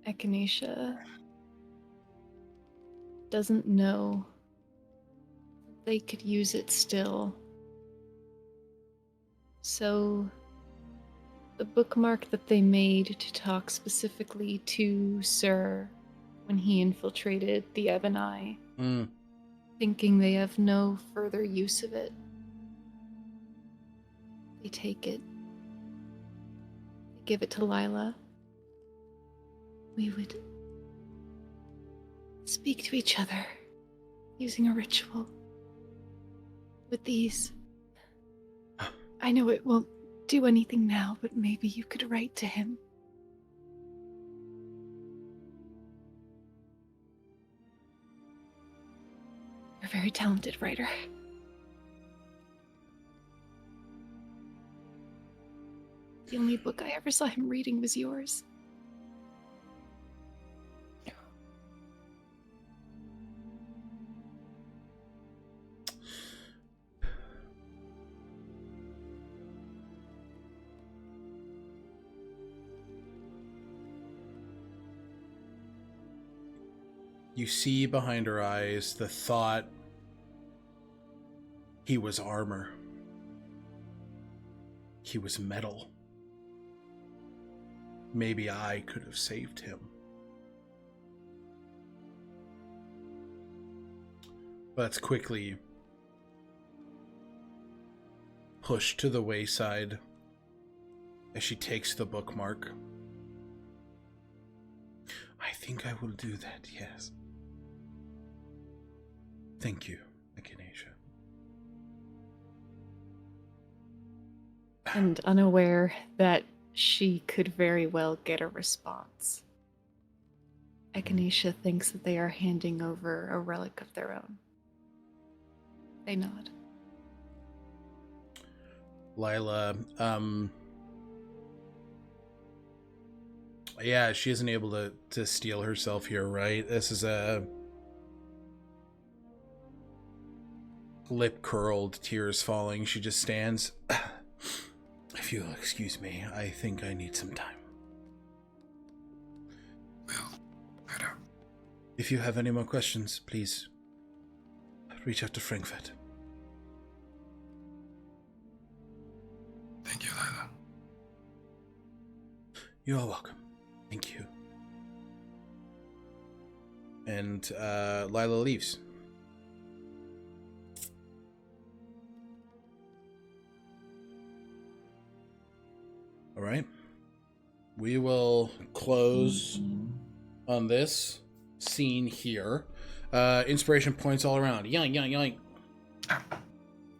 Echinacea doesn't know they could use it still. So the bookmark that they made to talk specifically to Sir when he infiltrated the Aminae, thinking they have no further use of it, they take it. They give it to Lila. We would speak to each other using a ritual with these. I know it won't do anything now, but maybe you could write to him. You're a very talented writer. The only book I ever saw him reading was yours. You see behind her eyes the thought he was armor. He was metal. Maybe I could have saved him. But it's quickly pushed to the wayside as she takes the bookmark. I think I will do that, yes. Thank you, Echinacea. And unaware that she could very well get a response, Echinacea thinks that they are handing over a relic of their own. They nod. Lila, yeah, she isn't able to steel herself here, right? This is a lip curled, tears falling. She just stands. If you'll excuse me, I think I need some time. Well, head out. If you have any more questions, please reach out to Frankfurt. Thank you, Lila. You are welcome. Thank you. And Lila leaves. All right. We will close on this scene here. Inspiration points all around. Yoink, yoink, yoink.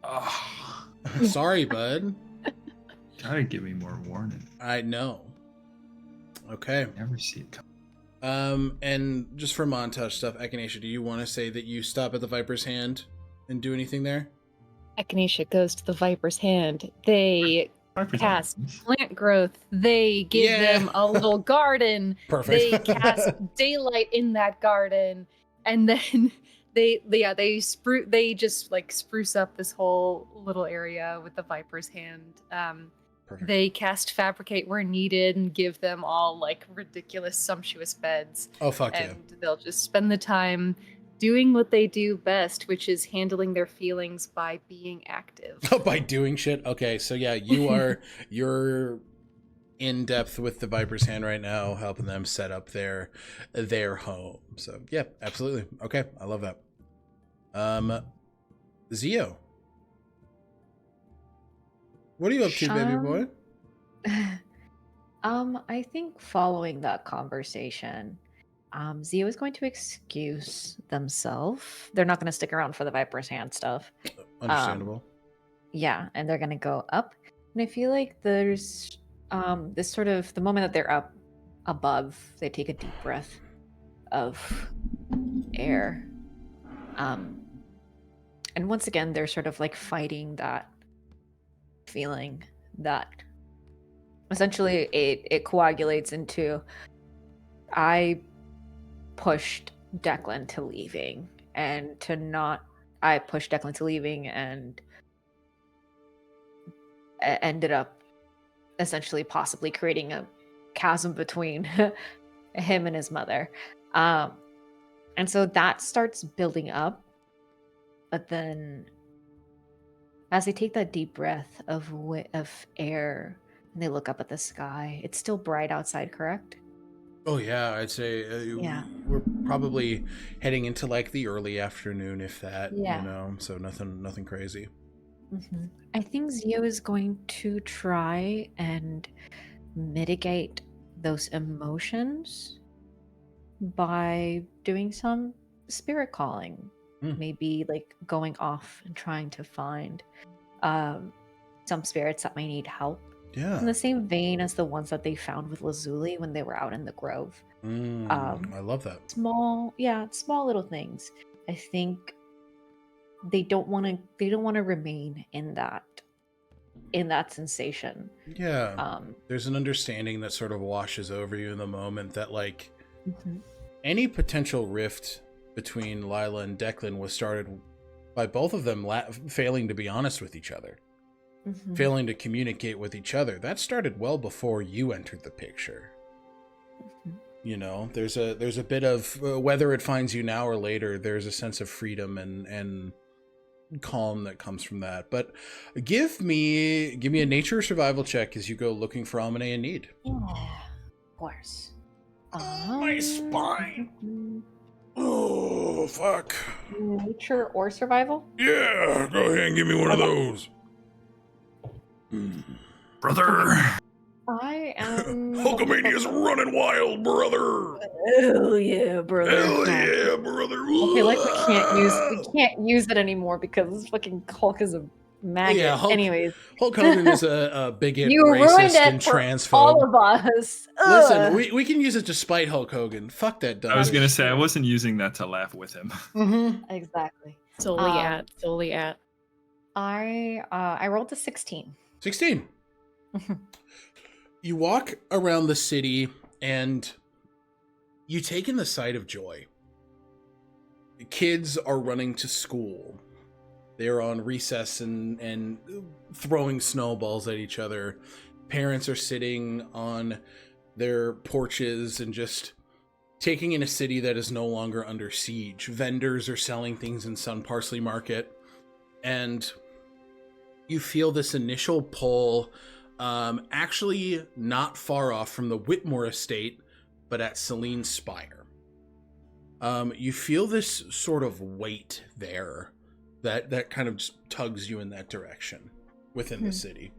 Oh, Sorry, bud. gotta give me more warning. I know. Okay. Never see it come. And just for montage stuff, Echinacea, do you want to say that you stop at the Viper's Hand and do anything there? Echinacea goes to the Viper's Hand. They cast Representatives. plant growth. They give them a little garden. Perfect. They cast daylight in that garden, and then they just like spruce up this whole little area with the Viper's Hand. Perfect. They cast fabricate where needed and give them all like ridiculous sumptuous beds. Oh, fuck yeah. And they'll just spend the time doing what they do best, which is handling their feelings by being active. Oh, by doing shit? Okay, so yeah, you're in depth with the Viper's Hand right now, helping them set up their home. So yeah, absolutely. Okay, I love that. Zio. What are you up to, baby boy? I think following that conversation, Zio is going to excuse themselves. They're not going to stick around for the Viper's Hand stuff. Understandable. Yeah, and they're gonna go up. And I feel like there's this sort of the moment that they're up above, they take a deep breath of air. And once again, they're sort of like fighting that feeling that essentially it coagulates into I pushed Declan to leaving and to not I pushed Declan to leaving and ended up essentially possibly creating a chasm between him and his mother. And so that starts building up. But then as they take that deep breath of air and they look up at the sky, it's still bright outside, correct? Oh yeah, I'd say we're probably heading into like the early afternoon, if that. Yeah. You know, so nothing crazy. Mm-hmm. I think Zio is going to try and mitigate those emotions by doing some spirit calling. Maybe like going off and trying to find some spirits that might need help. Yeah. In the same vein as the ones that they found with Lazuli when they were out in the grove. I love that. Small little things. I think they don't want to remain in that sensation. Yeah. There's an understanding that sort of washes over you in the moment that like any potential rift between Lila and Declan was started by both of them failing to be honest with each other, failing to communicate with each other. That started well before you entered the picture. You know, there's a bit of whether it finds you now or later, there's a sense of freedom and calm that comes from that. But give me a nature survival check as you go looking for Aminae in need. Yeah, of course. My spine. Oh, fuck. Nature or survival? Yeah, go ahead and give me one of those. Brother! I am... Hulkamania's running wild, brother! Hell yeah, brother. Hell yeah, brother! Okay, like we can't use it anymore because fucking Hulk is a maggot. Yeah, Anyways. Hulk Hogan is a bigot, You ruined racist, it and for transphobe. all of us. Listen, Ugh. we can use it to spite Hulk Hogan. Fuck that dumb. I was gonna say I wasn't using that to laugh with him. Exactly. Solely at. I rolled a 16. 16. You walk around the city and you take in the sight of joy. Kids are running to school. They're on recess and throwing snowballs at each other. Parents are sitting on their porches and just taking in a city that is no longer under siege. Vendors are selling things in Sun Parsley Market. And you feel this initial pull, actually not far off from the Whitmore estate, but at Celine's Spire. You feel this sort of weight there that kind of just tugs you in that direction within the city.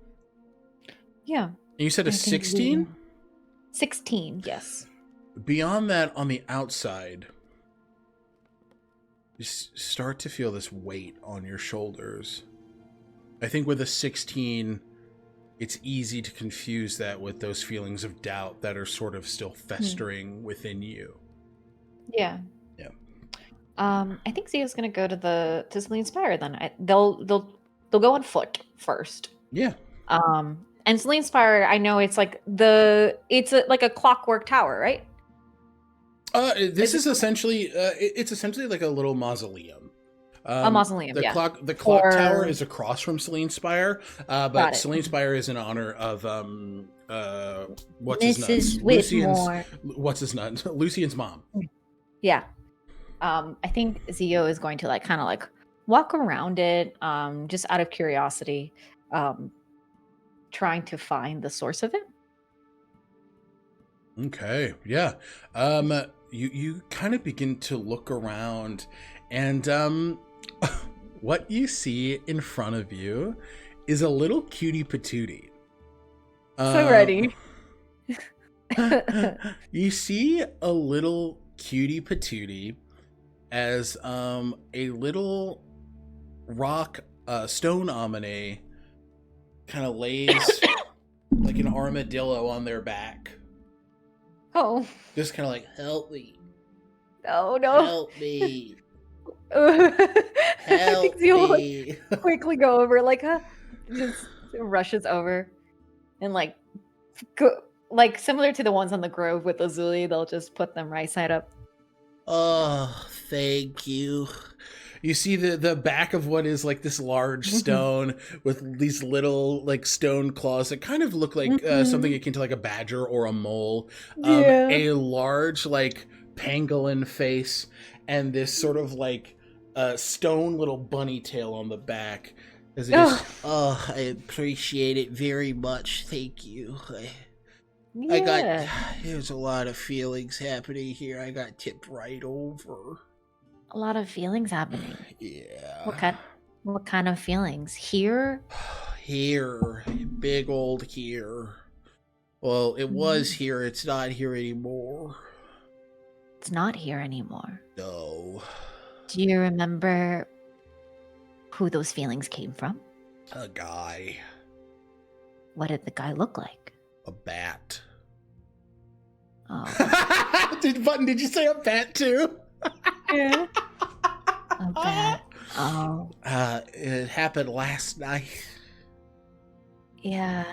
Yeah. And you said a 16? 16, yes. Beyond that, on the outside, you start to feel this weight on your shoulders. I think with a 16, it's easy to confuse that with those feelings of doubt that are sort of still festering within you. Yeah. Yeah. I think Zio's gonna go to Celine's Spire then. They'll go on foot first. Yeah. And Celine's Spire, I know it's like like a clockwork tower, right? This is essentially it's essentially like a little mausoleum. A mausoleum. The yeah. clock tower is across from Celine's Spire, but it. Celine's Spire is in honor of what's Mrs. his nuts? Whitmore. Lucian's mom. Yeah. I think Zio is going to like kind of like walk around it, just out of curiosity, trying to find the source of it. Okay, yeah. You kind of begin to look around, and what you see in front of you is a little cutie patootie. So ready. You see a little cutie patootie as a little rock stone Aminae kind of lays like an armadillo on their back. Oh. Just kind of like, help me. Oh, no. Help me. I Help think Zeal will me. quickly go over, like, just rushes over and, like, like, similar to the ones on the grove with Azuli, they'll just put them right side up. Oh, thank you. You see the back of what is like this large stone with these little like stone claws that kind of look like something akin to like a badger or a mole. Yeah. A large like pangolin face and this sort of like stone little bunny tail on the back. As it is, oh, I appreciate it very much. Thank you. There's a lot of feelings happening here. I got tipped right over. A lot of feelings happening. Yeah. What kind of feelings? Here? Here. Big old here. Well, it was here. It's not here anymore. It's not here anymore. No. Do you remember who those feelings came from? A guy. What did the guy look like? A bat. Oh. Did you say a bat too? Yeah. A bat. Oh. It happened last night. Yeah.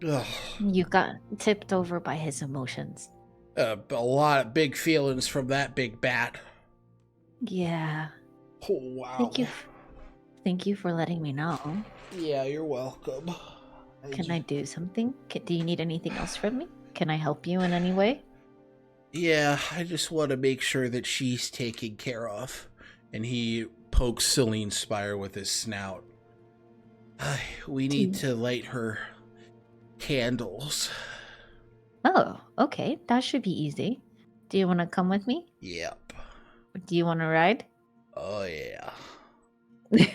Ugh. You got tipped over by his emotions. A lot of big feelings from that big bat. Yeah. Oh, wow. Thank you for letting me know. Yeah, you're welcome. Can I do something? Do you need anything else from me? Can I help you in any way? Yeah, I just want to make sure that she's taken care of. And he pokes Celine's spire with his snout. We need to light her candles. Oh, okay. That should be easy. Do you want to come with me? Yep. Do you want to ride? Oh, yeah.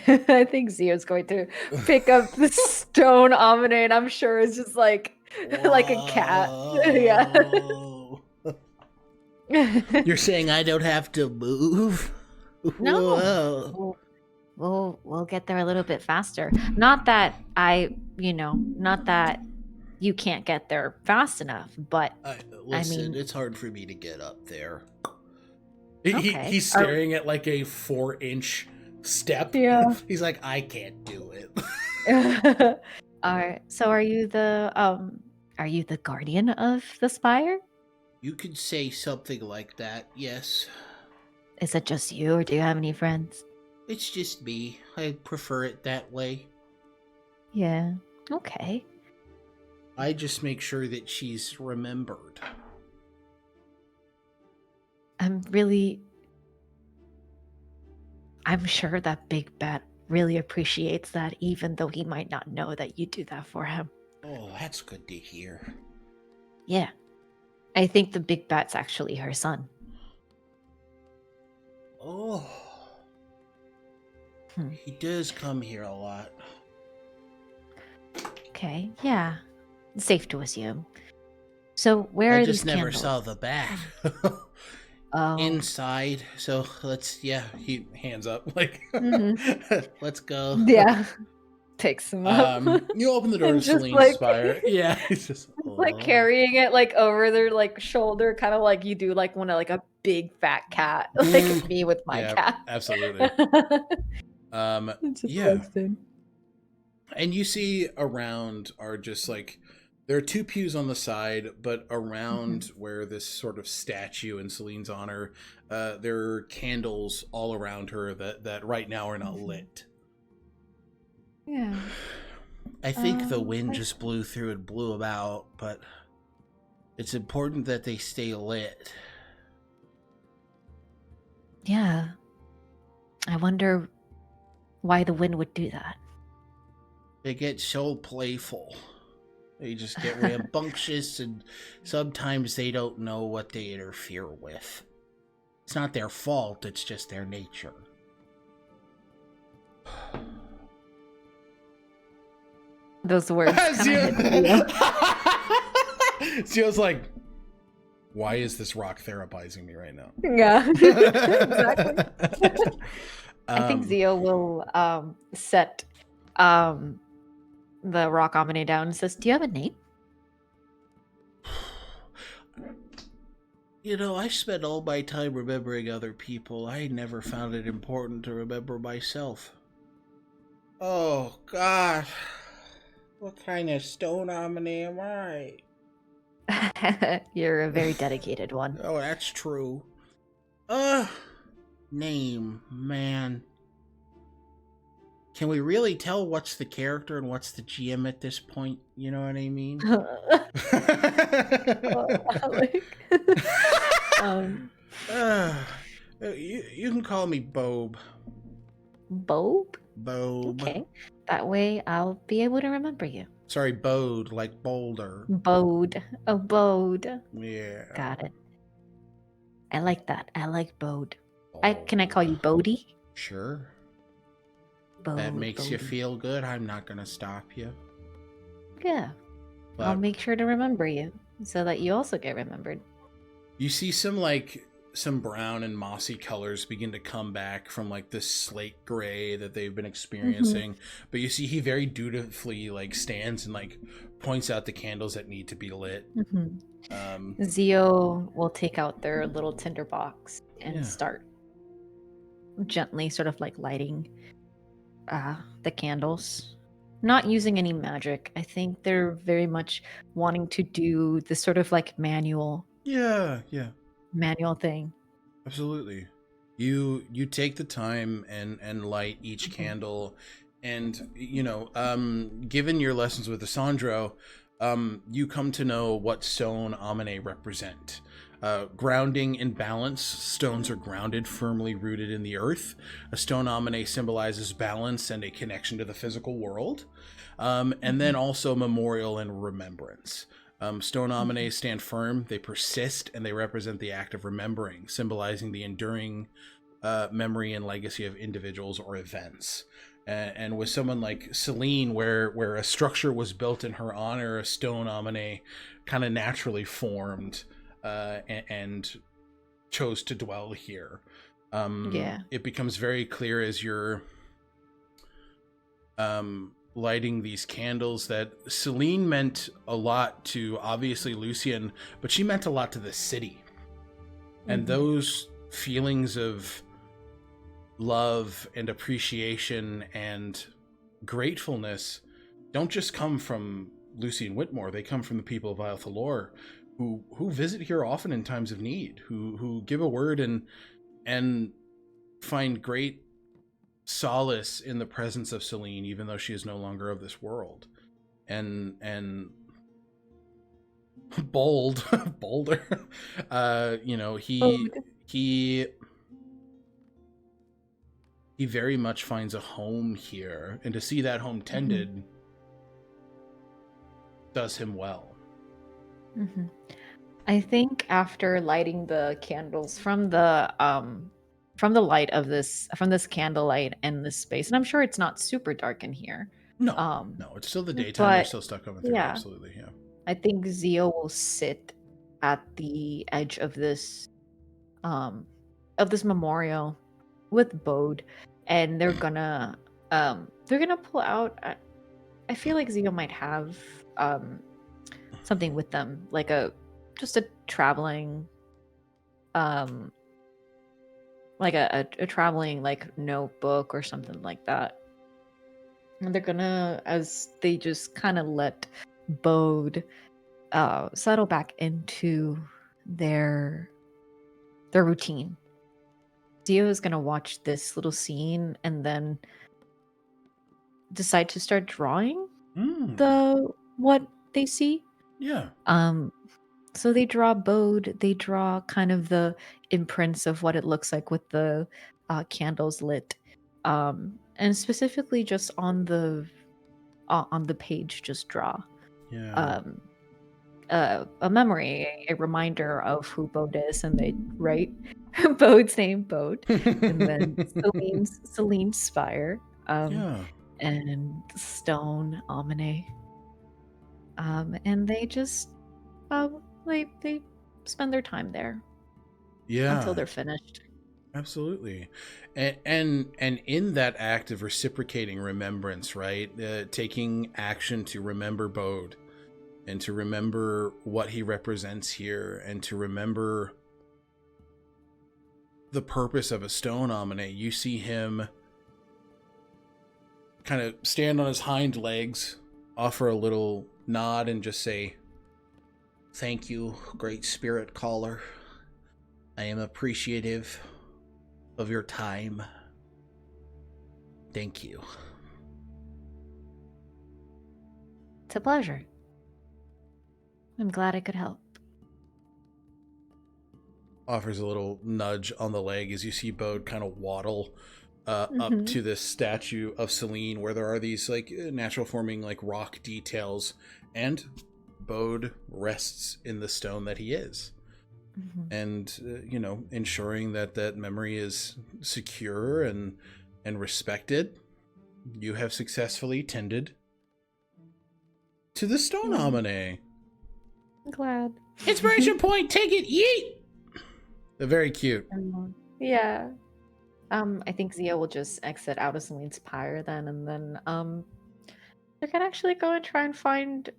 I think Zio's going to pick up the stone Aminae, and I'm sure it's just like like a cat. Yeah. You're saying I don't have to move? No. We'll get there a little bit faster. Not that not that you can't get there fast enough, but Listen, it's hard for me to get up there. Okay. He's staring at like a 4-inch step. Yeah. He's like, I can't do it. Alright. So are you the guardian of the spire? You could say something like that, yes. Is it just you, or do you have any friends? It's just me. I prefer it that way. Yeah. Okay. I just make sure that she's remembered. I'm sure that Big Bat really appreciates that, even though he might not know that you do that for him. Oh, that's good to hear. Yeah. I think the Big Bat's actually her son. Oh. He does come here a lot. Okay, yeah. Safe to assume. So where are these never candles? saw the bat. Oh. Inside. So he hands up like let's go. Yeah. Takes him up. You open the door to And just, Celine's like- spire. Yeah, he's just like carrying it like over their like shoulder, kind of like you do like when like a big fat cat, like me with my Yeah, cat. absolutely. It's just yeah. resting. And you see around are just like there are 2 pews on the side, but around where this sort of statue in Celine's honor, there are candles all around her that right now are not lit. Yeah. I think the wind just blew through and blew them out, but it's important that they stay lit. Yeah. I wonder why the wind would do that. They get so playful. They just get rambunctious, and sometimes they don't know what they interfere with. It's not their fault, it's just their nature. Those words kinda hit Zio's like, why is this rock therapizing me right now? Yeah. Exactly. I think Zio will set the rock Aminae down and says, "Do you have a name?" You know, I spend all my time remembering other people. I never found it important to remember myself. Oh, God. What kind of stone Aminae am I? You're a very dedicated one. Oh, that's true. Name, man. Can we really tell what's the character and what's the GM at this point? You know what I mean? Alec. You can call me Bob. Bob? Bob. Okay. That way I'll be able to remember you. Sorry, Bode, like boulder. Bode. Oh, Bode. Yeah. Got it. I like that. I like Bode. Oh, Can I call you Bodie? Sure. Bode, That makes you Bodie. feel good. I'm not gonna stop you. Yeah. I'll But make sure to remember you so that you also get remembered. you see some brown and mossy colors begin to come back from like this slate gray that they've been experiencing. But you see he very dutifully like stands and like points out the candles that need to be lit. Zio will take out their little tinder box and Yeah. start gently sort of like lighting the candles. Not using any magic. I think they're very much wanting to do this sort of like manual thing. Absolutely. You take the time and light each candle, and you know, given your lessons with Asandro, you come to know what stone Aminae represent. Grounding in balance, stones are grounded, firmly rooted in the earth. A stone Aminae symbolizes balance and a connection to the physical world, and then also memorial and remembrance. Stone Aminae stand firm, they persist, and they represent the act of remembering, symbolizing the enduring memory and legacy of individuals or events. And with someone like Celine, where a structure was built in her honor, a stone Aminae kind of naturally formed and chose to dwell here. It becomes very clear as you're lighting these candles that Celine meant a lot to obviously Lucian, but she meant a lot to the city. And those feelings of love and appreciation and gratefulness don't just come from Lucian Whitmore, they come from the people of Iyo Thalor who visit here often in times of need, who give a word and find great solace in the presence of Celine, even though she is no longer of this world. And Boulder, you know, he very much finds a home here, and to see that home tended does him well. I think after lighting the candles from the light of this, from this candlelight and this space, and I'm sure it's not super dark in here. No, it's still the daytime. They're still stuck coming through. yeah. Absolutely, yeah. I think Zio will sit at the edge of this memorial with Bode, and they're gonna pull out. I feel like Zio might have something with them, like just a traveling like a traveling like notebook or something like that. And they're gonna, as they just kind of let Bode settle back into their routine. Dio is gonna watch this little scene and then decide to start drawing what they see. Yeah. So they draw Bode, they draw kind of the imprints of what it looks like with the candles lit. And specifically just on the page, just draw a memory, a reminder of who Bode is, and they write Bode's name, Bode, and then Celine's spire, and stone Aminae, and they just they spend their time there until they're finished. Absolutely. And in that act of reciprocating remembrance, right? Taking action to remember Bode and to remember what he represents here and to remember the purpose of a stone Aminae, you see him kind of stand on his hind legs, offer a little nod, and just say, "Thank you, great spirit caller. I am appreciative of your time. Thank you." It's a pleasure. I'm glad I could help. Offers a little nudge on the leg as you see Bode kind of waddle up to this statue of Celine, where there are these like natural forming like rock details, and Bode rests in the stone that he is. And ensuring that that memory is secure and respected. You have successfully tended to the stone Aminae. I'm glad. Inspiration point, take it, yeet. They're very cute. Yeah. I think Zia will just exit out of Celine's pyre then, and then they can actually go and try and find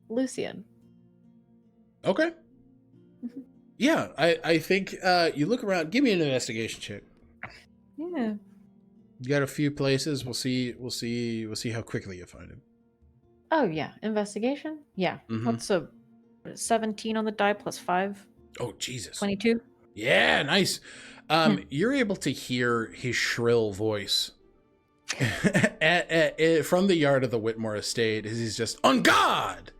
Lucian. Okay. Yeah, I think you look around. Give me an investigation check. Yeah. You got a few places. We'll see how quickly you find him. Oh yeah, investigation. Yeah. What's a 17 on the die plus 5? Oh Jesus. 22. Yeah, nice. You're able to hear his shrill voice from the yard of the Whitmore estate as he's just on guard.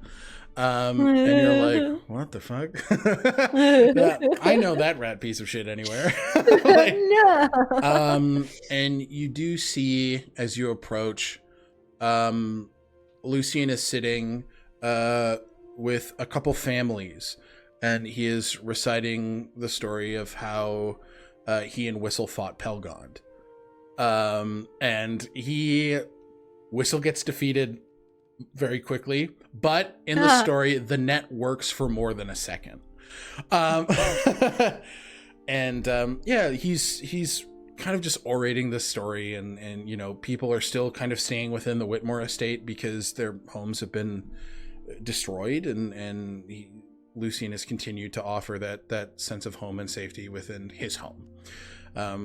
And you're like, what the fuck? I know that rat piece of shit anywhere. No. And you do see as you approach, Lucian is sitting with a couple families, and he is reciting the story of how he and Whistle fought Pelgond. And Whistle gets defeated very quickly, but in the story, the net works for more than a second. He's kind of just orating this story, and people are still kind of staying within the Whitmore estate because their homes have been destroyed, and Lucian has continued to offer that sense of home and safety within his home.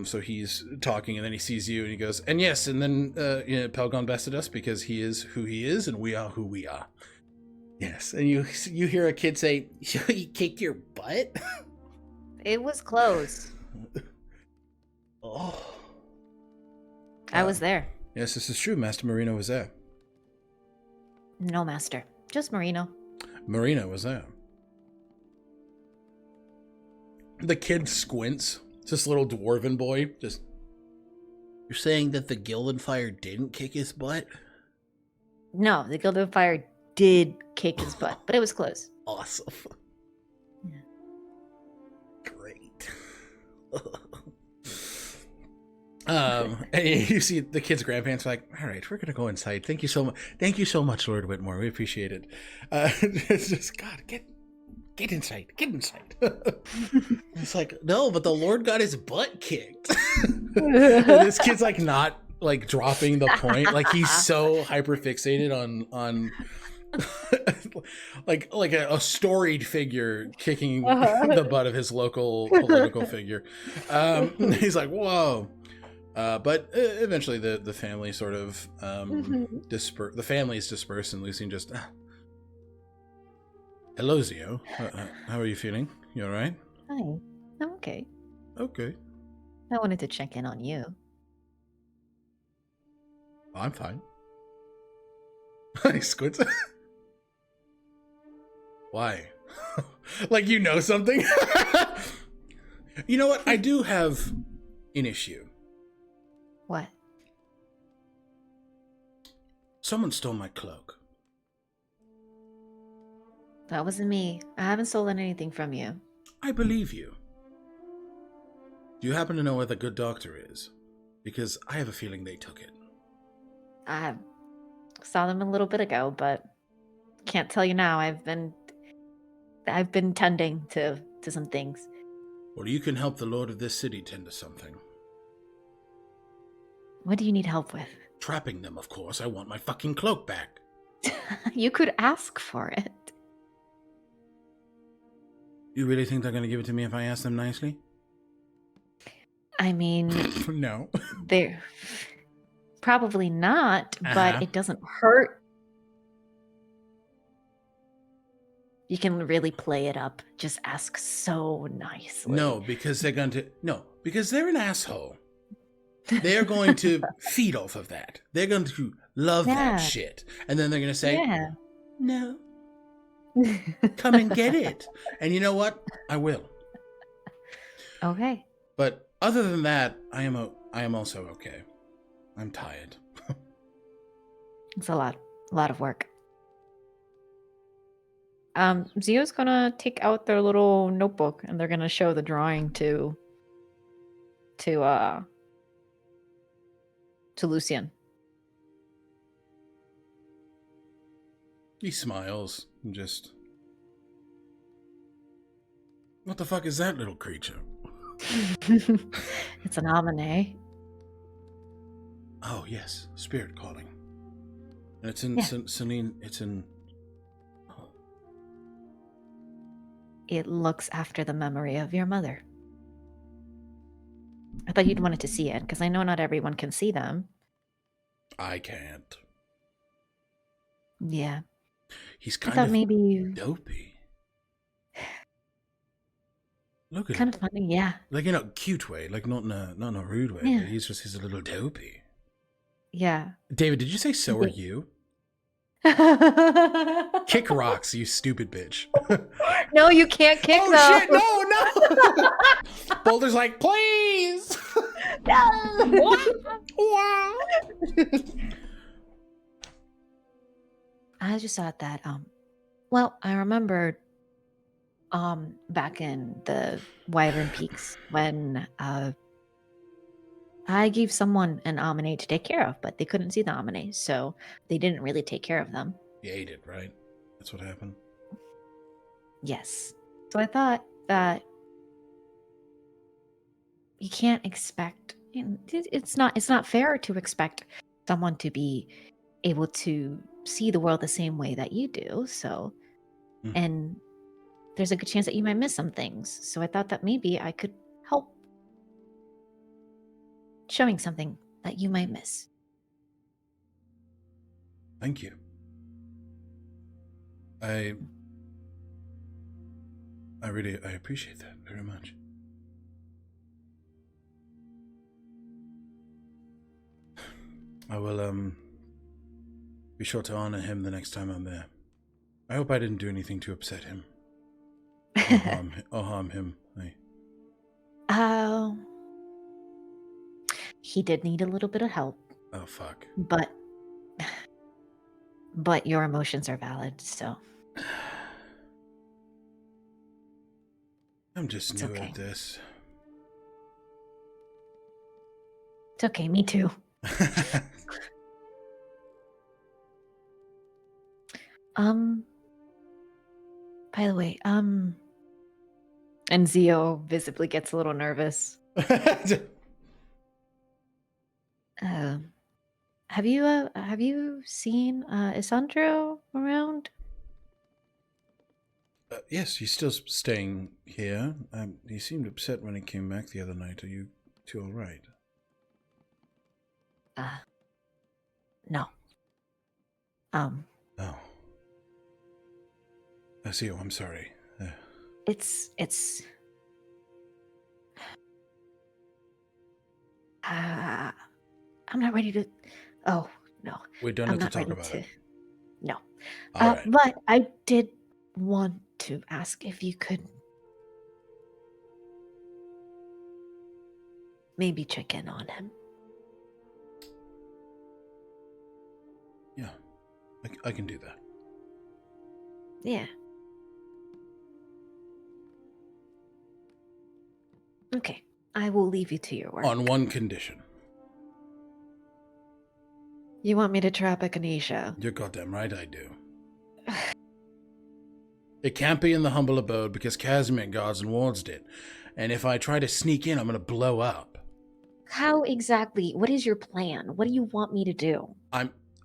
So he's talking, and then he sees you, and he goes, and yes, and then Pelgon bested us because he is who he is, and we are who we are. Yes, and you hear a kid say, "He kicked your butt." It was close. Oh, I was there. yes, this is true. Master Marino was there. No, Master. Just Marino. Marino was there. The kid squints. It's this little dwarven boy. Just, you're saying that the Gilded Fire didn't kick his butt? No, the Gilded Fire did kick his butt, but it was close. Awesome. Yeah. Great. And you see the kid's grandparents are like, all right, we're gonna go inside. Thank you so much. Thank you so much, Lord Whitmore. We appreciate it. It's just, God, get inside. Get inside. It's like, no, but the Lord got his butt kicked. And this kid's like not like dropping the point. Like he's so hyper fixated on like a storied figure kicking the butt of his local political figure. He's like, whoa. But eventually the family sort of disperse. The families disperse, and Lucian just, hello, Zio. How are you feeling? You all right? Hi. I'm okay. Okay. I wanted to check in on you. I'm fine. He squints. Why? Like you know something? You know what? I do have an issue. What? Someone stole my cloak. That wasn't me. I haven't stolen anything from you. I believe you. Do you happen to know where the good doctor is? Because I have a feeling they took it. I saw them a little bit ago, but can't tell you now. I've been tending to some things. Well, you can help the lord of this city tend to something. What do you need help with? Trapping them, of course. I want my fucking cloak back. You could ask for it. You really think they're going to give it to me if I ask them nicely? I mean, No. they're probably not, Uh-huh. but it doesn't hurt. You can really play it up. Just ask so nicely. No, because they're going to... No, because they're an asshole. They're going to feed off of that. They're going to love Yeah. that shit. And then they're going to say, Yeah. no, come and get it. And you know what? I will. Okay. But other than that, I am also okay. I'm tired. It's a lot of work. Zio's gonna take out their little notebook and they're gonna show the drawing to Lucian. He smiles and just... What the fuck is that little creature? It's an Aminae. Oh, yes. Spirit calling. And it's in... Yeah. Celine, it's in... Oh. It looks after the memory of your mother. I thought you'd wanted to see it, because I know not everyone can see them. I can't. Yeah. He's I kind thought of maybe you... dopey. Look at Kind him. of funny, yeah. Like in a cute way, like not in a rude way, Yeah. but he's a little dopey. Yeah. David, did you say so are you? Kick rocks, you stupid bitch. No, you can't kick Oh them. shit, no! Boulder's like, please! No. Wow! I just thought that, well, I remembered, back in the Wyvern Peaks when, I gave someone an Aminae to take care of, but they couldn't see the Aminae, so they didn't really take care of them. You ate it, right? That's what happened. Yes. So I thought that you can't expect, it's not fair to expect someone to be able to see the world the same way that you do. So, and there's a good chance that you might miss some things. So I thought that maybe I could help showing something that you might miss. Thank you. I appreciate that very much. I will be sure to honor him the next time I'm there. I hope I didn't do anything to upset him. Or harm him. He did need a little bit of help, Oh fuck. but your emotions are valid, so I'm just It's new okay. at this. it's okay. Me too. By the way, and Zio visibly gets a little nervous. Have you seen Isandro around? Yes, he's still staying here. He seemed upset when he came back the other night. Are you two all right? No. Oh. I see. Oh, I'm sorry. It's I'm not ready to. Oh no, We don't I'm have to not talk ready about to. it. No, All right. but I did want to ask if you could maybe check in on him. Yeah, I can do that. Yeah. Okay, I will leave you to your work. On one condition. You want me to trap Echinacea? You're goddamn right I do. It can't be in the humble abode because Casimir guards and wards did. And if I try to sneak in, I'm going to blow up. How exactly? What is your plan? What do you want me to do?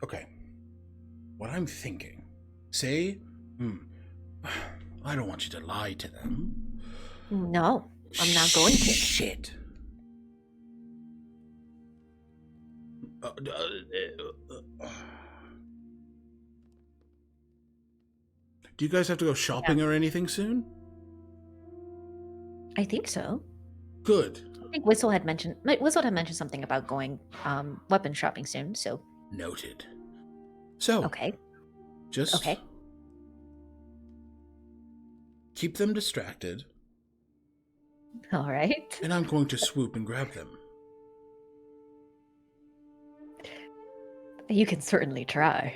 Okay. What I'm thinking. Say, I don't want you to lie to them. No, I'm not going to. Shit. Do you guys have to go shopping or anything soon? I think so. Good. I think Whistle had mentioned something about going weapon shopping soon. So Noted. So okay. Just Okay. keep them distracted, All right. and I'm going to swoop and grab them. You can certainly try.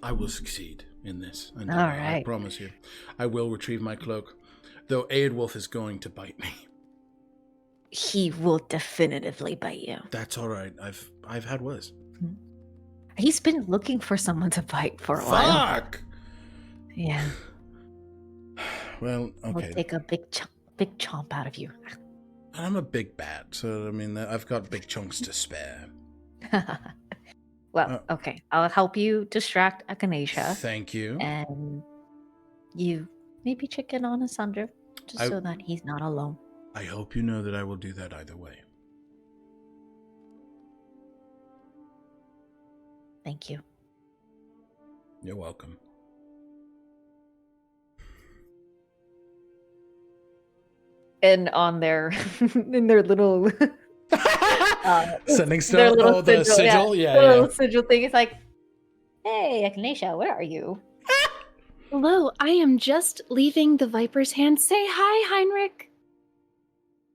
I will succeed in this. And All I right. promise you. I will retrieve my cloak, though Aedwulf is going to bite me. He will definitively bite you. That's all right. I've had worse. He's been looking for someone to bite for a while. Fuck! Yeah. Well, We'll okay. take a big chomp out of you. I'm a big bat, so I mean, I've got big chunks to spare. Well, okay. I'll help you distract Echinacea. Thank you. And you maybe check in on Asandra, just so that he's not alone. I hope you know that I will do that either way. Thank you. You're welcome. And on their in their little Sending their stuff. little Oh, the sigil? their Yeah. little sigil thing. It's like, hey, Echinacea, where are you? Hello, I am just leaving the Viper's hand. Say hi, Heinrich.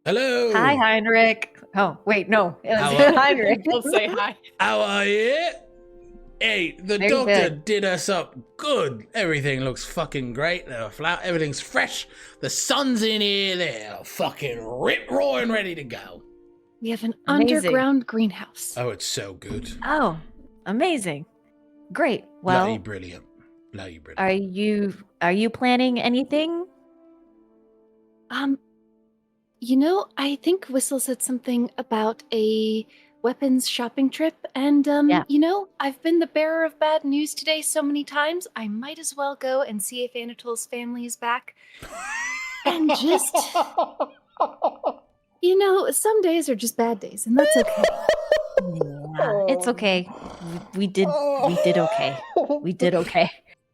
Hello. Hi, Heinrich. Oh, wait, no. It was How are- Heinrich. I'll say hi. How are you? Hey, the Very doctor good. did us up good. Everything looks fucking great. Everything's fresh. The sun's in here. They're fucking rip-roaring ready to go. We have an Amazing. underground greenhouse. Oh, it's so good. Oh, amazing. Great. Bloody Well, brilliant. Bloody brilliant. are you planning anything? I think Whistle said something about a weapons shopping trip, and Yeah. I've been the bearer of bad news today so many times. I might as well go and see if Anatole's family is back. And just, some days are just bad days, and that's okay. Yeah, it's okay. We did okay. We did okay.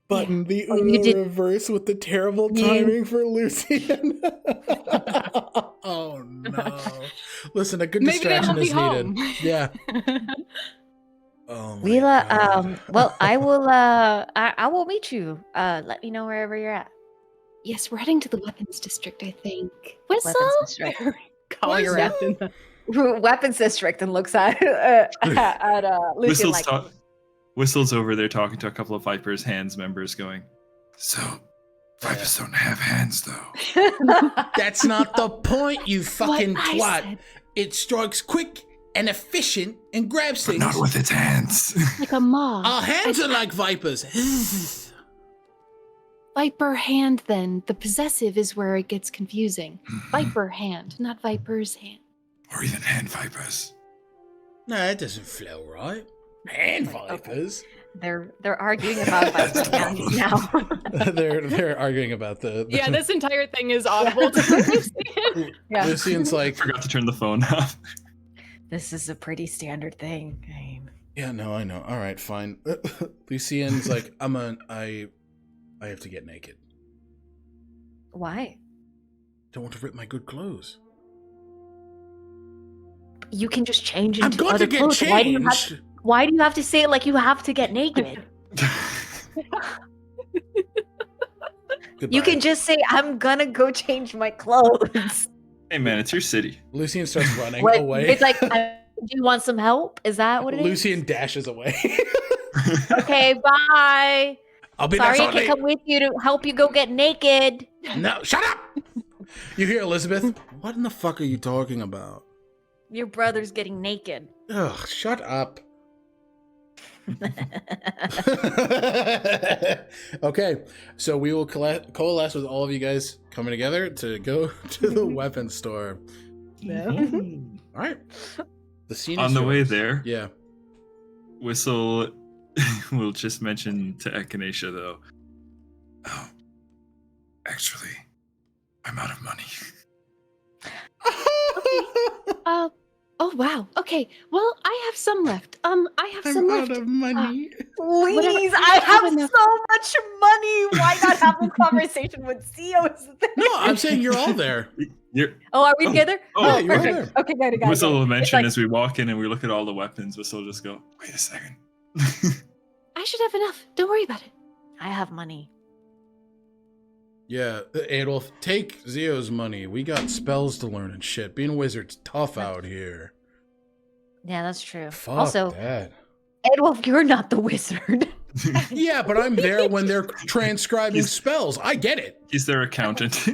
Button the Oh, you did- reverse with the terrible timing for Lucian. Oh no! Listen, a good Maybe they distraction won't is be needed. home. Yeah. Oh my Leela, God. well, I will meet you. Let me know wherever you're at. Yes, we're heading to the weapons district, I think. Whistle? Weapons district. Calling her out in the... Weapons district and looks at Lucian like, Whistle's over there talking to a couple of Viper's Hands members going, So, Vipers don't have hands, though. That's not the point, you fucking What I twat. said. It strikes quick and efficient and grabs But things. not with its hands. Like a moth. Our hands are like vipers. Viper hand, then. The possessive is where it gets confusing. Viper hand, not Viper's hand. Or even hand vipers. No, that doesn't flow right. Hand vipers. they're arguing about That's Viper's the hands problem. now. they're arguing about the Yeah, this entire thing is audible to Lucian. Yeah. Lucian's like, forgot to turn the phone off. This is a pretty standard thing. yeah, no, I know. All right, fine. Lucian's like, I have to get naked. Why? Don't want to rip my good clothes. You can just change I'm into going other to get clothes. changed. Why do you have to say it like you have to get naked? Goodbye. You can just say, I'm gonna go change my clothes. Hey man, it's your city. Lucian starts running What- away. It's like, do you want some help? Is that what it is? Lucian dashes away. Okay, bye. I'll be Sorry back I shortly. can't come with you to help you go get naked. No, shut up! You hear Elizabeth? What in the fuck are you talking about? Your brother's getting naked. Ugh, shut up. Okay, so we will coalesce with all of you guys coming together to go to the weapon store. Mhm. All right. The scene On is the way yours. there, Yeah. Whistle will just mention to Echinacea, though. Oh, actually, I'm out of money. Oh wow. Okay. Well, I have some left. I have some I'm left. out of money. Please, Whatever. I have enough. so much money. Why not have a conversation with Zio's there? No, I'm saying you're all there. You're, Oh, are we Oh. together? Oh, Yeah, you're all perfect. there. Okay, got it. Whistle will It's mention like, as we walk in and we look at all the weapons. Whistle will just go, Wait a second. I should have enough. Don't worry about it. I have money. Yeah, Adolf, take Zio's money. We got spells to learn and shit. Being a wizard's tough out here. Yeah, that's true. Fuck Also, that. Edwolf, you're not the wizard. Yeah, but I'm there when they're transcribing spells. I get it. he's their accountant.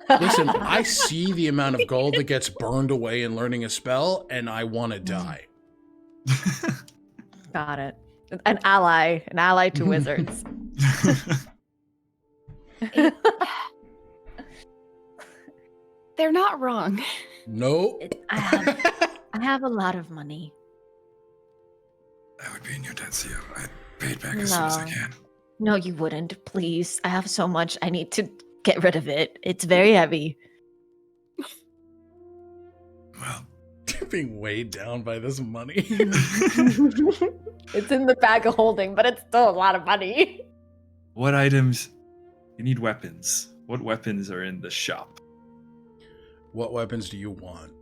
Listen, I see the amount of gold that gets burned away in learning a spell, and I want to die. Got it. An ally to wizards. They're not wrong. No. I have a lot of money. I would be in your debt, Zio. I'd pay it back as soon as I No. can. No, you wouldn't. Please. I have so much. I need to get rid of it. It's very heavy. Well, Being weighed down by this money. It's in the bag of holding, but it's still a lot of money. What items? You need weapons. What weapons are in the shop? What weapons do you want?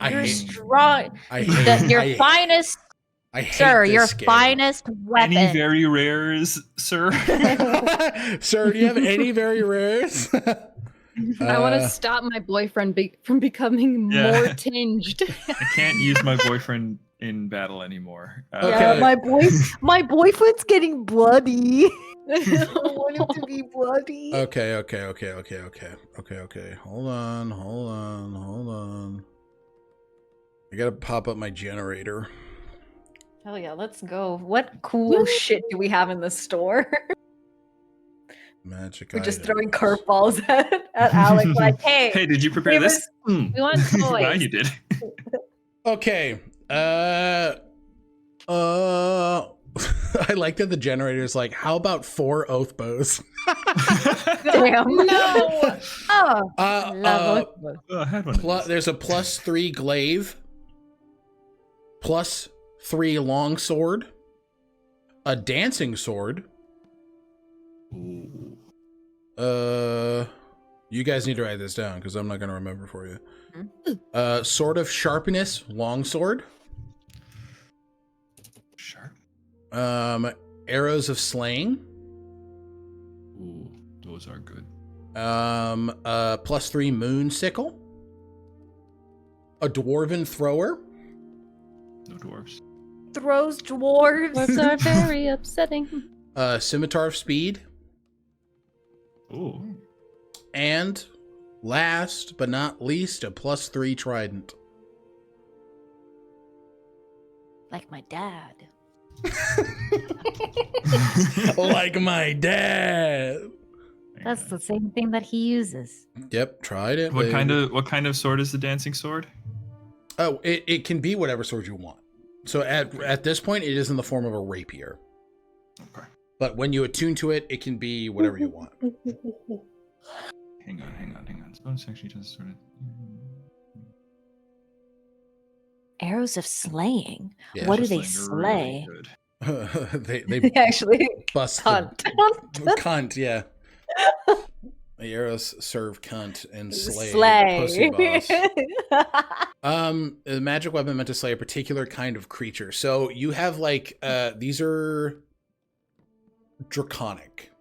You're hate, strong. I hate, Your I, finest, I hate sir, this your game. finest weapon. Any very rares, sir? Sir, do you have any very rares? I want to stop my boyfriend from becoming Yeah. more tinged. I can't use my boyfriend in battle anymore. Yeah, Okay. my boyfriend's getting bloody. I don't want him to be bloody. Okay. Hold on. I gotta pop up my generator. Hell yeah, let's go. What cool shit do we have in the store? Magic We're just items. throwing curveballs at Alec, like, hey, Hey, did you prepare give this? us- We want Now toys. you did. Okay. I like that the generator is like, how about 4 oath bows? damn. No. Oh, Uh, love Oh, I had one. of these. There's a +3 glaive, +3 longsword, a dancing sword. Ooh. You guys need to write this down because I'm not gonna remember for you. Hmm. Sword of sharpness, longsword. Sharp. Arrows of slaying. Ooh, those are good. +3 moon sickle. A dwarven thrower. No dwarves. throws dwarves. Dwarves are very upsetting. Scimitar of speed. Ooh. And last but not least, a +3 trident. Like my dad. Like my dad. That's the same thing that he uses. Yep, tried it. What kind of sword is the dancing sword? Oh, it can be whatever sword you want. So at this point, it is in the form of a rapier. Okay. But when you attune to it, it can be whatever you want. Hang on. Bonus actually does sort of. Arrows of slaying. Yeah, What do Just they like really slay? good. they Actually, bust cunt. the cunt, yeah. The arrows serve cunt and slay, Slay. pussy boss. A magic weapon meant to slay a particular kind of creature. So you have like these are draconic,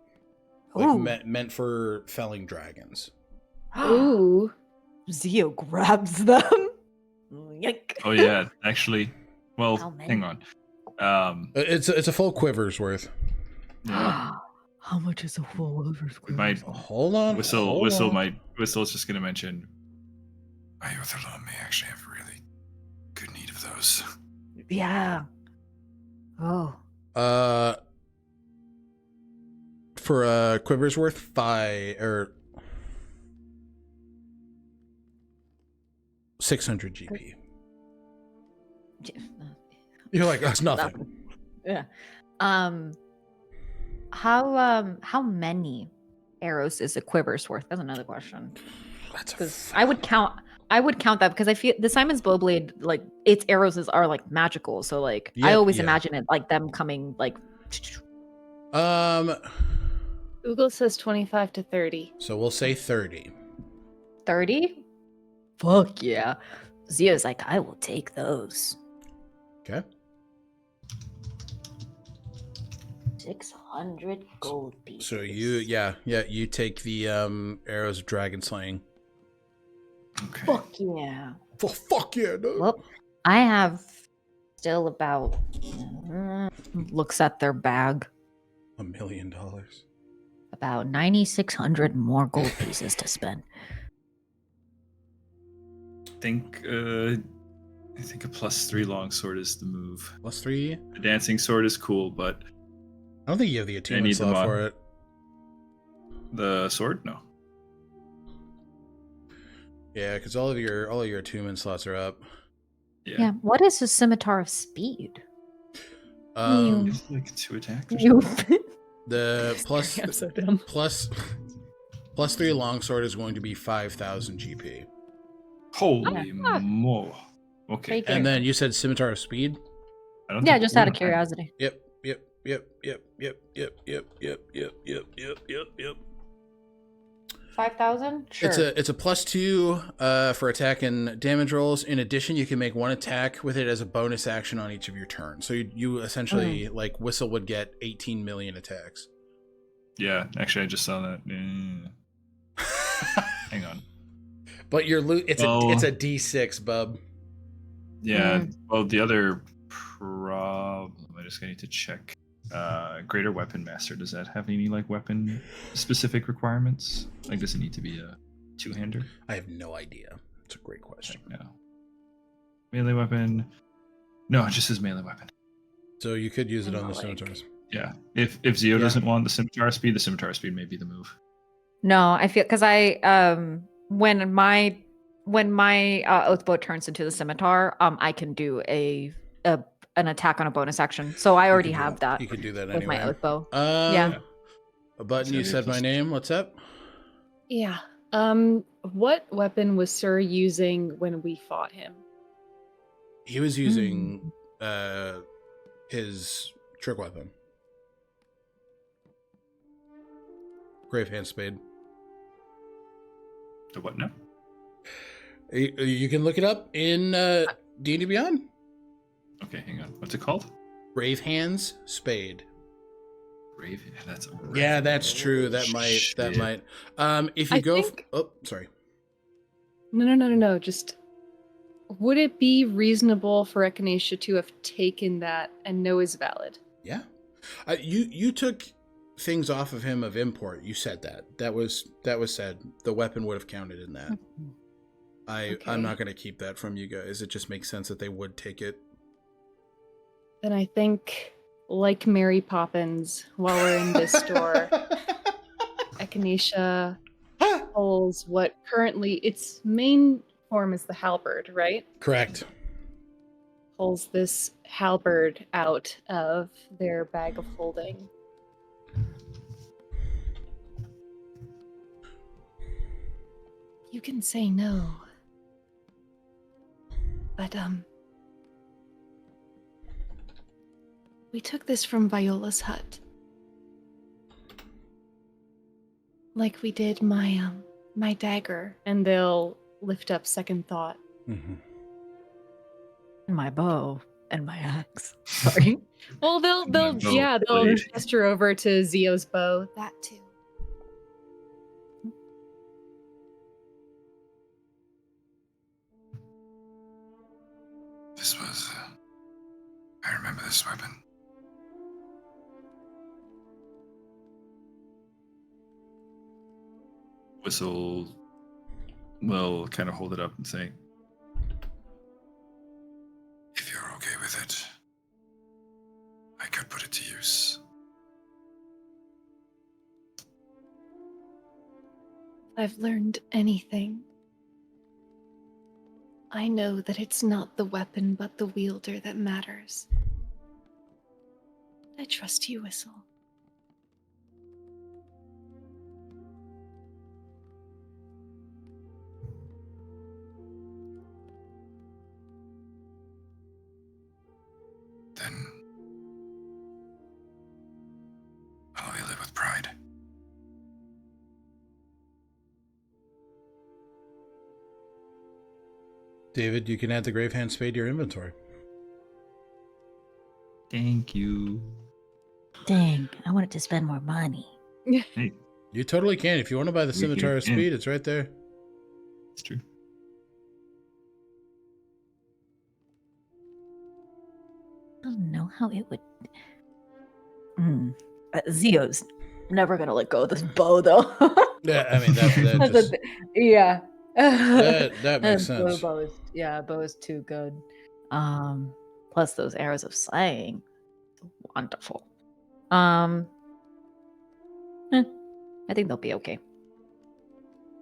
like Ooh. meant for felling dragons. Ooh. Zio grabs them. Yike. Oh yeah, actually. Well, How many? hang on. It's a full quiver's worth. Yeah, How much is a full we might Hold on. Whistle's just gonna mention. Iyo Thalor may actually have really good need of those. Yeah. Oh. For a quiver's worth, 600 GP. You're like, that's nothing. Yeah. How many arrows is a quiver's worth? That's another question. That's Because I would count that because I feel the Simon's Bowblade, like its arrows are like magical. So like I always imagine it like them coming like. Google says 25 to 30. So we'll say 30. 30? Fuck yeah. Zia's like, I will take those. Okay. 600 gold pieces. So you take the arrows of dragon slaying. Okay. Fuck yeah. Fuck yeah, dude. Well, I have still about looks at their bag. $1 million. About 9,600 more gold pieces to spend. I think a +3 longsword is the move. +3? The dancing sword is cool, but I don't think you have the attunement need the slot mod. for it. the sword, no. Yeah, because all of your attunement slots are up. Yeah. What is a scimitar of speed? It's like 2 attack. Or You. something. The I'm so dumb. +3 longsword is going to be 5,000 GP. Holy mo! Okay. Take it. And then you said scimitar of speed? I don't Yeah, think just we out of have- curiosity. Yep. 5,000? Sure. It's a +2 for attack and damage rolls. In addition, you can make one attack with it as a bonus action on each of your turns. So you essentially like Whistle would get 18 million attacks. Yeah, actually, I just saw that. Hang on. But it's Oh. a D6, bub. Yeah. Well, the other problem, I just need to check. Greater Weapon Master, does that have any like weapon specific requirements? Like, does it need to be a 2-hander? I have no idea. It's a great question. No. Melee weapon. No, it just says melee weapon. So you could use it on the Like- scimitars. Yeah. If Zio doesn't want the scimitar speed may be the move. No, I feel because when my Oathbow turns into the scimitar, I can do an attack on a bonus action. So I already have that You could do that with anyway. my Oathbow. Yeah. A button, So you you're said my plus- name. What's up? Yeah. What weapon was Sir using when we fought him? He was using his trick weapon. Grave hand spade. The what now? You can look it up in D&D Beyond. Okay, hang on. What's it called? Grave hands spade. Brave. Yeah, that's a Yeah, that's true. That might. If you I go. think- Oh, sorry. No. Just would it be reasonable for Echinacea to have taken that and know is valid? Yeah. You took things off of him of import. You said that. That was said. The weapon would have counted in that. Okay. I'm not going to keep that from you guys. It just makes sense that they would take it. Then I think, like Mary Poppins, while we're in this store, Echinacea pulls what currently its main form is the halberd, right? Correct. Pulls this halberd out of their bag of holding. You can say no. But, we took this from Viola's hut. Like we did my dagger. And they'll lift up second thought. Mm-hmm. My bow and my axe. Sorry. Well, they'll bow blade. gesture over to Zio's bow. That too. This was. I remember this weapon. Whistle will kind of hold it up and say, If you're okay with it, I could put it to I've learned anything, I know that it's not the weapon but the wielder that matters. I trust you, Whistle. Then I'll wield it with pride. David, you can add the Gravehand Spade to your inventory. Thank you. Dang, I wanted to spend more money. Hey, You totally can. If you want to buy the Scimitar of can. Speed, it's right there. it's true. I don't know how it would. Zio's never gonna let go of this bow, though. Yeah, I mean, that just, Yeah. that makes And sense. Bow is too good. Plus those arrows of slaying, wonderful. I think they'll be okay.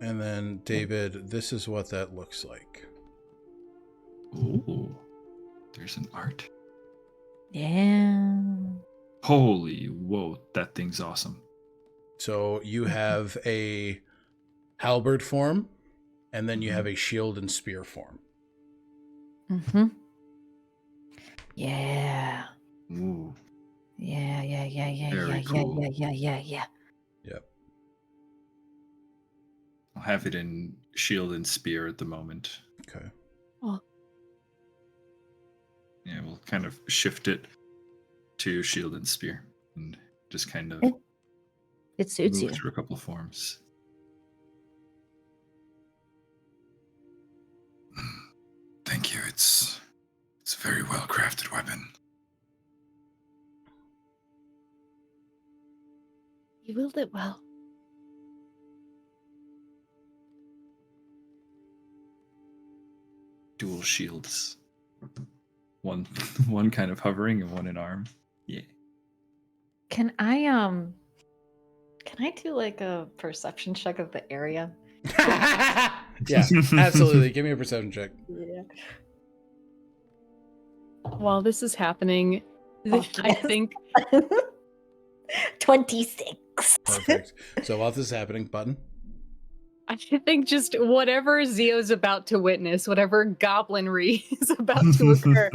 And then, David, this is what that looks like. Ooh, there's an art. Yeah. Holy whoa, that thing's awesome. So you have a halberd form, and then you have a shield and spear form. Mm-hmm. Yeah. Ooh, Yeah. Very cool. Yeah. Yep. I'll have it in shield and spear at the moment. Okay. Yeah, we'll kind of shift it to shield and spear and just kind of It suits move you. through a couple forms. Thank you. It's a very well crafted weapon. You wield it well. Dual shields. One kind of hovering and one in arm. Yeah. Can I do like a perception check of the area? Yeah, absolutely. Give me a perception check. Yeah. While this is happening, I think 26. Perfect. So while this is happening, Button. just whatever Zio's about to witness, whatever goblinry is about to occur,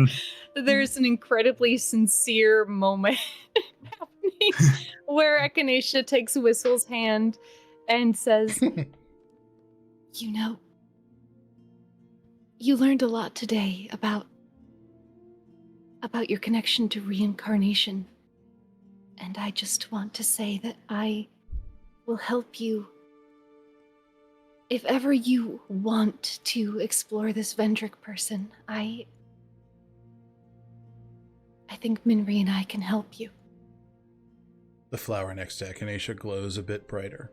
there's an incredibly sincere moment happening where Echinacea takes Whistle's hand and says, you know, you learned a lot today about your connection to reincarnation. And I just want to say that I will help you if ever you want to explore this Vendrick person. I think Minri and I can help you. The flower next to Echinacea glows a bit brighter.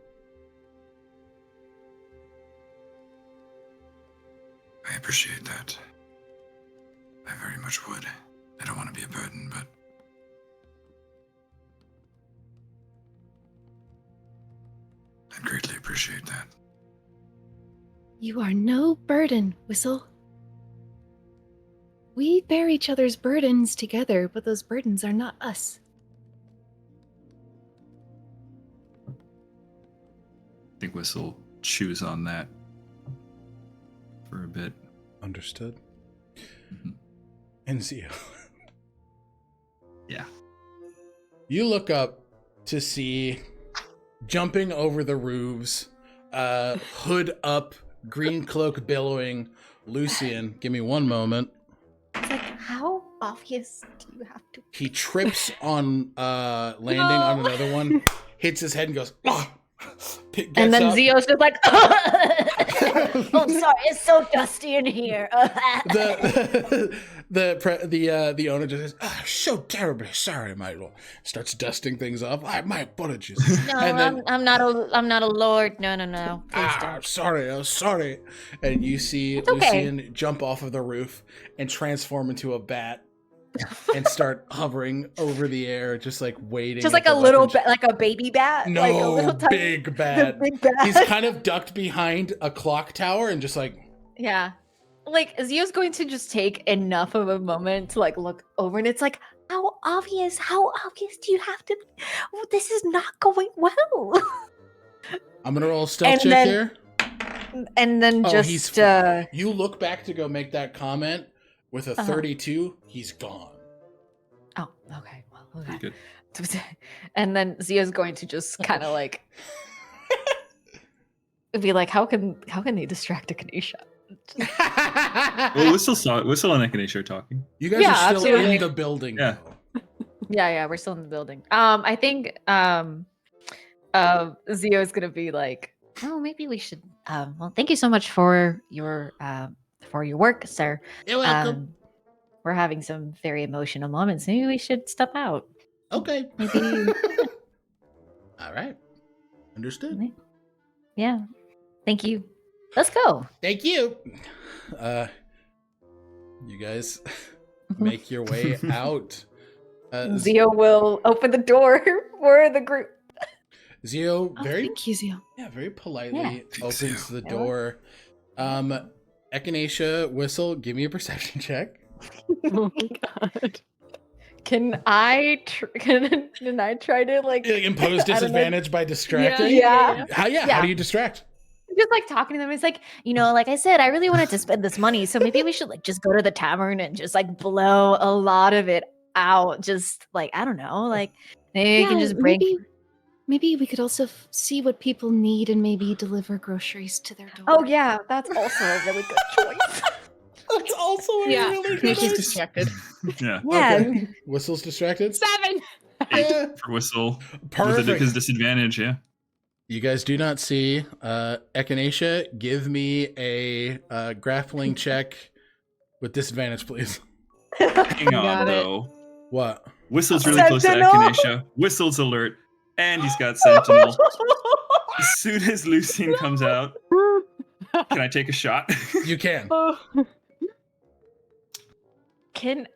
I appreciate that. I very much would. I don't want to be a burden, but I'd greatly appreciate that. You are no burden, Whistle. We bear each other's burdens together, but those burdens are not us. I think Whistle chews on that for a bit. Understood. Mhm. And Zio. Yeah. You look up to see, jumping over the roofs, hood up, green cloak billowing, Lucian. Give me one moment. It's like, how obvious do you have to? He trips on landing on another one, hits his head and goes, "Ah!" And then up. Zio's just like, oh, sorry, it's so dusty in here. The owner just says, so terribly sorry, my lord. Starts dusting things off. My apologies. No, And then, I'm not a lord. No. Please don't. sorry. And you see It's okay. Lucian jump off of the roof and transform into a bat and start hovering over the air, just like waiting. Just at like a the little weapon bat, like a baby bat. No, like a little tiny, big bat. The big bat. He's kind of ducked behind a clock tower and just like. Yeah. Like Zio's going to just take enough of a moment to like look over, and it's like, how obvious do you have to be? Oh, this is not going well. I'm gonna roll a stealth And check then- here. And then Oh, just he's you look back to go make that comment with a 32. He's gone. oh, okay. Well, okay. Good. And then Zio's going to just kind of like be like, how can they distract Echinacea? Well, Whistle and Echinacea are talking. You guys Yeah, are still absolutely. in the building. Yeah. though. Yeah, we're still in the building. I think Zio is gonna be like, oh, maybe we should. Well, thank you so much for your work, sir. You're welcome. We're having some very emotional moments. Maybe we should step out. Okay. Maybe, All right. Understood. yeah. Thank you. Let's go. Thank you. You guys make your way out. Zio will open the door for the group. Zio Oh, very thank you, Zio. very politely Yeah. opens the You're door. Echinacea, Whistle, give me a perception check. Oh my god. Can I can I try to like Impose I don't know. disadvantage by distracting? Yeah. How Yeah. do you distract? just like talking to them? It's like, like I said, I really wanted to spend this money, so maybe we should like just go to the tavern and just like blow a lot of it out. Just like, I don't know, like maybe you can just bring. Maybe we could also see what people need and maybe deliver groceries to their door. Oh yeah, that's also a really good choice. That's also a Yeah, really good She's idea. distracted. Yeah. Yeah. Okay. Whistle's distracted? 7! 8 for Whistle. Perfect. With his disadvantage, yeah. You guys do not see Echinacea. Give me a grappling check with disadvantage, please. Hang on, Got it. though. What? Whistle's really close to Sentinel! Echinacea. Whistle's alert. And he's got Sentinel. As soon as Lucien comes out, can I take a shot? You can. Can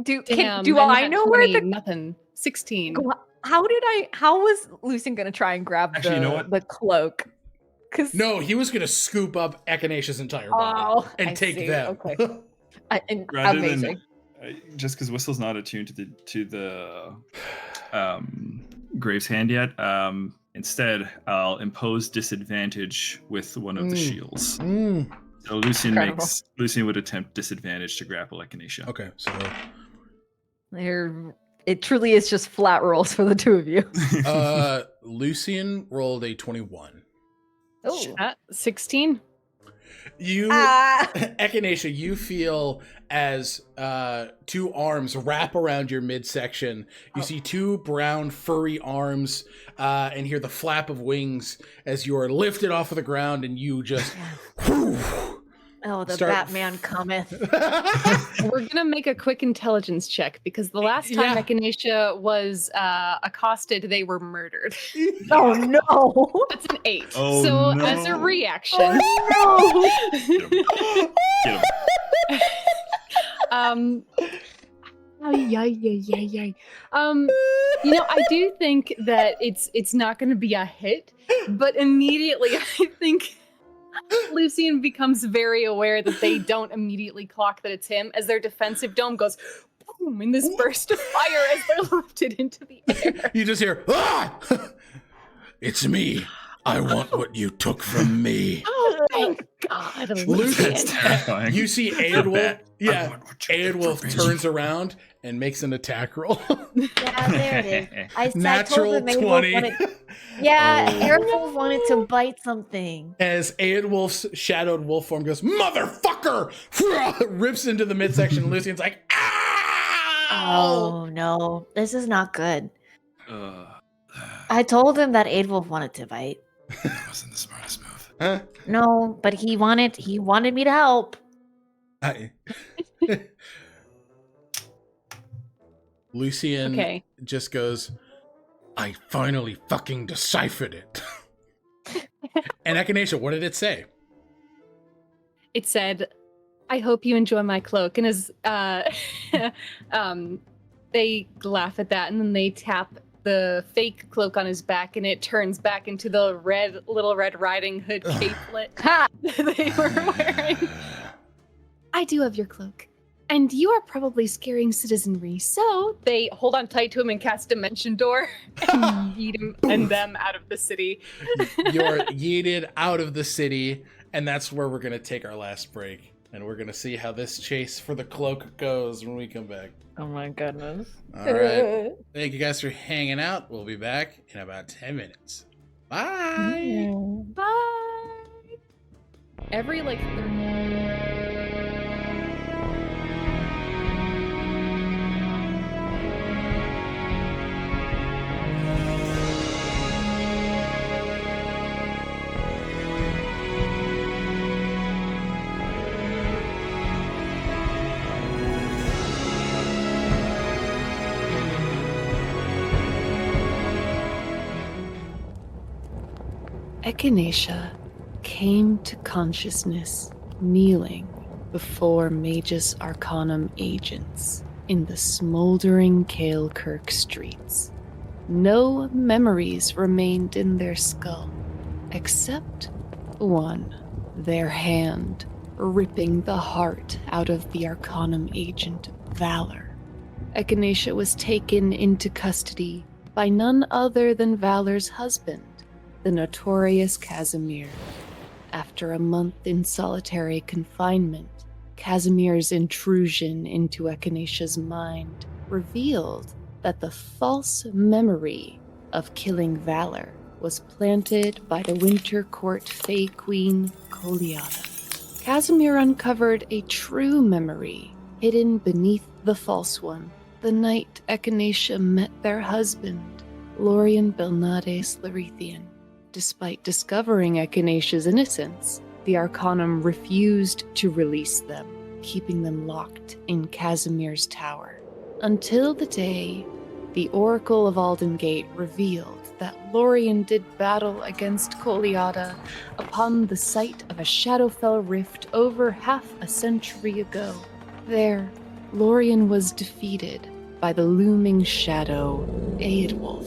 Damn, do I'm I at know where 20, the nothing. 16. how was Lucien gonna try and grab Actually, the, you know what? the cloak? Cause No, he was going to scoop up Echinacea's entire body and I take see. them. Okay. Rather Amazing. than just because Whistle's not attuned to the Graves hand yet, instead I'll impose disadvantage with one of the shields. Mm. So Lucien Incredible. Lucien would attempt disadvantage to grapple Echinacea. Okay, so It truly is just flat rolls for the two of you. Lucien rolled a 21. Oh. 16? You, Ah. Echinacea, you feel as two arms wrap around your midsection. You see two brown furry arms and hear the flap of wings as you are lifted off of the ground and you just... Oh, the Start- Batman cometh. We're going to make a quick intelligence check because the last time Yeah. Echinacea was accosted, they were murdered. Oh no! That's an 8. Oh, so no. as a reaction, Get him. I do think that it's not going to be a hit, but immediately I think Lucien becomes very aware that they don't immediately clock that it's him as their defensive dome goes boom in this burst of fire as they're lifted into the air. You just hear, ah! It's me. I want what you took from me. Oh, thank God. That's Lucien, terrifying. you see The Aedwulf. bat. Yeah, I want what you took Aedwulf from me. turns around and makes an attack roll. Yeah, there it is. I Natural told him Aedwulf 20. wanted. Yeah, Oh. Airwolf wanted to bite something. As Aedwulf's shadowed wolf form goes, motherfucker! Rips into the midsection. Lucian's like, ah! Oh no, this is not good. Uh, I told him that Aedwolf wanted to bite. That wasn't the smartest move. Huh? No, but he wanted me to help. Lucien Okay. just goes, I finally fucking deciphered it. And Echinacea, what did it say? It said, I hope you enjoy my cloak. And as they laugh at that, and then they tap the fake cloak on his back, and it turns back into the Little Red Riding Hood capelet that they were wearing. I do have your cloak. And you are probably scaring citizenry, so they hold on tight to him and cast Dimension Door and yeet him and them out of the city. You're yeeted out of the city, and that's where we're going to take our last break. And we're going to see how this chase for the cloak goes when we come back. Oh my goodness. All right. Thank you guys for hanging out. We'll be back in about 10 minutes. Bye. Bye. Every 30. Echinacea came to consciousness kneeling before Magus Arcanum agents in the smoldering Kaelkirk streets. No memories remained in their skull, except one, their hand ripping the heart out of the Arcanum agent Valor. Echinacea was taken into custody by none other than Valor's husband, the notorious Casimir. After a month in solitary confinement, Casimir's intrusion into Echinacea's mind revealed that the false memory of killing Valor was planted by the Winter Court Fey Queen Coliata. Casimir uncovered a true memory hidden beneath the false one the night Echinacea met their husband, Lorien Belnades Larethian. Despite discovering Echinacea's innocence, the Arcanum refused to release them, keeping them locked in Casimir's tower. Until the day the Oracle of Aldengate revealed that Lorien did battle against Coliata upon the site of a Shadowfell rift over half a century ago. There, Lorien was defeated by the looming shadow Eadwulf.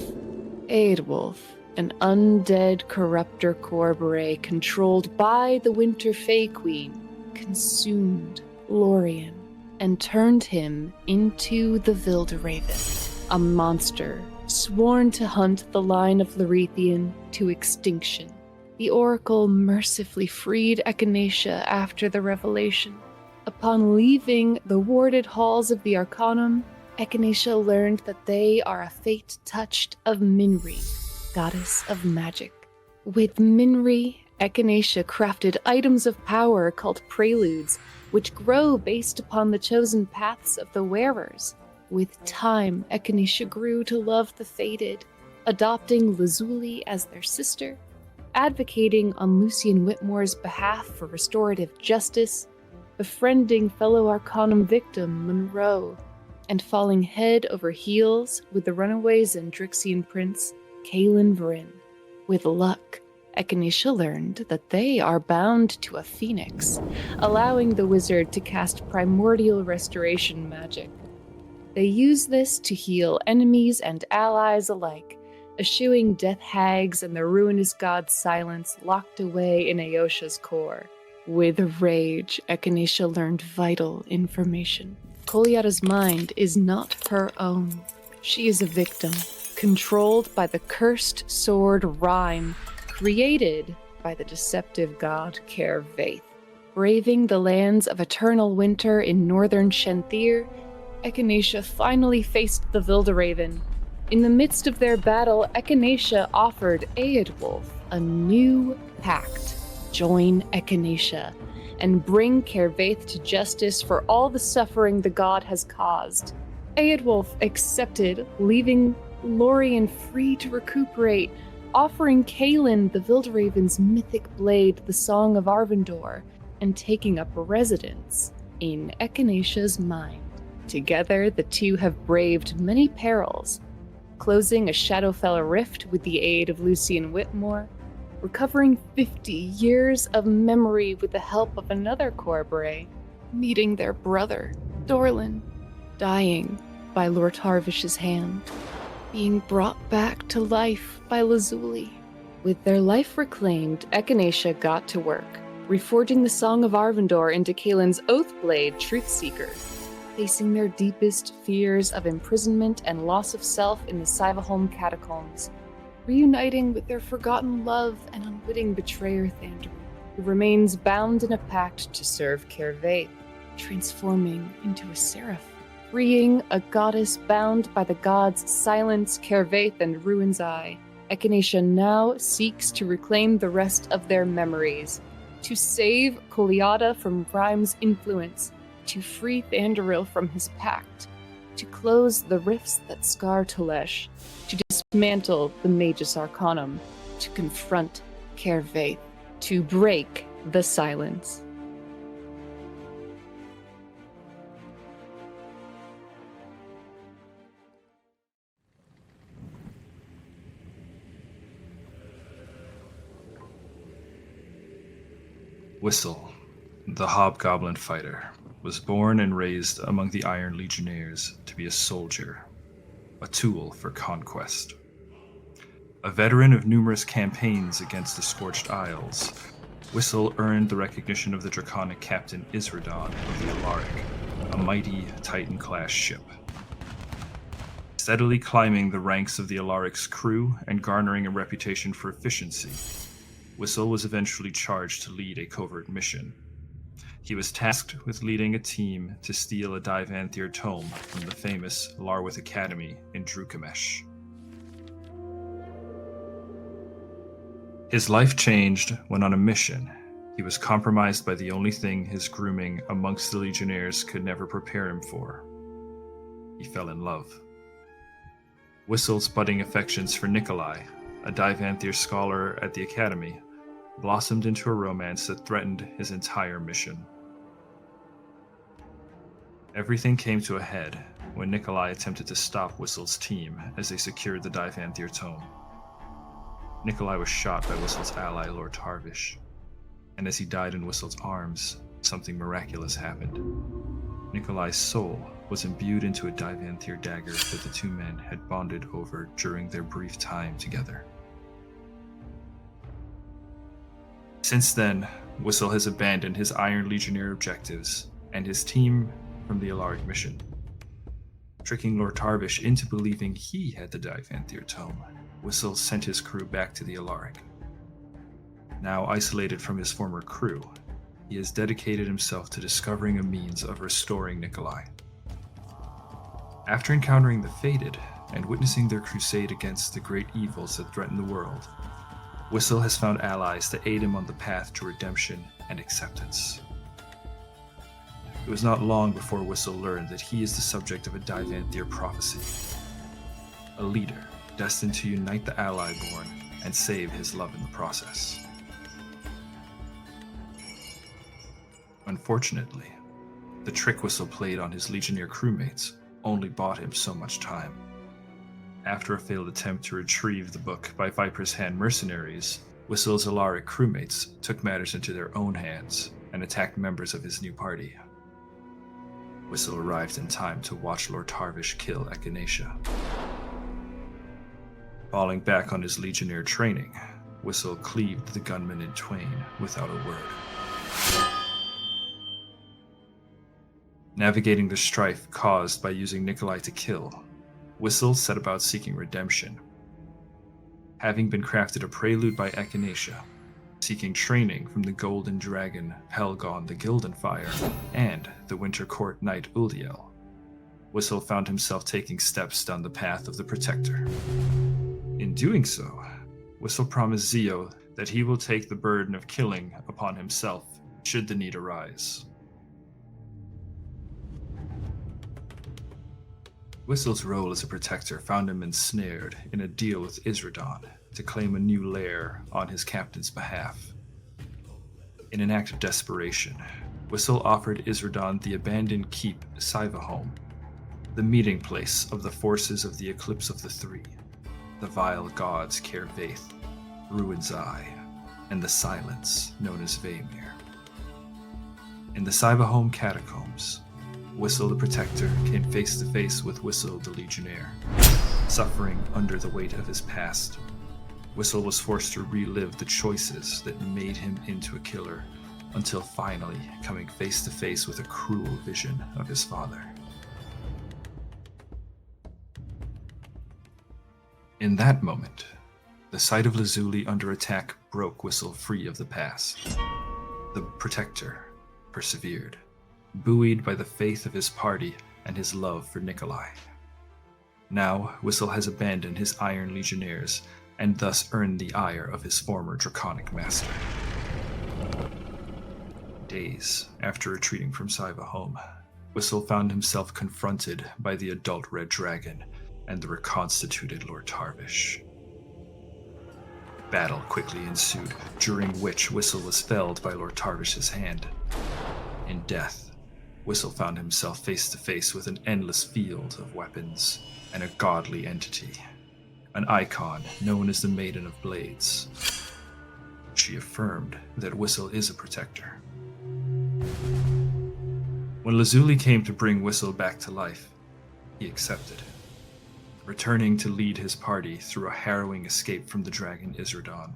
Eadwulf, an undead corruptor Corboray controlled by the Winter Fey Queen, consumed Lorien and turned him into the Vildraven, a monster sworn to hunt the line of Larethian to extinction. The Oracle mercifully freed Echinacea after the revelation. Upon leaving the warded halls of the Arcanum, Echinacea learned that they are a fate touched of Minri, goddess of magic. With Minri, Echinacea crafted items of power called preludes, which grow based upon the chosen paths of the wearers. With time, Echinacea grew to love the fated, adopting Lazuli as their sister, advocating on Lucian Whitmore's behalf for restorative justice, befriending fellow Arcanum victim Monroe, and falling head over heels with the runaway Zendrixian prince Kaelin Vryn. With luck, Echinacea learned that they are bound to a phoenix, allowing the wizard to cast primordial restoration magic. They use this to heal enemies and allies alike, eschewing death hags and the ruinous god Silence locked away in Aosha's core. With rage, Echinacea learned vital information. Coliata's mind is not her own. She is a victim, controlled by the cursed sword Rhyme, created by the deceptive god Kervaith. Braving the lands of eternal winter in northern Shenthir, Echinacea finally faced the Vildraven. In the midst of their battle, Echinacea offered Eadwulf a new pact. Join Echinacea and bring Kervaith to justice for all the suffering the god has caused. Eadwulf accepted, leaving Lorien free to recuperate, offering Kaelin the Vildraven's mythic blade, the Song of Arvindor, and taking up residence in Echinacea's mind. Together, the two have braved many perils, closing a Shadowfell rift with the aid of Lucian Whitmore, recovering 50 years of memory with the help of another Corboray, meeting their brother, Dorlin, dying by Lord Harvish's hand, being brought back to life by Lazuli. With their life reclaimed, Echinacea got to work, reforging the Song of Arvindor into Kaelin's Oathblade Truthseeker, facing their deepest fears of imprisonment and loss of self in the Sivaholm catacombs, reuniting with their forgotten love and unwitting betrayer Thandor, who remains bound in a pact to serve Kervaith, transforming into a seraph, freeing a goddess bound by the gods Silence, Kervaith, and Ruin's Eye. Echinacea now seeks to reclaim the rest of their memories, to save Koliada from Rhyme's influence, to free Thandoril from his pact, to close the rifts that scar Tolesh, to dismantle the Magus Arcanum, to confront Kervaith, to break the silence. Whistle, the Hobgoblin fighter, was born and raised among the Iron Legionnaires to be a soldier, a tool for conquest. A veteran of numerous campaigns against the Scorched Isles, Whistle earned the recognition of the draconic captain Isradon of the Alaric, a mighty Titan-class ship. Steadily climbing the ranks of the Alaric's crew and garnering a reputation for efficiency, Whistle was eventually charged to lead a covert mission. He was tasked with leading a team to steal a Divanthier tome from the famous Larwith Academy in Drukamesh. His life changed when on a mission, he was compromised by the only thing his grooming amongst the Legionnaires could never prepare him for. He fell in love. Whistle's budding affections for Nikolai, a Divanthier scholar at the Academy, blossomed into a romance that threatened his entire mission. Everything came to a head when Nikolai attempted to stop Whistle's team as they secured the Divanthier tome. Nikolai was shot by Whistle's ally, Lord Tarvish, and as he died in Whistle's arms, something miraculous happened. Nikolai's soul was imbued into a Divanthier dagger that the two men had bonded over during their brief time together. Since then, Whistle has abandoned his Iron Legionnaire objectives and his team from the Alaric mission, tricking Lord Tarvish into believing he had the Divanthier tome. Whistle sent his crew back to the Alaric. Now isolated from his former crew, he has dedicated himself to discovering a means of restoring Nikolai. After encountering the Fated and witnessing their crusade against the great evils that threaten the world, Whistle has found allies to aid him on the path to redemption and acceptance. It was not long before Whistle learned that he is the subject of a Divanthier prophecy, a leader destined to unite the Ally-born and save his love in the process. Unfortunately, the trick Whistle played on his Legionnaire crewmates only bought him so much time. After a failed attempt to retrieve the book by Viper's Hand mercenaries, Whistle's Alaric crewmates took matters into their own hands and attacked members of his new party. Whistle arrived in time to watch Lord Tarvish kill Echinacea. Falling back on his Legionnaire training, Whistle cleaved the gunman in twain without a word. Navigating the strife caused by using Nikolai to kill, Whistle set about seeking redemption. Having been crafted a prelude by Echinacea, seeking training from the Golden Dragon Helgon the Gildenfire and the Winter Court Knight Uldiel, Whistle found himself taking steps down the path of the Protector. In doing so, Whistle promised Zio that he will take the burden of killing upon himself should the need arise. Whistle's role as a protector found him ensnared in a deal with Isradon to claim a new lair on his captain's behalf. In an act of desperation, Whistle offered Isradon the abandoned keep Sivaholm, the meeting place of the forces of the Eclipse of the Three, the vile gods Kervaith, Ruin's Eye, and the Silence known as Vaemir. In the Cyberhome catacombs, Whistle the Protector came face to face with Whistle the Legionnaire. Suffering under the weight of his past, Whistle was forced to relive the choices that made him into a killer, until finally coming face to face with a cruel vision of his father. In that moment, the sight of Lazuli under attack broke Whistle free of the past. The Protector persevered, buoyed by the faith of his party and his love for Nikolai. Now, Whistle has abandoned his Iron Legionnaires and thus earned the ire of his former draconic master. Days after retreating from Cyberhome, Whistle found himself confronted by the adult Red Dragon and the reconstituted Lord Tarvish. Battle quickly ensued, during which Whistle was felled by Lord Tarvish's hand. In death, Whistle found himself face to face with an endless field of weapons and a godly entity, an icon known as the Maiden of Blades. She affirmed that Whistle is a protector. When Lazuli came to bring Whistle back to life, he accepted, returning to lead his party through a harrowing escape from the dragon Isradon.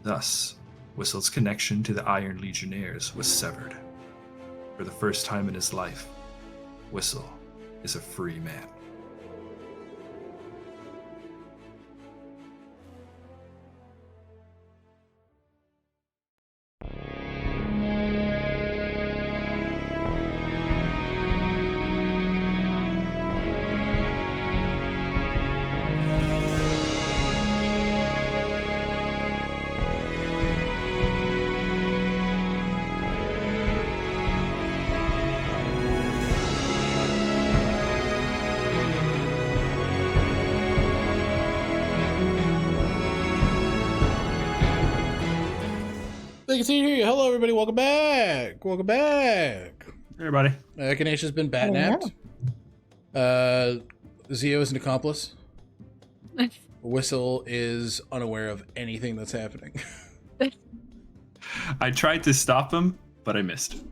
Thus, Whistle's connection to the Iron Legionnaires was severed. For the first time in his life, Whistle is a free man. They can see you. Hello, everybody. Welcome back. Welcome back. Hey, everybody. Echinacea's been batnapped. Zio is an accomplice. Whistle is unaware of anything that's happening. I tried to stop him, but I missed.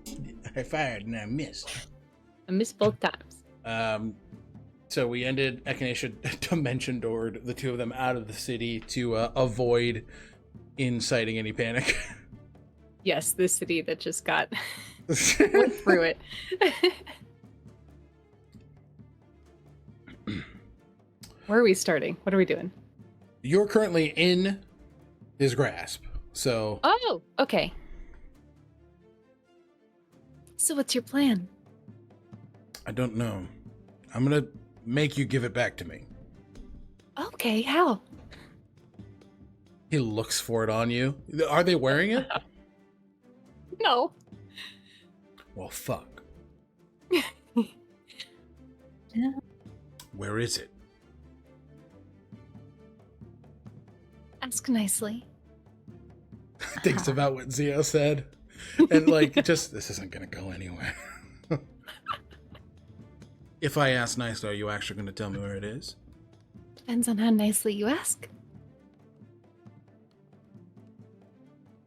I fired and I missed. I missed both times. So we ended Echinacea dimension doored the two of them out of the city to avoid inciting any panic. Yes, this city that just got went through it. Where are we starting? What are we doing? You're currently in his grasp, so... Oh, okay. So what's your plan? I don't know. I'm gonna make you give it back to me. Okay, how? He looks for it on you. Are they wearing it? No. Well, fuck. Where is it? Ask nicely. Thinks about what Zio said. And like, just, this isn't gonna go anywhere. If I ask nicely, are you actually gonna tell me where it is? Depends on how nicely you ask.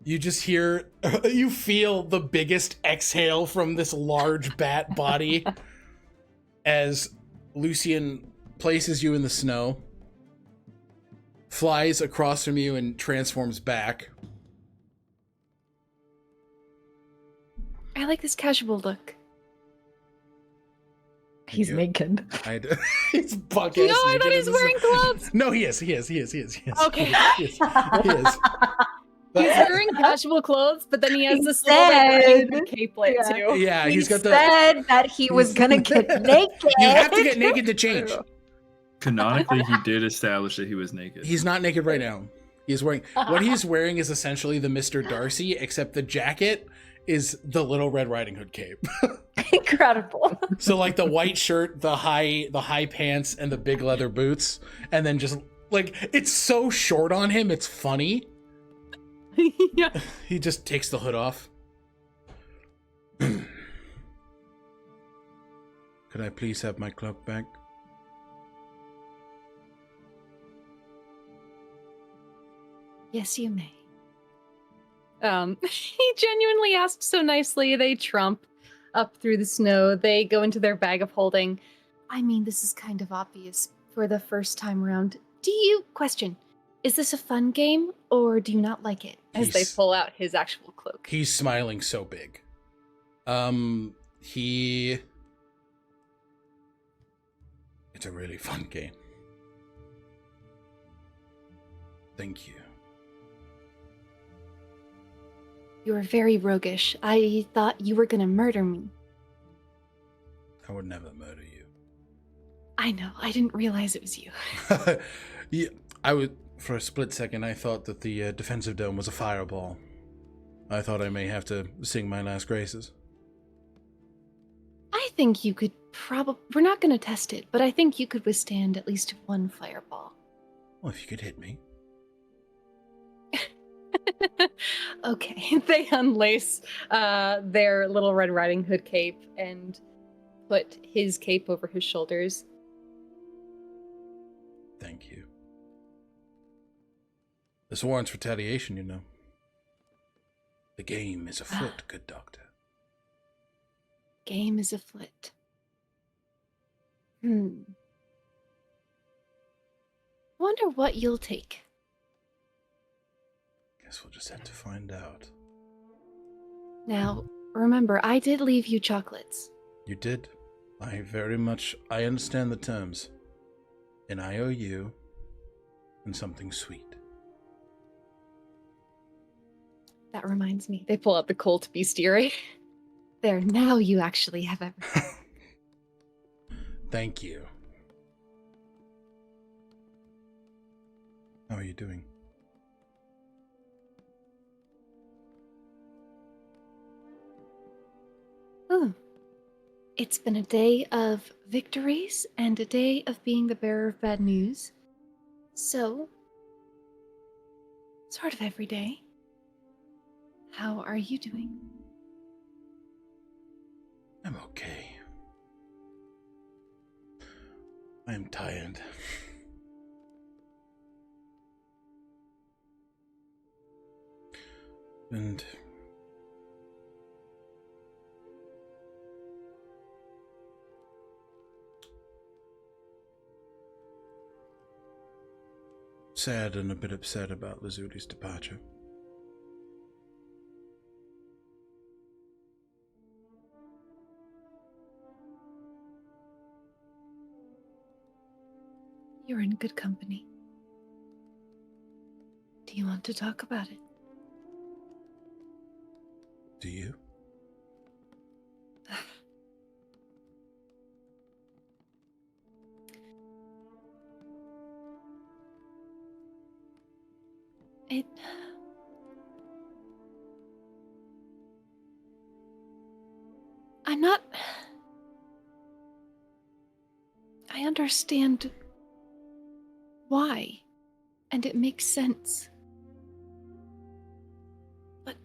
You just hear, you feel the biggest exhale from this large bat body as Lucian places you in the snow, flies across from you and transforms back. I like this casual look. He's naked. He's buck No, ass I naked thought he's as wearing gloves. No, he is. Okay. He is. He's wearing casual clothes, but then he has this little like, capelet too. Yeah, He he's got the... said that he was gonna get naked. You have to get naked to change. Canonically, he did establish that he was naked. He's not naked right now. He's wearing... What he's wearing is essentially the Mr. Darcy, except the jacket is the Little Red Riding Hood cape. Incredible. So like the white shirt, the high pants, and the big leather boots, and then just like it's so short on him, it's funny. Yeah. He just takes the hood off. Could I please have my cloak back? Yes, you may. He genuinely asked so nicely. They trump up through the snow. They go into their bag of holding. I mean, this is kind of obvious for the first time around. Question, is this a fun game or do you not like it? As they pull out his actual cloak. He's smiling so big. It's a really fun game. Thank you. You were very roguish. I thought you were gonna murder me. I would never murder you. I know. I didn't realize it was you. Yeah, for a split second, I thought that the defensive dome was a fireball. I thought I may have to sing my last graces. I think you could we're not gonna test it, but I think you could withstand at least one fireball. Well, if you could hit me. Okay, they unlace their little Red Riding Hood cape and put his cape over his shoulders. Thank you. This warrants retaliation, you know. The game is afoot, good doctor. Game is afoot. Wonder what you'll take. Guess we'll just have to find out. Now, remember, I did leave you chocolates. You did. I understand the terms. And I owe you and something sweet. That reminds me. They pull out the Colt bestiary. There, now you actually have everything. Thank you. How are you doing? Oh. It's been a day of victories and a day of being the bearer of bad news. So, sort of every day. How are you doing? I'm okay. I am tired. And sad and a bit upset about Lazuli's departure. You're in good company. Do you want to talk about it? Do you? I'm not... I understand why, and it makes sense. But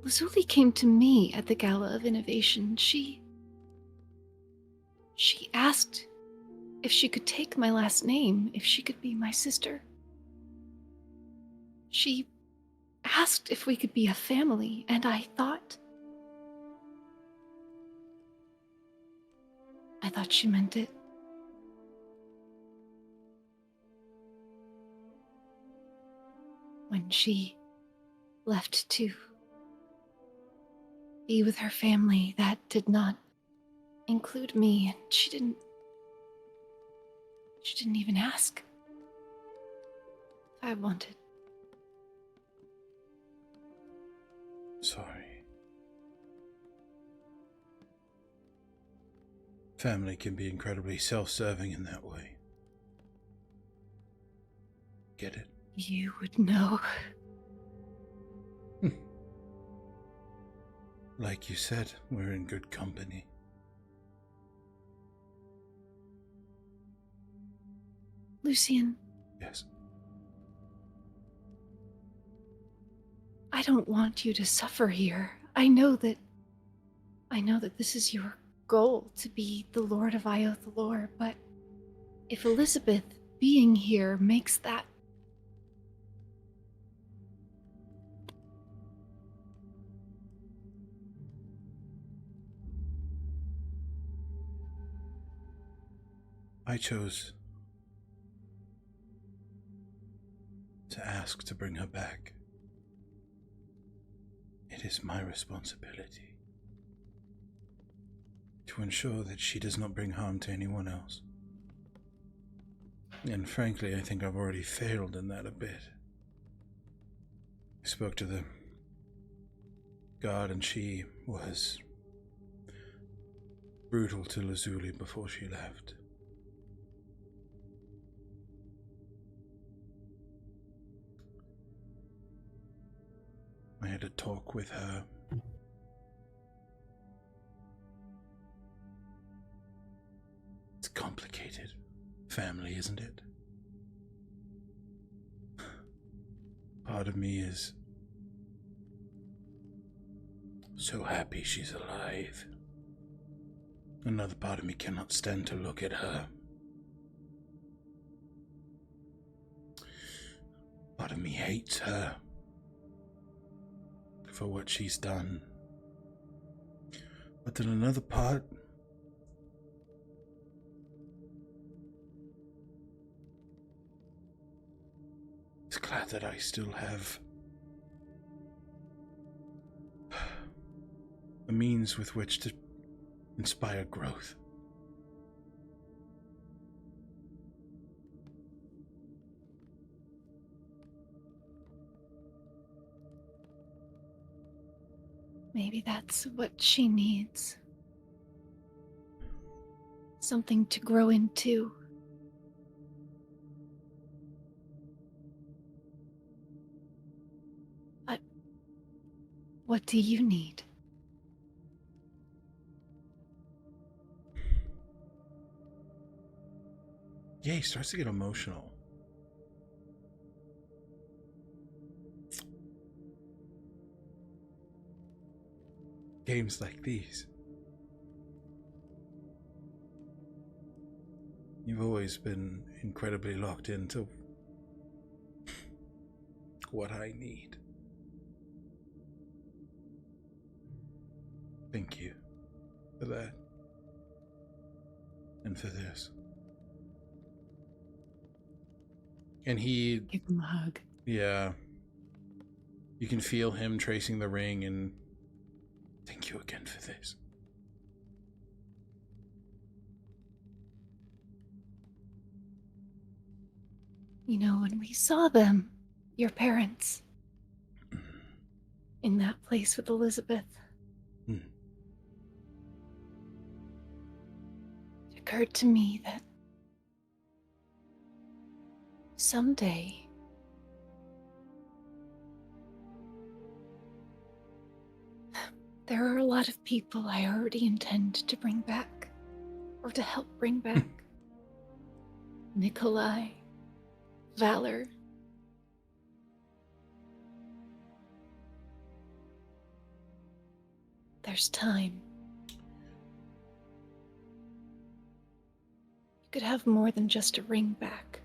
Lazuli came to me at the Gala of Innovation. She asked if she could take my last name, if she could be my sister. She asked if we could be a family, and I thought she meant it. When she left to be with her family, that did not include me, and she didn't even ask if I wanted. Sorry. Family can be incredibly self-serving in that way. Get it? You would know. Like you said, we're in good company. Lucian. Yes. I don't want you to suffer here. I know that this is your goal, to be the Lord of Iyo Thalor, but if Elizabeth being here makes that I chose to ask to bring her back. It is my responsibility to ensure that she does not bring harm to anyone else. And frankly, I think I've already failed in that a bit. I spoke to the guard and she was brutal to Lazuli before she left. I had a talk with her. It's complicated. Family, isn't it? Part of me is so happy she's alive. Another part of me cannot stand to look at her. Part of me hates her for what she's done. But then another part is glad that I still have a means with which to inspire growth. Maybe that's what she needs. Something to grow into. But what do you need? Yeah, he starts to get emotional. Games like these. You've always been incredibly locked into what I need. Thank you for that. And for this. And he... Give him a hug. Yeah. You can feel him tracing the ring and... Thank you again for this. You know, when we saw them, your parents, in that place with Elizabeth, it occurred to me that someday there are a lot of people I already intend to bring back, or to help bring back. Nikolai, Valor. There's time. You could have more than just a ring back.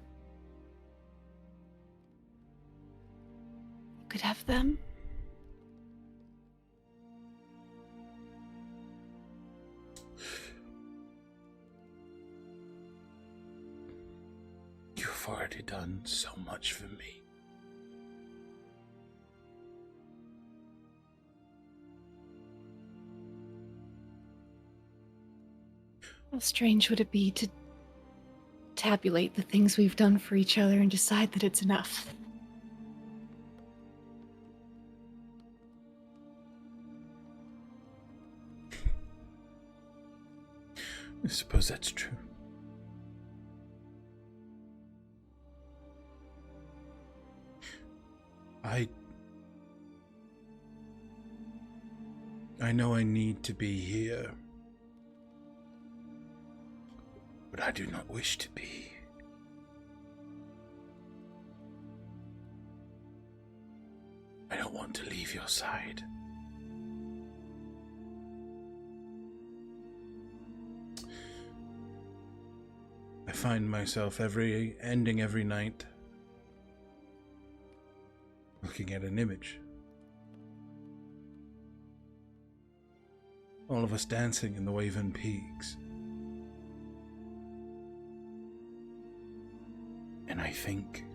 You could have them. You've already done so much for me. How strange would it be to tabulate the things we've done for each other and decide that it's enough? I suppose that's true. I know I need to be here, but I do not wish to be. I don't want to leave your side. I find myself ending every night looking at an image. All of us dancing in the Waven Peaks. I think,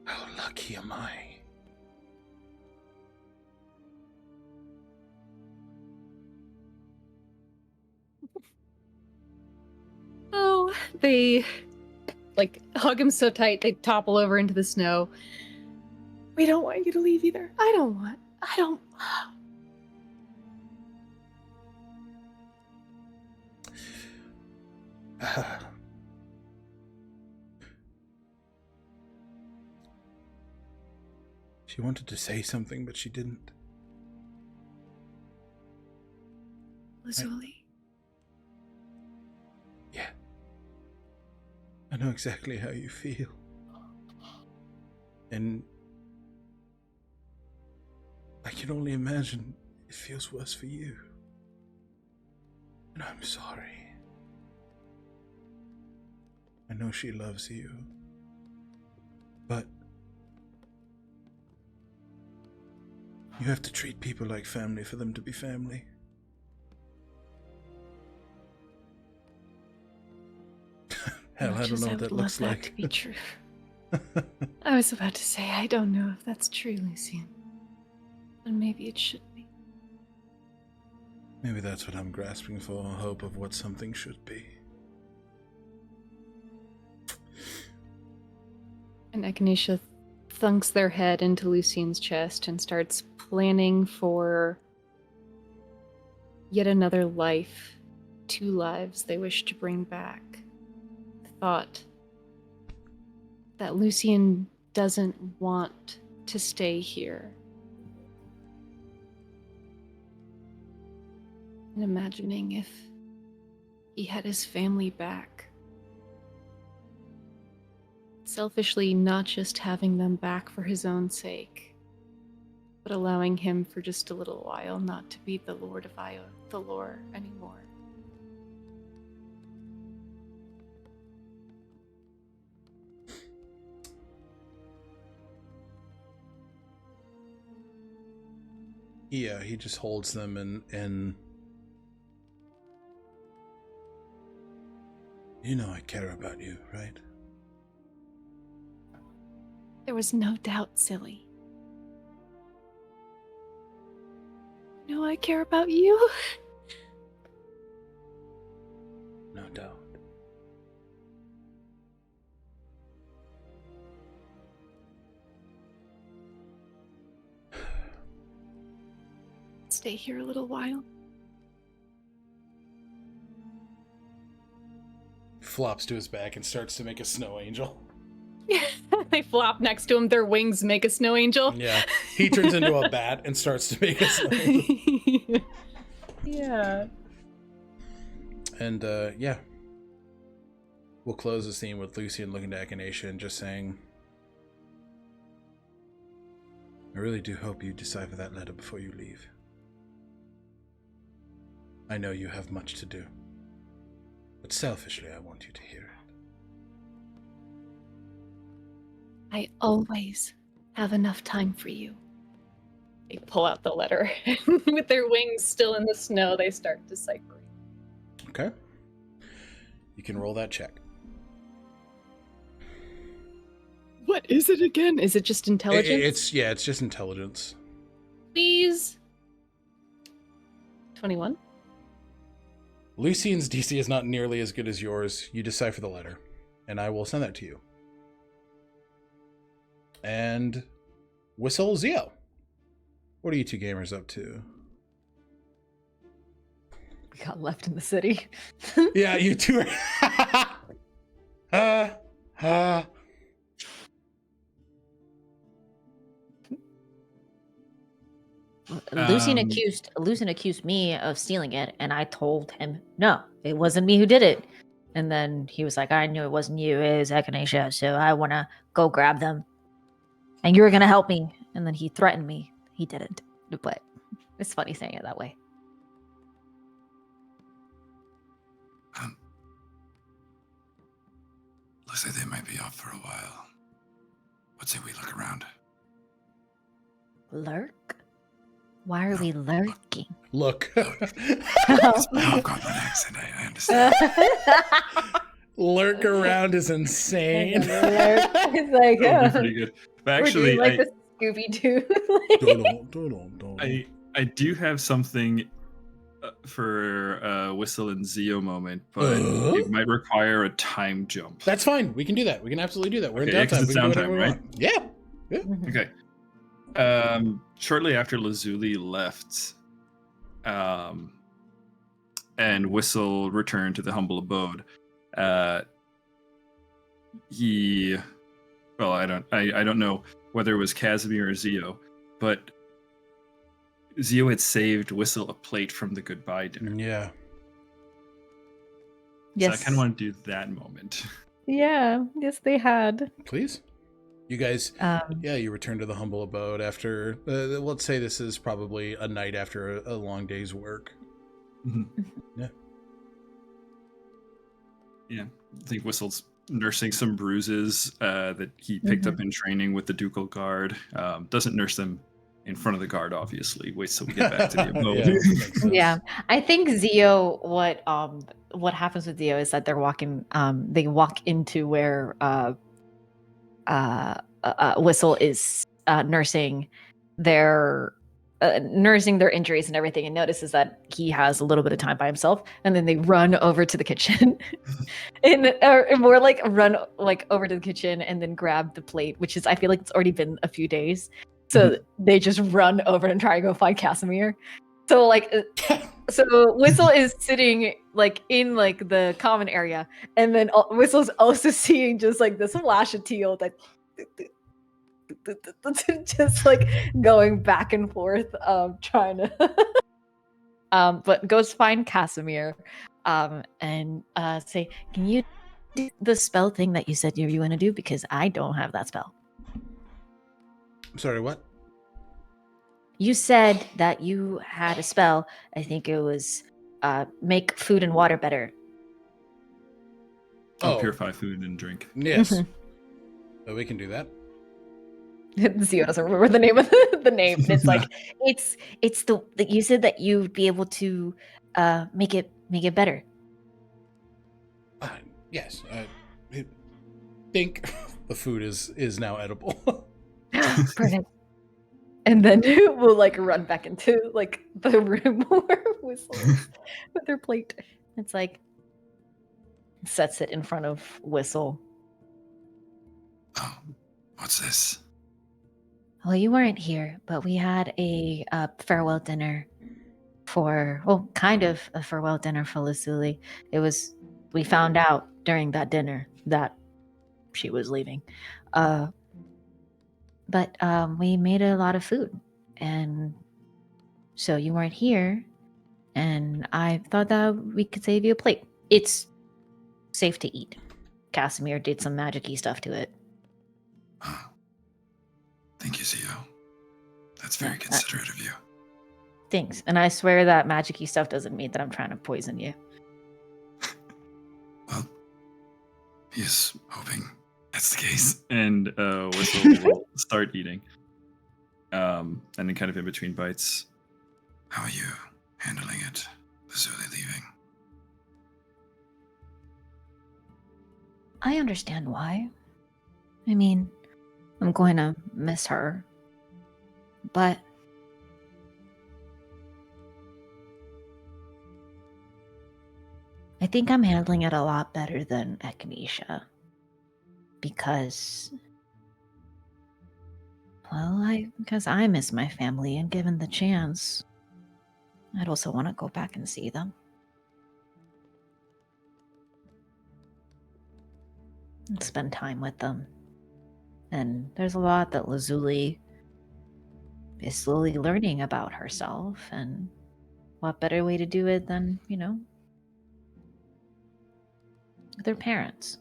how lucky am I? Oh, they like hug him so tight they topple over into the snow. We don't want you to leave either. I don't. She wanted to say something, but she didn't. Lazuli. Yeah. I know exactly how you feel. And I can only imagine it feels worse for you. And I'm sorry. I know she loves you. But you have to treat people like family for them to be family. Hell, I don't know what that looks like. To be true. I was about to say, I don't know if that's true, Lucien. But maybe it should be. Maybe that's what I'm grasping for, a hope of what something should be. And Echinacea thunks their head into Lucien's chest and starts planning for yet another life, 2 lives they wish to bring back. The thought that Lucien doesn't want to stay here. And imagining if he had his family back. Selfishly, not just having them back for his own sake, but allowing him for just a little while not to be the Lord of Iyo Thalor anymore. Yeah, he just holds them and you know I care about you, right? There was no doubt, silly. No, I care about you. No doubt. Stay here a little while. Flops to his back and starts to make a snow angel. They flop next to him, their wings make a snow angel. Yeah, he turns into a bat and starts to make a snow angel. Yeah. And, yeah. We'll close the scene with Lucien looking to Echinacea and just saying, I really do hope you decipher that letter before you leave. I know you have much to do, but selfishly I want you to hear it. I always have enough time for you. They pull out the letter. With their wings still in the snow, they start deciphering. Okay. You can roll that check. What is it again? Is it just intelligence? It's just intelligence. Please. 21. Lucien's DC is not nearly as good as yours. You decipher the letter, and I will send that to you. And Whistle Zio. What are you two gamers up to? We got left in the city. Yeah, you two are. Lucien accused me of stealing it, and I told him no, it wasn't me who did it. And then he was like, I knew it wasn't you, it was Echinacea, so I want to go grab them. And you were going to help me. And then he threatened me. He didn't. But it's funny saying it that way. Looks like they might be off for a while. What say we look around? Lurk? Why are we lurking? Look. It's my Hobgoblin accent, I understand. Lurk around is insane. It's like, That would be pretty good. But we're actually, doing like the Scooby Doo. I do have something for Whistle and Zio moment, but it might require a time jump. That's fine. We can do that. We can absolutely do that. We're Okay, in downtime. it's We can do downtime, whatever we right? want. Yeah. Okay. Shortly after Lazuli left, and Whistle returned to the humble abode, I don't know whether it was Casimir or Zio, but Zio had saved Whistle a plate from the goodbye dinner. Yeah. Yes. So I kind of want to do that moment. Yeah. Yes, they had. Please. You guys, you return to the humble abode after, let's say this is probably a night after a long day's work. Yeah. Yeah. I think Whistle's nursing some bruises that he picked up in training with the Ducal Guard. Doesn't nurse them in front of the guard, obviously. Waits till we get back to the abode. Yeah, I think Zio. What happens with Zio is that they're walking. They walk into where Whistle is nursing their injuries and everything, and notices that he has a little bit of time by himself, and then they run over to the kitchen, or more like run like over to the kitchen and then grab the plate, which is I feel like it's already been a few days, so they just run over and try to go find Casimir. So like, so Whistle is sitting like in like the common area, and then Whistle's also seeing just like this flash of teal, like just like going back and forth, trying to, but goes find Casimir, and say, "Can you do the spell thing that you said you were going to do? Because I don't have that spell." I'm sorry, what? You said that you had a spell. I think it was make food and water better. Purify food and drink. Yes. Oh, we can do that. Zio doesn't remember the name of the name. And it's like it's the you said that you'd be able to make it better. Yes. I think the food is now edible. Perfect. And then we'll like run back into like the room where Whistle is with her plate. It's like sets it in front of Whistle. Oh, what's this? Well, you weren't here, but we had a farewell dinner kind of a farewell dinner for Lazuli. We found out during that dinner that she was leaving. But we made a lot of food, and so you weren't here, and I thought that we could save you a plate. It's safe to eat. Casimir did some magic-y stuff to it. Oh. Thank you, Zio. That's very considerate of you. Thanks. And I swear that magic-y stuff doesn't mean that I'm trying to poison you. Well, he is hoping that's the case. And Whistle will start eating. And then kind of in between bites. How are you handling it? Lazuli leaving? I understand why. I mean, I'm going to miss her. But I think I'm handling it a lot better than Echinacea. Because I miss my family, and given the chance, I'd also want to go back and see them. And spend time with them. And there's a lot that Lazuli is slowly learning about herself, and what better way to do it than, with her parents.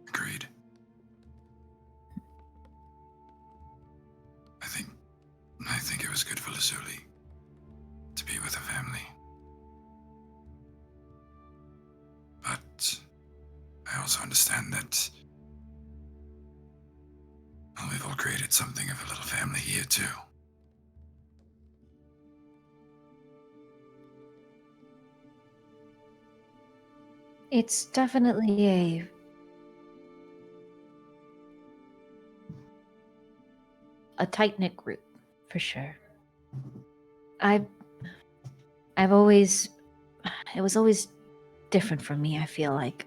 Agreed. I think it was good for Lazuli to be with her family. But I also understand that we've all created something of a little family here too. It's definitely a tight-knit group, for sure. I've always, it was always different for me, I feel like.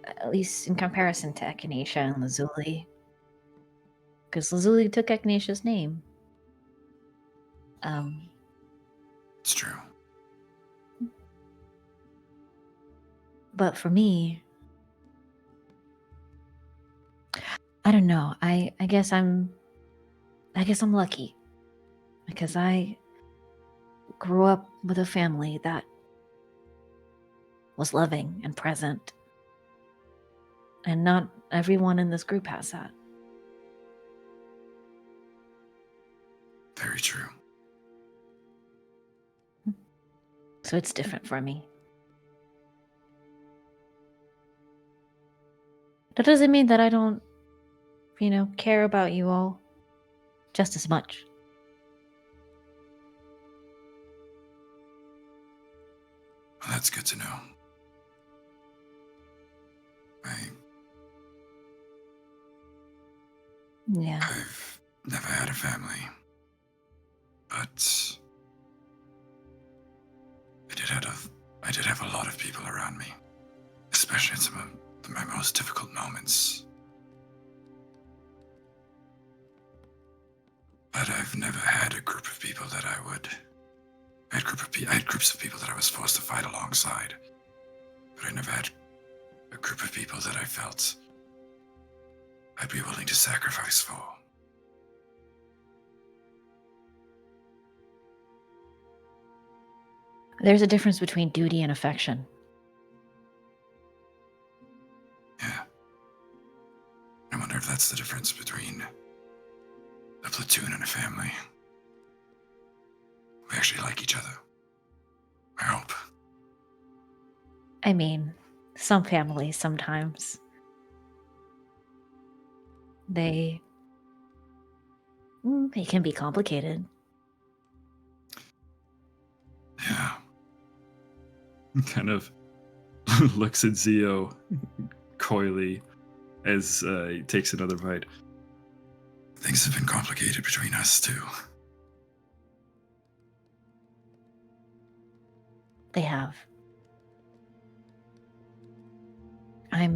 At least in comparison to Echinacea and Lazuli. Because Lazuli took Echinacea's name. It's true. But for me, I don't know. I guess I'm lucky. Because I grew up with a family that was loving and present. And not everyone in this group has that. Very true. So it's different for me. That doesn't mean that I don't, care about you all just as much. Well, that's good to know. Yeah. I've never had a family, but I did have a lot of people around me, especially at some of my most difficult moments. But I've never had a group of people that I had groups of people that I was forced to fight alongside, but I never had a group of people that I felt I'd be willing to sacrifice for. There's a difference between duty and affection. Yeah. I wonder if that's the difference between a platoon and a family. We actually like each other. I hope. I mean, some families sometimes. It can be complicated. Yeah. Kind of looks at Zio coyly as he takes another bite. Things have been complicated between us too. They have. I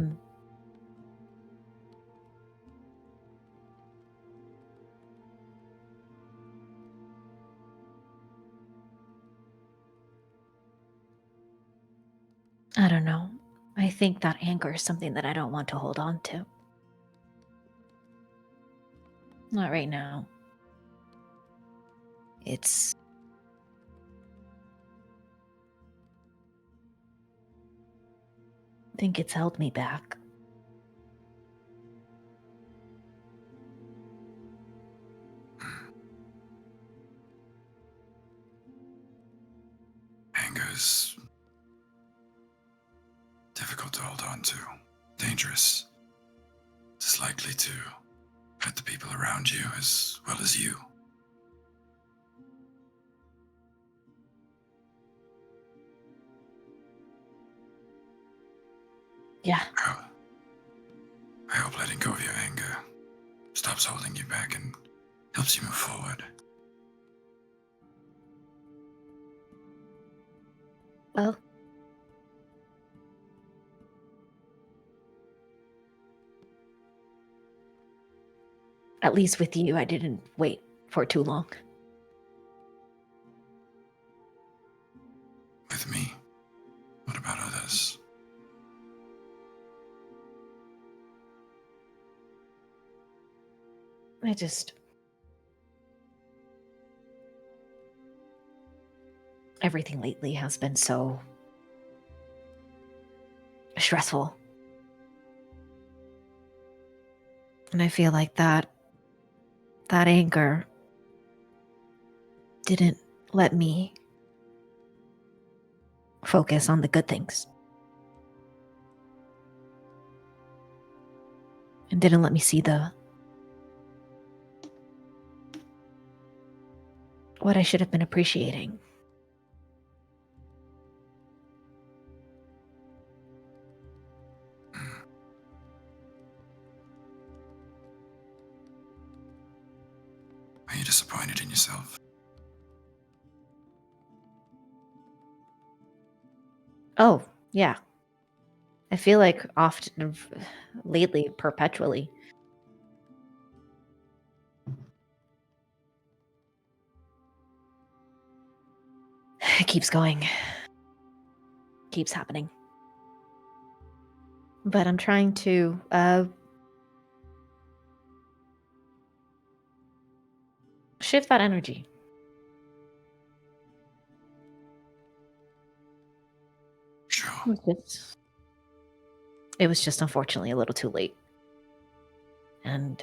don't know. I think that anger is something that I don't want to hold on to. Not right now. I think it's held me back. Anger's difficult to hold on to. Dangerous. It's likely to hurt the people around you as well as you. Yeah. I hope letting go of your anger stops holding you back and helps you move forward. Well, at least with you, I didn't wait for too long. With me? What about others? Everything lately has been so stressful. And I feel like that anger didn't let me focus on the good things. And didn't let me see what I should have been appreciating. disappointed in yourself? Oh, yeah. I feel like often, lately, perpetually. It keeps going. Keeps happening. But I'm trying to shift that energy. Sure. It was just unfortunately a little too late. And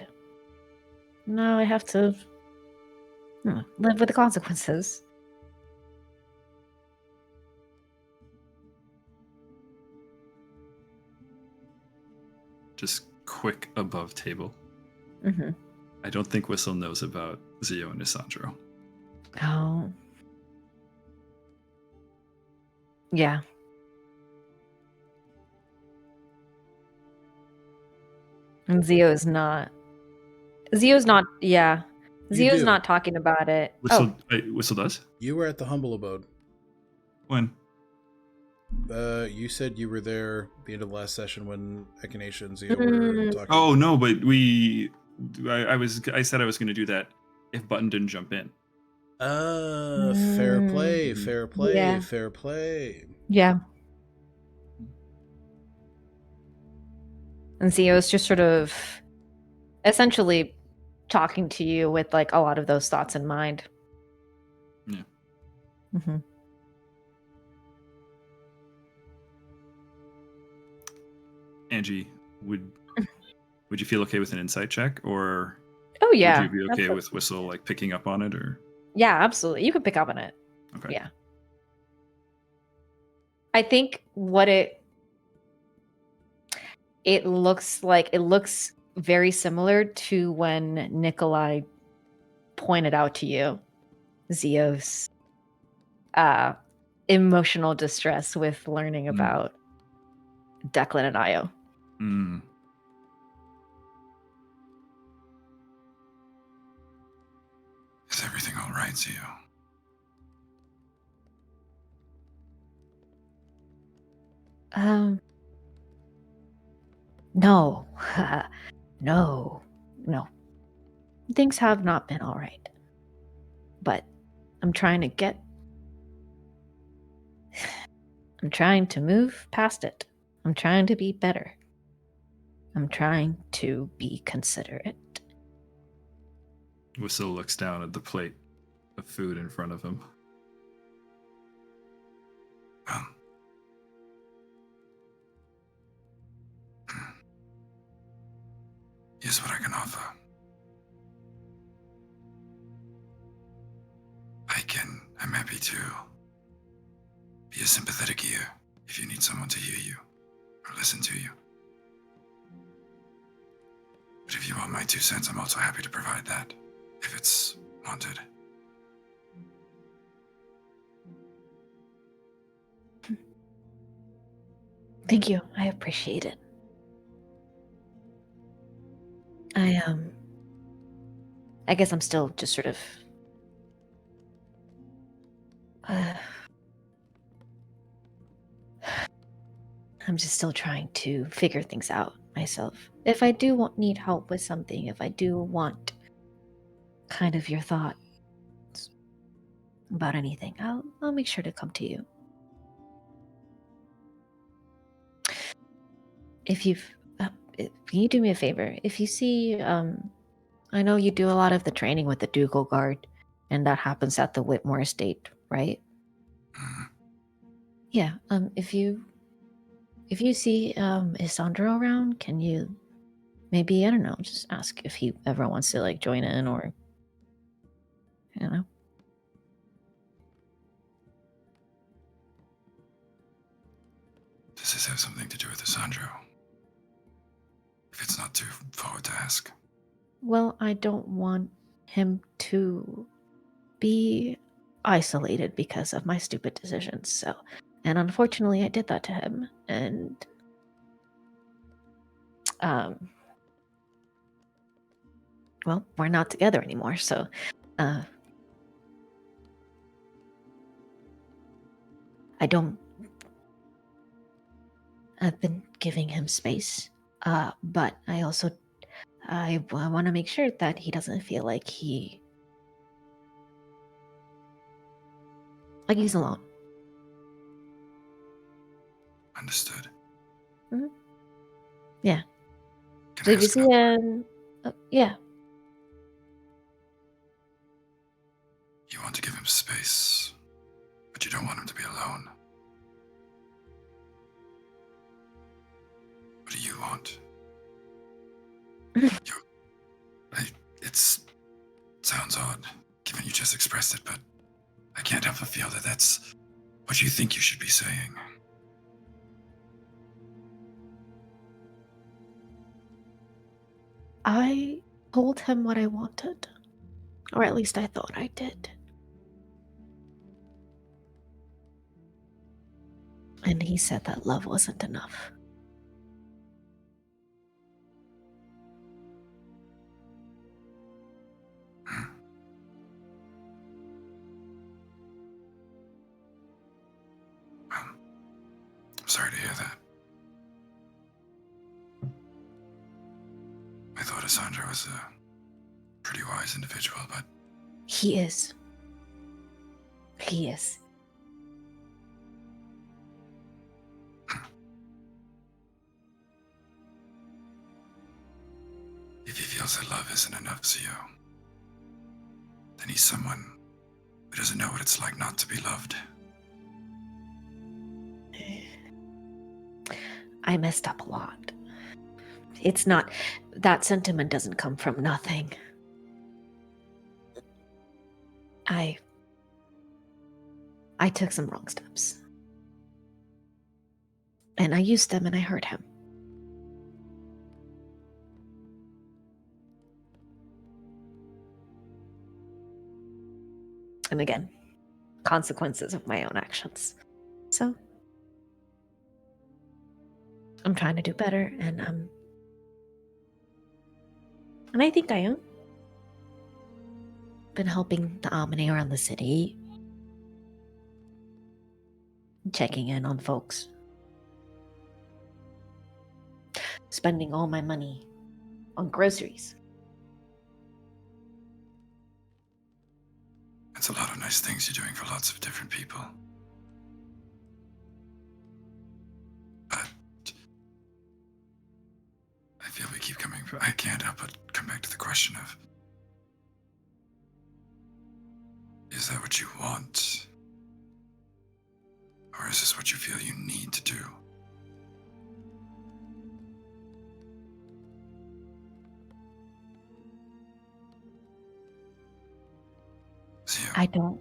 now I have to live with the consequences. Just quick above table. Mm-hmm. I don't think Whistle knows about Zio and Isandro. Oh. Yeah. And Zio's not. Yeah. You Zio's do. not talking about it. Whistle, Whistle does? You were at the Humble Abode. When? You said you were there at the end of the last session when Echinacea and Zio were talking. Oh no, but I said I was going to do that if Button didn't jump in. Fair play, fair play, Yeah. fair play. Yeah. And Zio's just sort of essentially talking to you with like a lot of those thoughts in mind. Yeah. Mm-hmm. Angie, would you feel okay with an insight check, or Oh yeah. would you be okay That's with Whistle like picking up on it, or? Yeah, absolutely. You can pick up on it. Okay. Yeah. I think what it looks very similar to when Nikolai pointed out to you Zio's emotional distress with learning about Declan and Iyo. Mm. Is everything all right, Zio? No. No. Things have not been all right. But I'm trying to move past it. I'm trying to be better. I'm trying to be considerate. Whistle looks down at the plate of food in front of him. Here's what I can offer. I'm happy to be a sympathetic ear if you need someone to hear you or listen to you. But if you want my 2 cents, I'm also happy to provide that, if it's wanted. Thank you. I appreciate it. I guess I'm still just sort of I'm just still trying to figure things out myself. If I do need help with something, if I do want kind of your thoughts about anything, I'll make sure to come to you. Can you do me a favor? If you see, I know you do a lot of the training with the Ducal Guard, and that happens at the Whitmore Estate, right? Yeah. If you see Isandro around, can you maybe, I don't know, just ask if he ever wants to like join in, or you know. Does this have something to do with Isandro? If it's not too forward to ask. Well, I don't want him to be isolated because of my stupid decisions, so. And unfortunately, I did that to him, and well, we're not together anymore, so Uh, I don't. I've been giving him space, but I also I want to make sure that he doesn't feel like he's alone. Understood. Yeah. Can So I if you ask see him, yeah, You want to give him space, but you don't want him to be alone. What do you want? It sounds odd, given you just expressed it, but I can't help but feel that that's what you think you should be saying. I told him what I wanted, or at least I thought I did. And he said that love wasn't enough. Well, I'm sorry to hear that. I thought Asandra was a pretty wise individual, but He is. He is. if he feels that love isn't enough, Zio, then he's someone who doesn't know what it's like not to be loved. I messed up a lot. It's not, that sentiment doesn't come from nothing. I took some wrong steps. And I used them and I hurt him. And again, consequences of my own actions. So, I'm trying to do better, and I think I am. Been helping the Aminae around the city, checking in on folks, spending all my money on groceries. It's a lot of nice things you're doing for lots of different people. But I feel we keep coming, I can't help but come back to the question of, is that what you want? Or is this what you feel you need to do? Zio, I don't.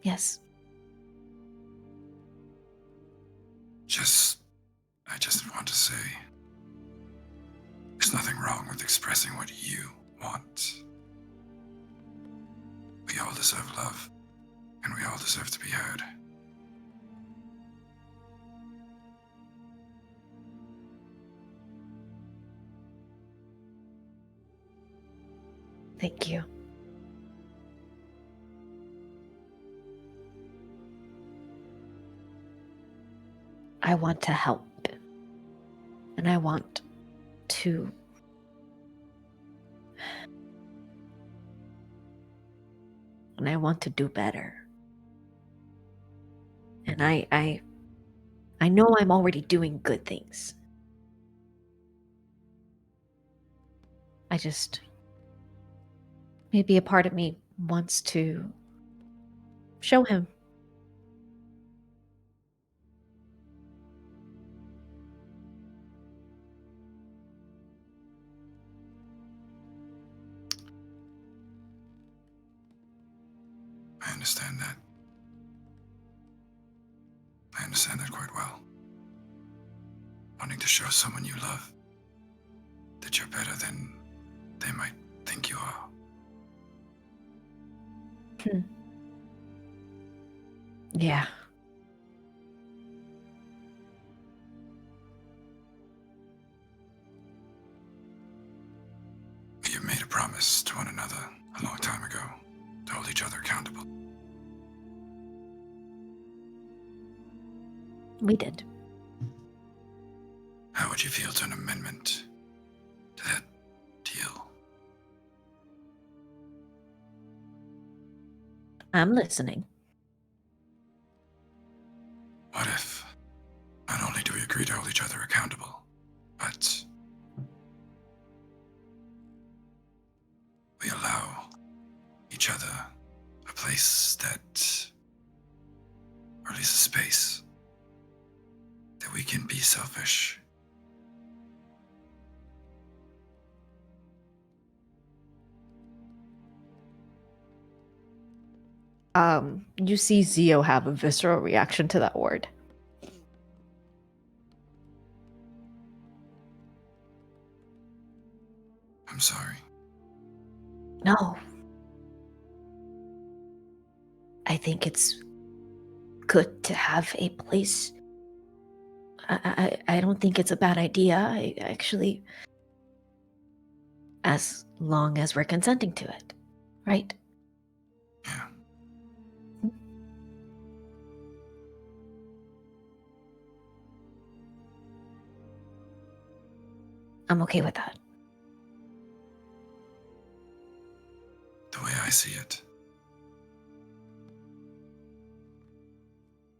Yes. I just want to say, there's nothing wrong with expressing what you want. We all deserve love, and we all deserve to be heard. Thank you. I want to help. And I want to do better. And I know I'm already doing good things. I just, maybe a part of me wants to show him. I understand that. I understand that quite well. Wanting to show someone you love that you're better than they might think you are. Yeah. You made a promised one another a long time ago to hold each other accountable. We did. How would you feel to an amendment to that deal? I'm listening. What if not only do we agree to hold each other accountable, but we allow each other a place that, or at least a space, that we can be selfish. You see Zio have a visceral reaction to that word. I'm sorry. No. I think it's good to have a place. I don't think it's a bad idea. I actually, as long as we're consenting to it, right? Yeah. I'm okay with that. The way I see it,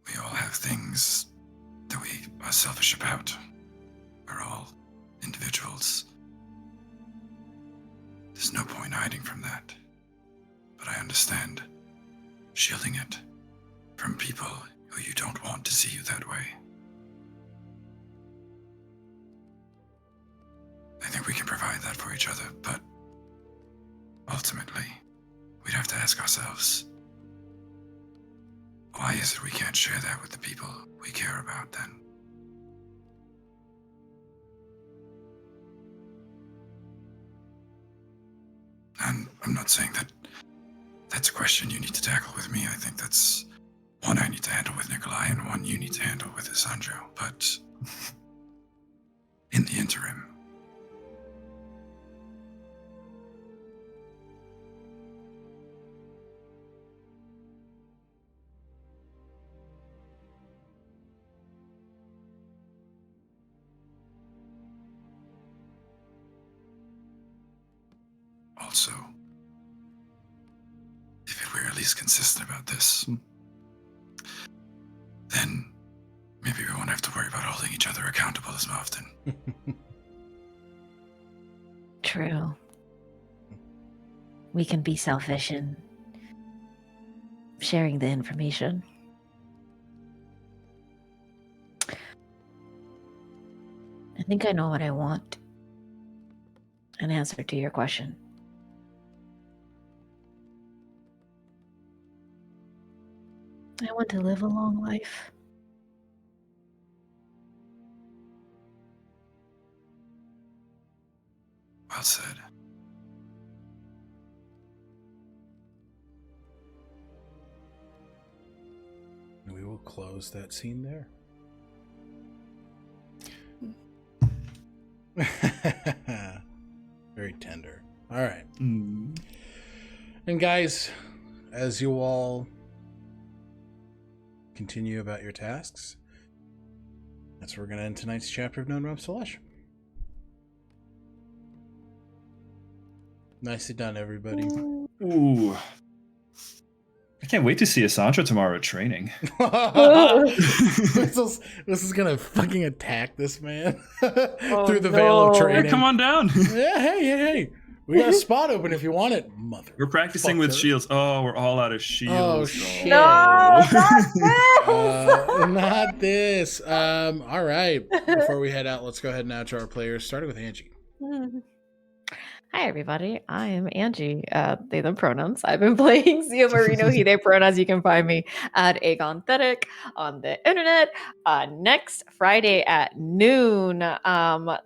we all have things that we are selfish about. We're all individuals. There's no point hiding from that. But I understand shielding it from people who you don't want to see you that way. I think we can provide that for each other, but ultimately, we'd have to ask ourselves, why is it we can't share that with the people we care about then? And I'm not saying that that's a question you need to tackle with me. I think that's one I need to handle with Nikolai and one you need to handle with Isandro. But in the interim, also, if we're at least consistent about this, then maybe we won't have to worry about holding each other accountable as often. True. We can be selfish in sharing the information. I think I know what I want. An answer to your question. I want to live a long life. Well said. We will close that scene there. Very tender. All right. And guys, as you all continue about your tasks, that's where we're going to end tonight's chapter of Known Realms Tolesh. Nicely done, everybody. Ooh. I can't wait to see Asandra tomorrow at training. This is gonna fucking attack this man through the veil of training. Hey, come on down. Yeah, hey. We got a spot open if you want it, mother. We're practicing with shields. Oh, we're all out of shields. Oh, shit. No, not this. All right. Before we head out, let's go ahead now to our players, starting with Angie. Hi, everybody. I am Angie, they, them pronouns. I've been playing Zio Marino, he, they pronouns. You can find me at Agonethetic on the internet. Next Friday at noon,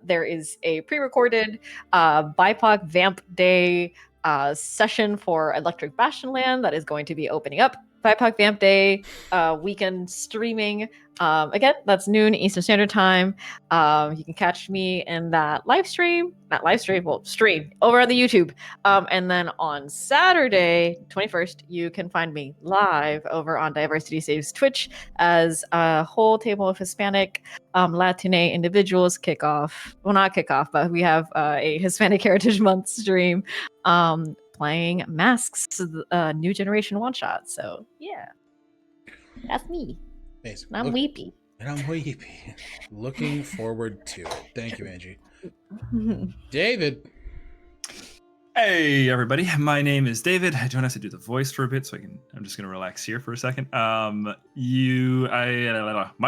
there is a pre-recorded BIPOC Vamp Day session for Electric Bastion Land that is going to be opening up BIPOC Vamp Day weekend streaming. Again, that's noon Eastern Standard Time. You can catch me in that stream over on the YouTube. And then on Saturday, 21st, you can find me live over on Diversity Saves Twitch as a whole table of Hispanic Latine individuals kick off. Well, not kick off, but we have a Hispanic Heritage Month stream playing Masks, new generation one shot. So yeah, that's me. Amazing. And I'm weepy. And I'm weepy. Looking forward to it. Thank you, Angie. David. Hey everybody, my name is David. I don't have to do the voice for a bit, so I'm just gonna relax here for a second. My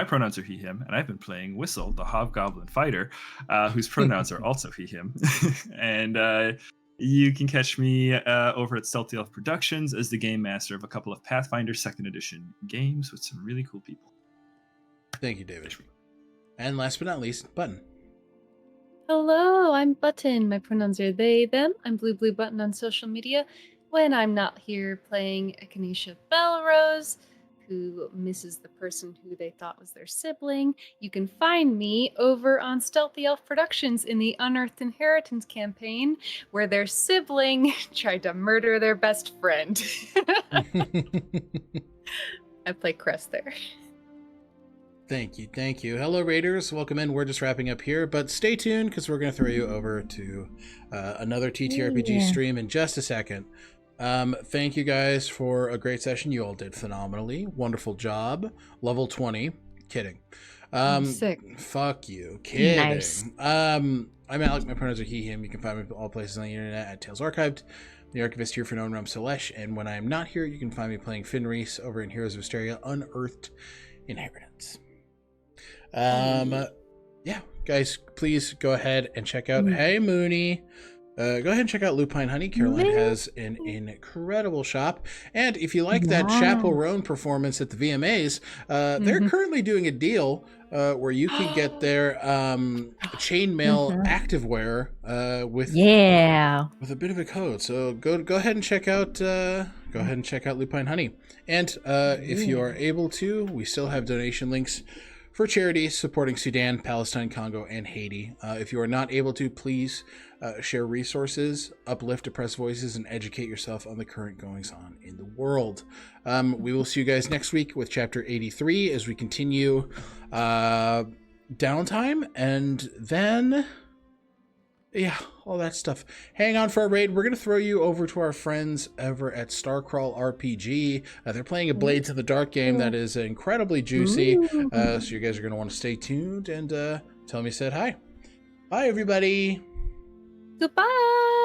pronouns are he, him, and I've been playing Whistle, the Hobgoblin fighter, whose pronouns are also he, him. And you can catch me over at Stealthy Elf Productions as the game master of a couple of Pathfinder 2nd Edition games with some really cool people. Thank you, David. And last but not least, Button. Hello, I'm Button. My pronouns are they, them. I'm Bluebluebutton on social media. When I'm not here playing Echinacea Belrose, who misses the person who they thought was their sibling, you can find me over on Stealthy Elf Productions in the Unearthed Inheritance campaign, where their sibling tried to murder their best friend. I play Crest there. Thank you, thank you. Hello, Raiders. Welcome in. We're just wrapping up here, but stay tuned because we're going to throw you over to another TTRPG stream in just a second. Thank you guys for a great session. You all did phenomenally. Wonderful job. Level 20. Kidding. Sick. Fuck you. Kidding. Nice. I'm Alec. My pronouns are he, him. You can find me all places on the internet at Tales Archived. The Archivist here for known realm Tolesh. And when I'm not here, you can find me playing Fenris over in Heroes of Asteria Unearthed Inheritance. Yeah, guys, please go ahead and check out Hey Mooney. Go ahead and check out Lupine Honey. Caroline has an incredible shop. And if you like that Chaperone performance at the VMAs, they're currently doing a deal where you can get their chainmail activewear with a bit of a code. So go ahead and check out Lupine Honey. And if you are able to, we still have donation links for charities supporting Sudan, Palestine, Congo, and Haiti. If you are not able to, please share resources, uplift oppressed voices, and educate yourself on the current goings-on in the world. We will see you guys next week with Chapter 83 as we continue downtime, and then, yeah, all that stuff. Hang on for our raid. We're going to throw you over to our friends over at Starcrawl RPG. They're playing a Blades in the Dark game that is incredibly juicy. So you guys are going to want to stay tuned and tell me you said hi. Bye, everybody. Goodbye.